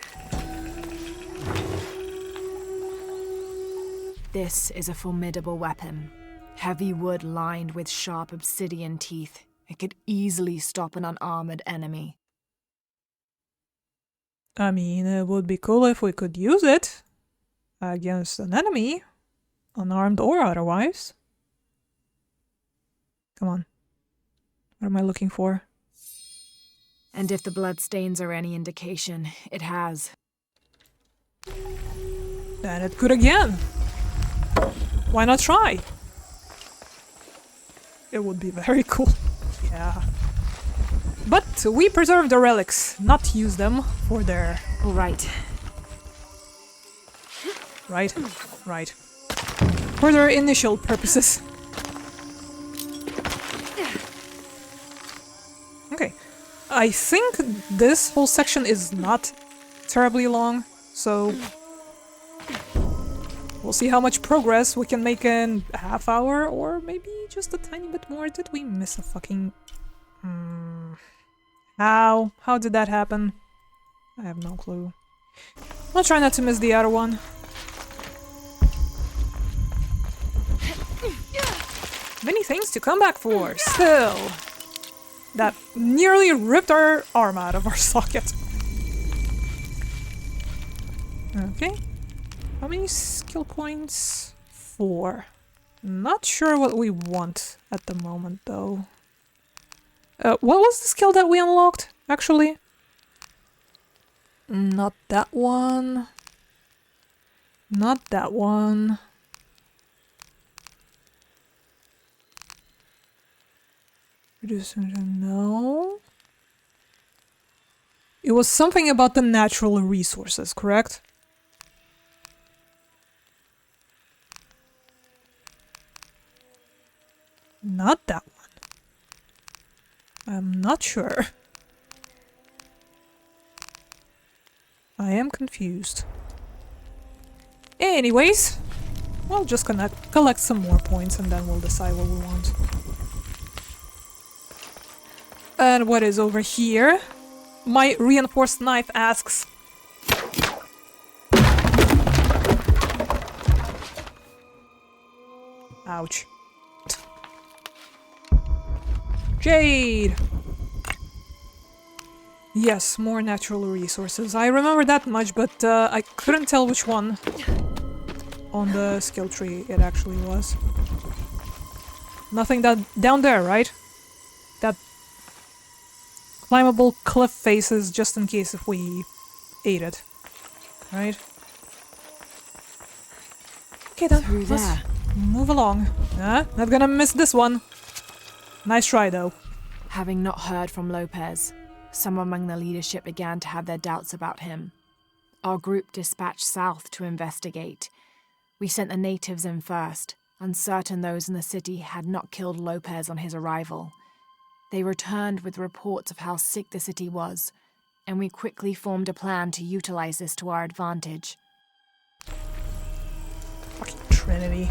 This is a formidable weapon. Heavy wood lined with sharp obsidian teeth. It could easily stop an unarmored enemy. I mean, it would be cool if we could use it against an enemy, unarmed or otherwise. Come on. What am I looking for? And if the bloodstains are any indication, it has. Then it could again. Why not try? It would be very cool. Yeah. But we preserve the relics, not use them for their... Right. Right. For their initial purposes. Okay. I think this whole section is not terribly long, so... We'll see how much progress we can make in a half hour, or maybe just a tiny bit more. Did we miss a fucking... How? How did that happen? I have no clue. I'll try not to miss the other one. Many things to come back for, still. That nearly ripped our arm out of our socket. Okay. How many skill points? 4. Not sure what we want at the moment, though. What was the skill that we unlocked, actually? Not that one. Not that one. No. It was something about the natural resources, correct? Not that one. I'm not sure. I am confused. Anyways, we'll just collect some more points and then we'll decide what we want. And what is over here? My reinforced knife asks... Ouch. Jade! Yes, more natural resources. I remember that much, but I couldn't tell which one on the skill tree it actually was. Nothing that down there, right? That climbable cliff faces just in case if we ate it, right? Okay then, Through let's there. move along. Not gonna miss this one. Nice try though. Having not heard from Lopez, some among the leadership began to have their doubts about him. Our group dispatched south to investigate. We sent the natives in first, uncertain those in the city had not killed Lopez on his arrival. They returned with reports of how sick the city was, and we quickly formed a plan to utilize this to our advantage. Fucking Trinity.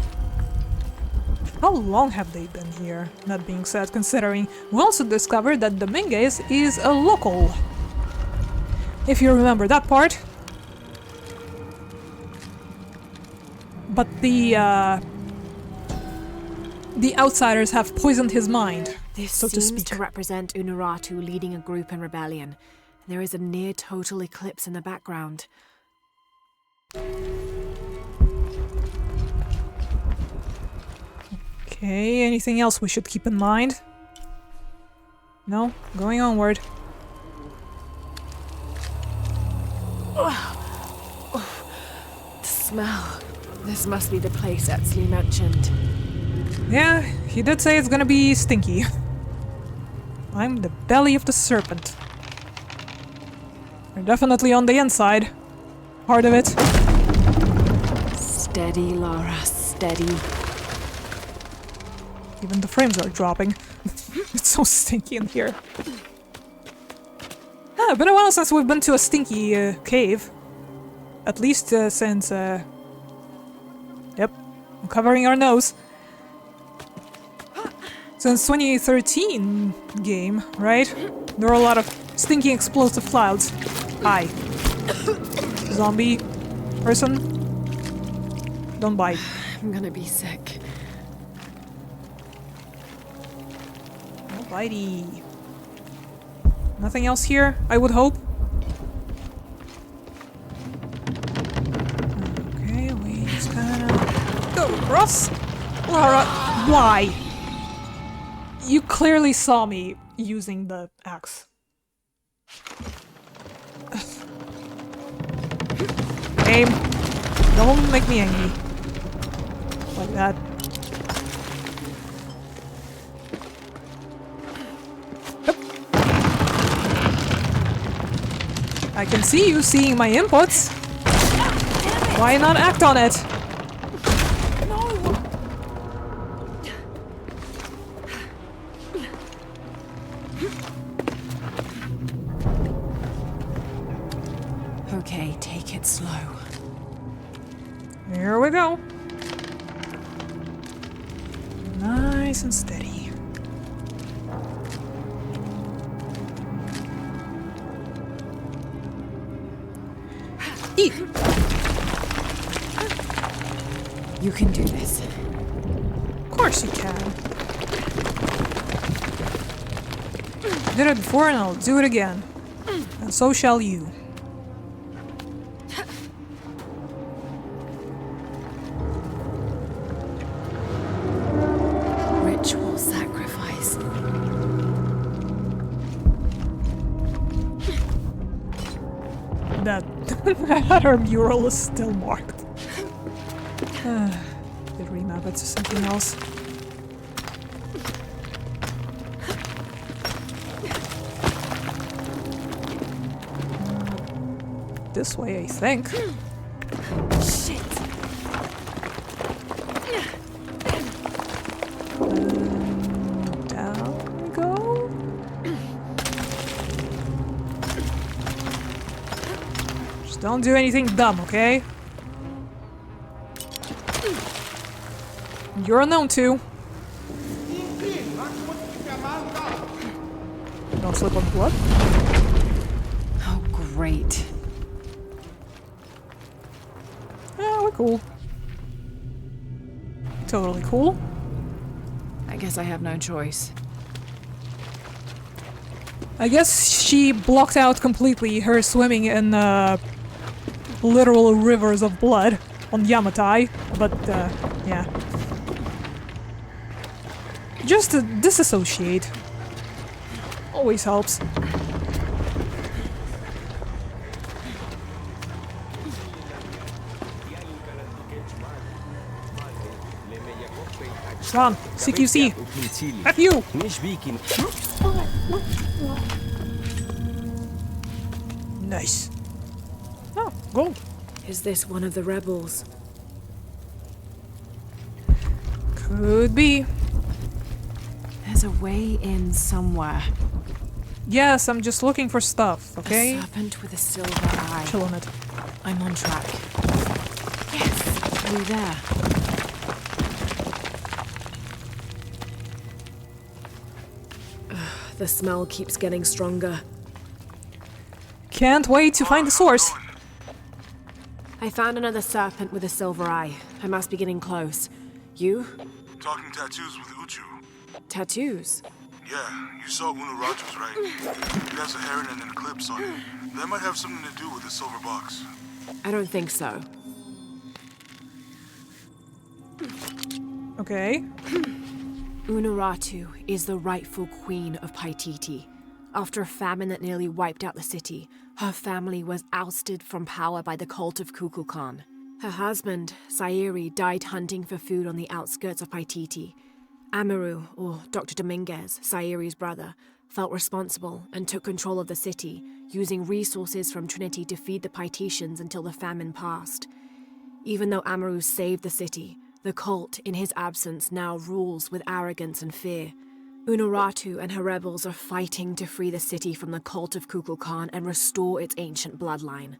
How long have they been here? That being said, considering we also discovered that Dominguez is a local. If you remember that part. But the outsiders have poisoned his mind, This so to seems speak. to represent Unuratu leading a group in rebellion. There is a near-total eclipse in the background. Okay, anything else we should keep in mind? No? Going onward. The smell. This must be the place Etsley mentioned. Yeah, he did say it's gonna be stinky. I'm the belly of the serpent. We're definitely on the inside. Part of it. Steady, Lara, steady. Even the frames are dropping. It's so stinky in here. Ah, been a while since we've been to a stinky cave. At least since... Yep, I'm covering our nose. Since 2013 game, right? There were a lot of stinky explosive clouds. Hi. Zombie person. Don't bite. I'm gonna be sick. No bitey. Nothing else here, I would hope. Okay, we just kinda go across. Lara, why? You clearly saw me using the axe. Aim. Don't make me angry. Like that. Yep. I can see you seeing my inputs. Why not act on it? Okay, take it slow. Here we go. Nice and steady. Eat! You can do this. Of course you can. Did it before and I'll do it again. And so shall you. Ritual sacrifice. That her mural is still marked. Did remap it to something else. This way, I think. Shit. Down we go. Just don't do anything dumb, okay? You're unknown too. Don't slip on blood. Oh, great. Yeah, we're cool. Totally cool. I guess I have no choice. I guess she blocked out completely her swimming in literal rivers of blood on Yamatai, but yeah. Just disassociate. Always helps. Come on, CQC! F you! Nice. Oh, gold. Is this one of the rebels? Could be. There's a way in somewhere. Yes, I'm just looking for stuff, okay? A serpent with a silver eye. Chill on it. I'm on track. Yes, through there. The smell keeps getting stronger. Can't wait to find the source. I found another serpent with a silver eye. I must be getting close. You? Talking tattoos with Uchu. Tattoos? Yeah, you saw Unuratu's, right? It has a heron and an eclipse on it. That might have something to do with the silver box. I don't think so. Okay. Unuratu is the rightful queen of Paititi. After a famine that nearly wiped out the city, her family was ousted from power by the cult of Kukulkan. Her husband, Sayiri, died hunting for food on the outskirts of Paititi. Amaru, or Dr. Dominguez, Sayiri's brother, felt responsible and took control of the city, using resources from Trinity to feed the Paititians until the famine passed. Even though Amaru saved the city, the cult, in his absence, now rules with arrogance and fear. Unuratu and her rebels are fighting to free the city from the cult of Kukulkan and restore its ancient bloodline.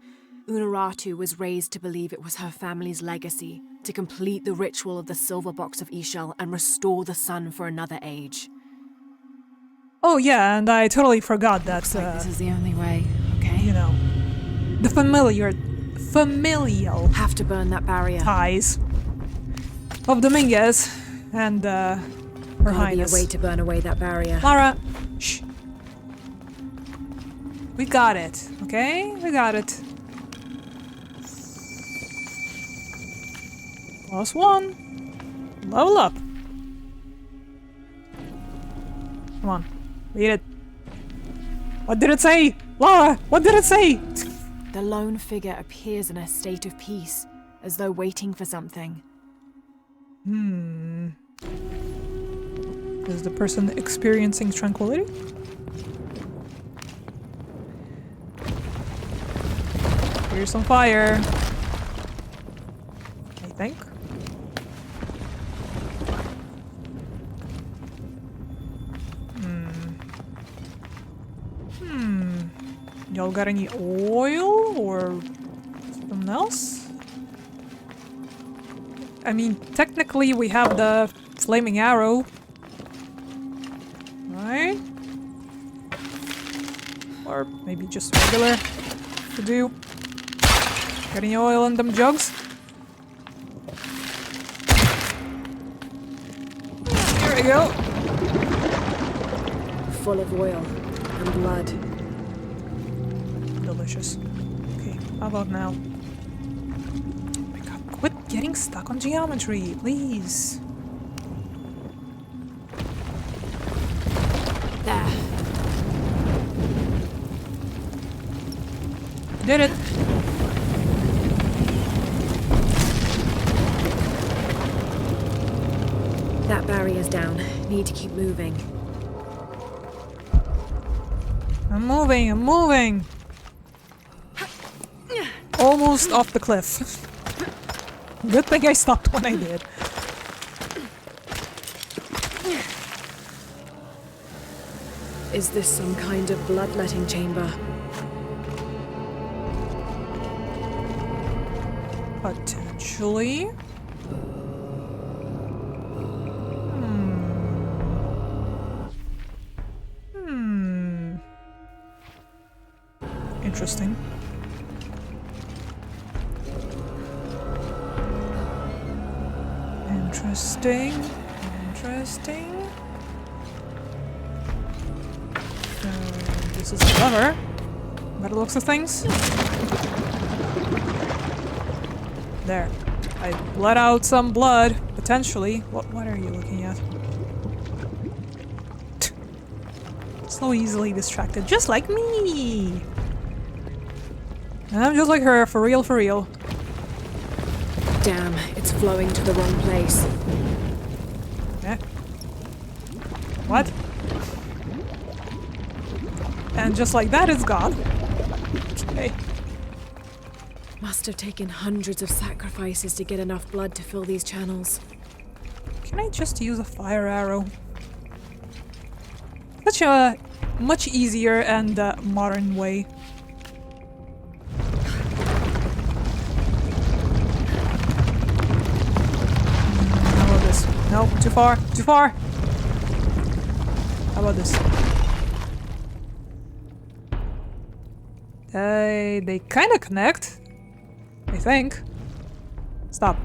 Unuratu was raised to believe it was her family's legacy, to complete the ritual of the silver box of Ishel and restore the sun for another age. Oh yeah, and I totally forgot that, Looks like this is the only way, okay? you know, the familial Have to burn that barrier. ties of Dominguez and Her Gotta be a Highness. way to burn away that barrier. Lara, shh. We got it, okay? We got it. +1. Level up. Come on. Read it. What did it say? Lara, what did it say? The lone figure appears in a state of peace, as though waiting for something. Is the person experiencing tranquility? Here's some fire. I think. Y'all got any oil or something else? I mean, technically we have the flaming arrow. Right? Or maybe just regular to do. Got any oil in them jugs? Here we go. Full of oil and blood. Delicious. Okay, how about now? Oh my god, quit getting stuck on geometry, please. There. Did it. That barrier's down. Need to keep moving. I'm moving, I'm moving. Almost off the cliff. Good thing I stopped when I did. Is this some kind of bloodletting chamber? Potentially. Interesting. Interesting. Interesting. This is clever. By the looks of things. There. I let out some blood, potentially. What are you looking at? So easily distracted, just like me! I'm just like her, for real, for real. Damn, it's flowing to the wrong place. Eh? What? And just like that, it's gone. Okay. Must have taken hundreds of sacrifices to get enough blood to fill these channels. Can I just use a fire arrow? Such a much easier and modern way. How about this? No, too far, too far! How about this? They kinda connect. I think. Stop.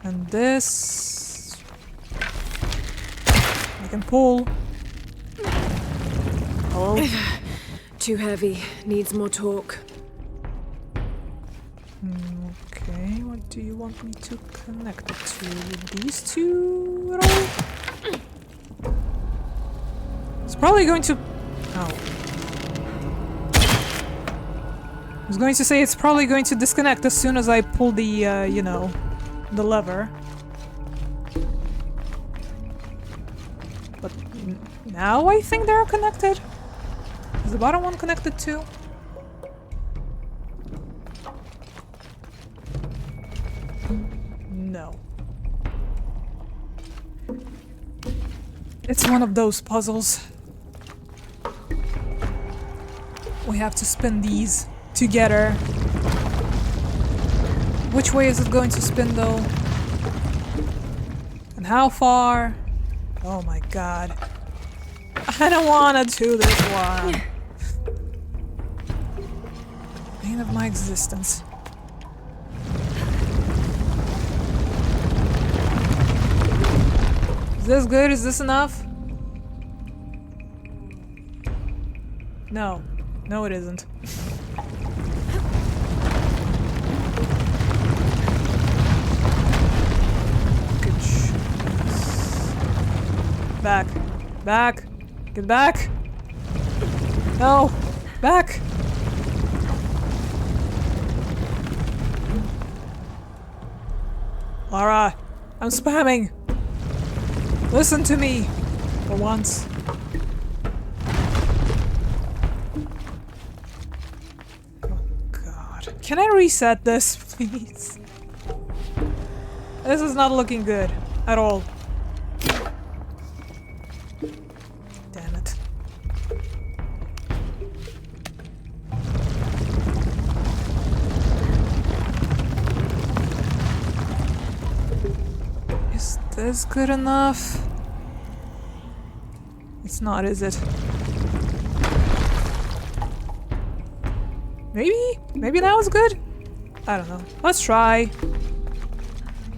And this... I can pull. Oh. Too heavy. Needs more torque. Okay, what do you want me to connect it to? These two at all? It's probably going to... Oh. I was going to say it's probably going to disconnect as soon as I pull the, you know, the lever. But now I think they're connected. Is the bottom one connected too? No. It's one of those puzzles. We have to spin these together. Which way is it going to spin though? And how far? Oh my god. I don't wanna do this one. Pain of my existence. Is this good? Is this enough? No. No, it isn't. Good choice. Back. Back. Get back. No. Back. Lara, I'm spamming. Listen to me. For once. Can I reset this, please? This is not looking good at all. Damn it. Is this good enough? It's not, is it? Maybe? Maybe that was good? I don't know. Let's try.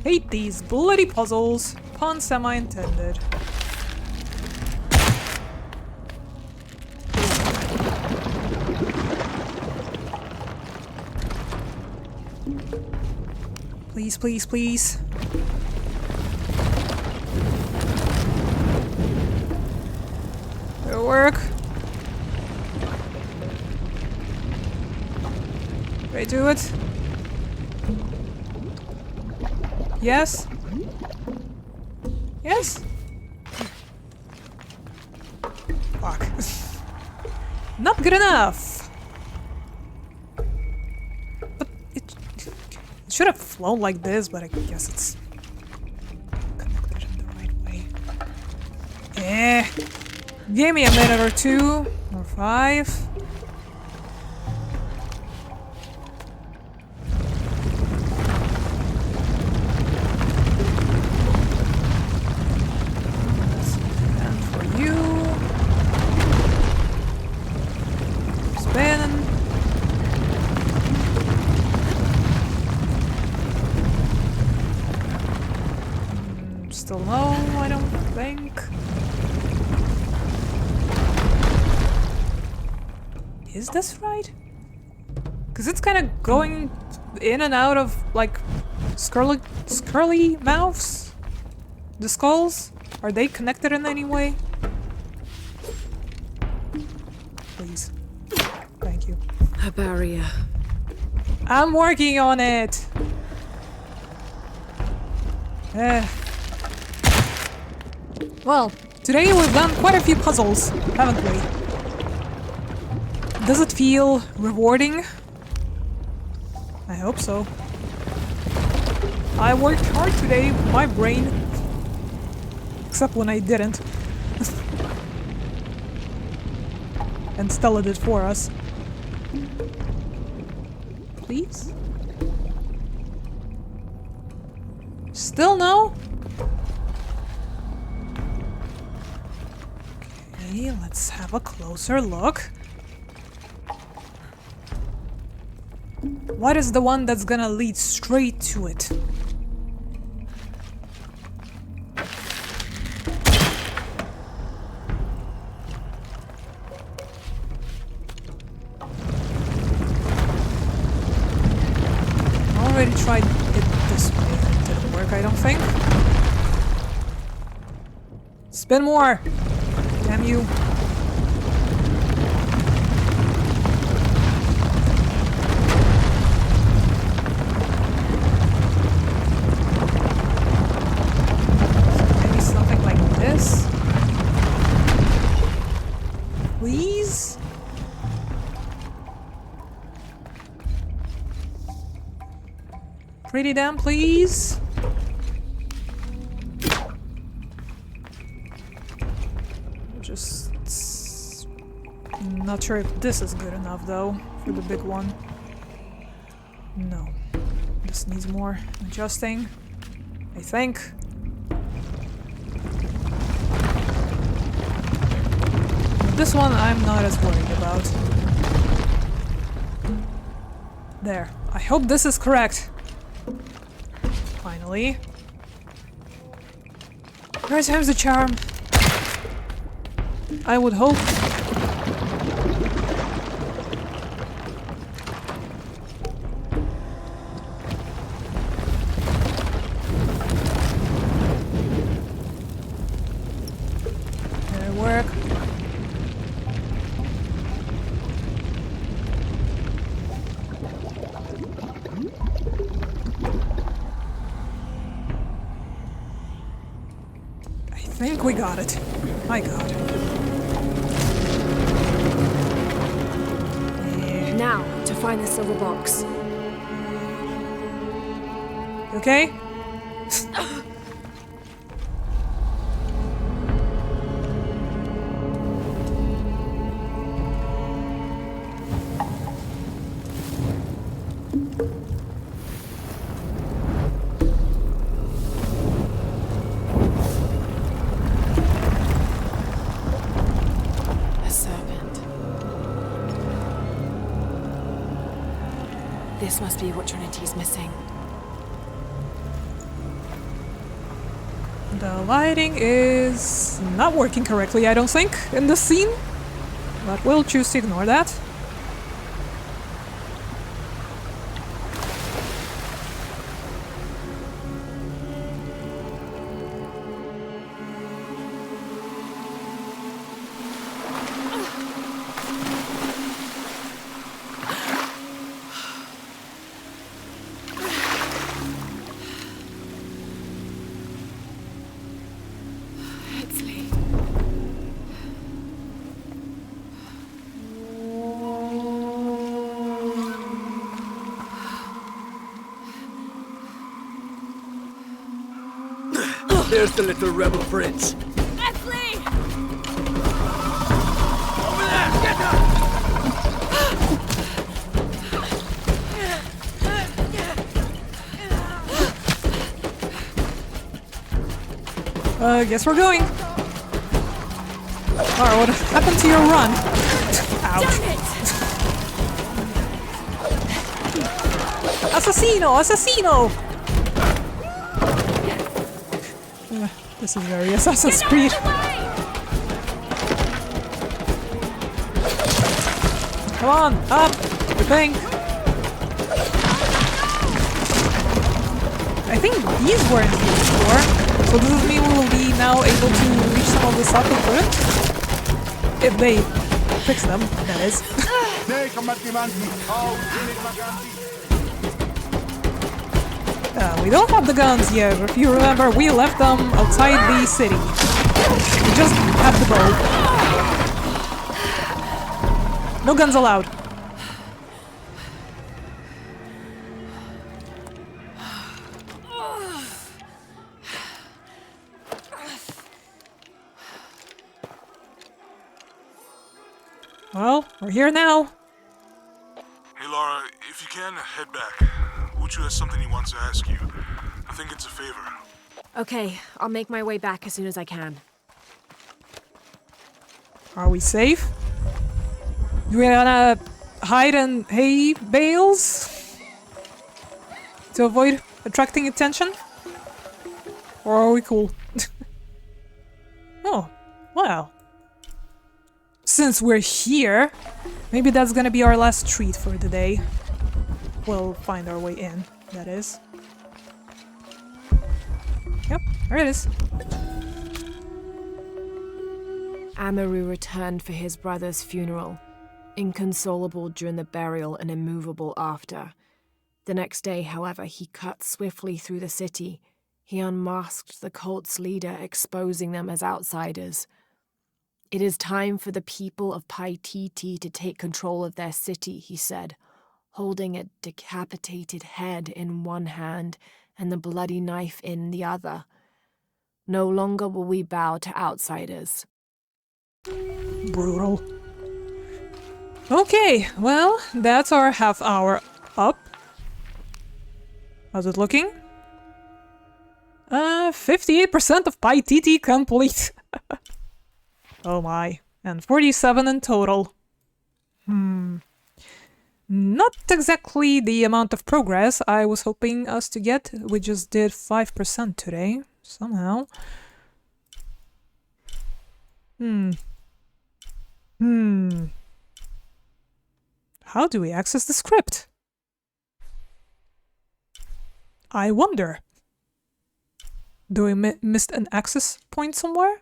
Hate these bloody puzzles. Pun semi-intended. Please, please, please. It'll work. Can I do it? Yes? Yes? Fuck. Not good enough! But it should have flown like this, but I guess it's connected in the right way. Eh. Give me a minute or two. Or 5. Still no, I don't think. Is this right? Because it's kind of going in and out of, like, scurly mouths? The skulls? Are they connected in any way? Please. Thank you. A barrier. I'm working on it! Well, today we've done quite a few puzzles, haven't we? Does it feel rewarding? I hope so. I worked hard today with my brain. Except when I didn't. And Stella did for us. Please? Still no? Okay, let's have a closer look. What is the one that's gonna lead straight to it? Already tried it this way. It didn't work, I don't think. Spin more! Damn you. Maybe something like this? Please? Pretty damn please? Just... not sure if this is good enough though, for the big one. No. This needs more adjusting, I think. This one I'm not as worried about. There. I hope this is correct. Finally. Third time's the charm. I would hope. Did it work? I think we got it. My god. Now, to find the silver box. You okay? A serpent. This must be what Trinity's missing. The lighting is not working correctly, I don't think, in this scene. But we'll choose to ignore that. There's the little rebel prince. Esley! Over there! Get her! Guess we're going. Alright, what happened to your run? Ouch. Assassino! Assassino! This is very Assassin's Creed. Come on, up! The thing! I think these weren't here before, so does this mean we will be now able to reach some of the stuff we couldn't? If they fix them, that is. We don't have the guns yet. If you remember, we left them outside the city. We just have the bow. No guns allowed. Well, we're here now. Hey Laura, if you can, head back. Uchu has something he wants to ask you. I think it's a favor. Okay, I'll make my way back as soon as I can. Are we safe? Do we wanna hide in hay bales to avoid attracting attention? Or are we cool? Oh, well. Since we're here, maybe that's gonna be our last treat for the day. We'll find our way in, that is. Yep, there it is. Amaru returned for his brother's funeral, inconsolable during the burial and immovable after. The next day, however, he cut swiftly through the city. He unmasked the cult's leader, exposing them as outsiders. It is time for the people of Paititi to take control of their city, he said, holding a decapitated head in one hand and the bloody knife in the other. No longer will we bow to outsiders. Brutal. Okay, well, that's our half hour up. How's it looking? 58% of Paititi complete. Oh my. And 47 in total. Not exactly the amount of progress I was hoping us to get. We just did 5% today, somehow. How do we access the script? I wonder. Do we missed an access point somewhere?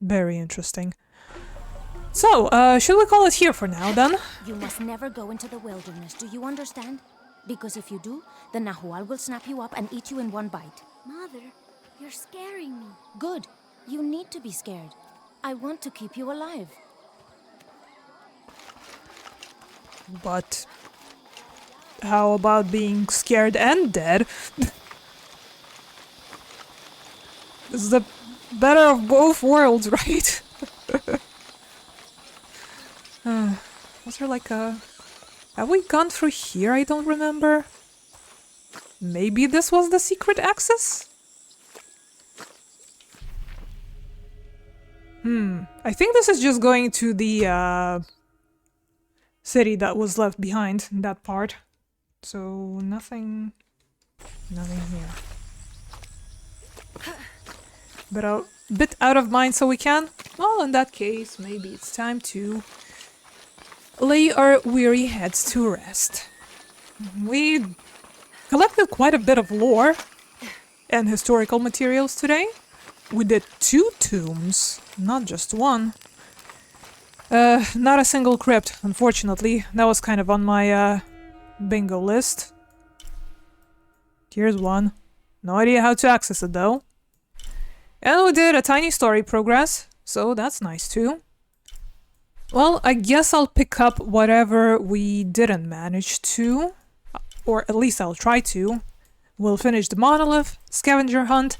Very interesting. So, should we call it here for now, then? You must never go into the wilderness, do you understand? Because if you do, the Nahual will snap you up and eat you in one bite. Mother, you're scaring me. Good. You need to be scared. I want to keep you alive. But how about being scared and dead? This is the better of both worlds, right? Was there like a... Have we gone through here? I don't remember. Maybe this was the secret access? I think this is just going to the city that was left behind, that part. So nothing here. But a bit out of mind so we can. Well, in that case, maybe it's time to lay our weary heads to rest. We collected quite a bit of lore and historical materials today. We did 2 tombs, not just one. Not a single crypt, unfortunately. That was kind of on my bingo list. Here's one. No idea how to access it though. And we did a tiny story progress, so that's nice too. Well, I guess I'll pick up whatever we didn't manage to, or at least I'll try to. We'll finish the monolith, scavenger hunt,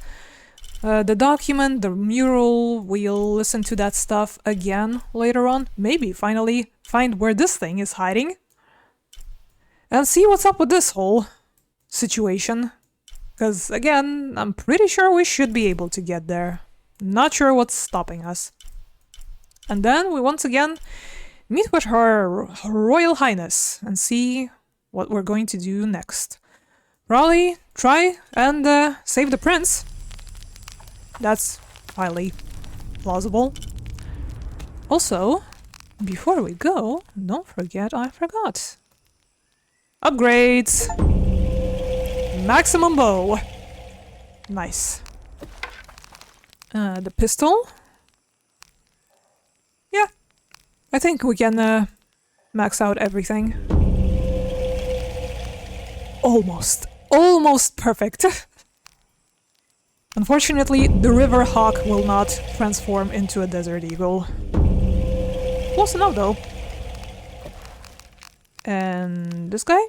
the document, the mural. We'll listen to that stuff again later on. Maybe finally find where this thing is hiding. And see what's up with this whole situation. Because again, I'm pretty sure we should be able to get there. Not sure what's stopping us. And then we once again meet with her Royal Highness and see what we're going to do next. Probably try and save the prince. That's highly plausible. Also, before we go, don't forget I forgot. Upgrades! Maximum bow! Nice. The pistol? Yeah, I think we can max out everything. Almost perfect. Unfortunately, the River Hawk will not transform into a Desert Eagle. Close enough, though. And this guy?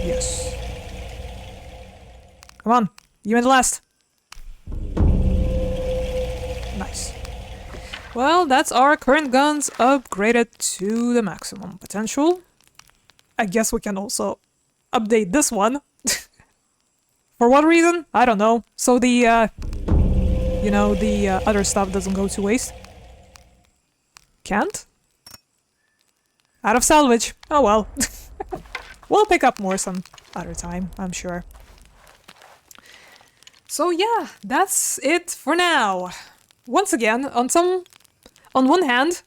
Yes. Come on, give me the last. Nice. Well, that's our current guns upgraded to the maximum potential. I guess we can also update this one. For what reason? I don't know. So the, you know, the other stuff doesn't go to waste. Can't? Out of salvage. Oh well. We'll pick up more some other time, I'm sure. So yeah, that's it for now. Once again, on one hand,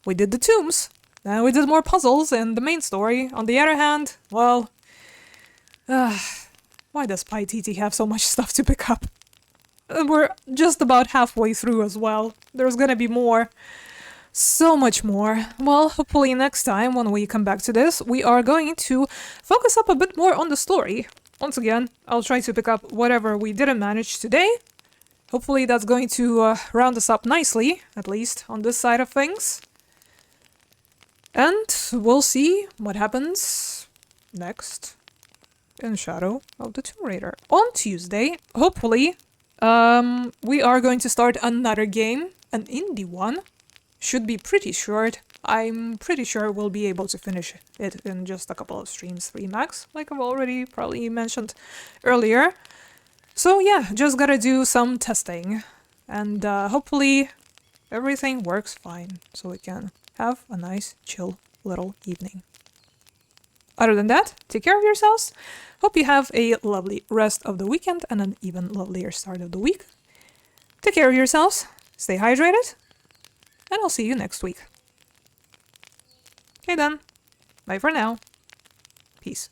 we did the tombs. We did more puzzles in the main story. On the other hand, well... why does Paititi have so much stuff to pick up? We're just about halfway through as well. There's gonna be more. So much more. Well, hopefully next time when we come back to this, we are going to focus up a bit more on the story. Once again, I'll try to pick up whatever we didn't manage today. Hopefully that's going to round us up nicely, at least on this side of things. And we'll see what happens next in Shadow of the Tomb Raider. On Tuesday, hopefully, we are going to start another game, an indie one. Should be pretty short. I'm pretty sure we'll be able to finish it in just a couple of streams, 3 max, like I've already probably mentioned earlier. So yeah, just gotta do some testing. And hopefully everything works fine, so we can have a nice, chill little evening. Other than that, take care of yourselves. Hope you have a lovely rest of the weekend and an even lovelier start of the week. Take care of yourselves, stay hydrated, and I'll see you next week. Okay then, bye for now. Peace.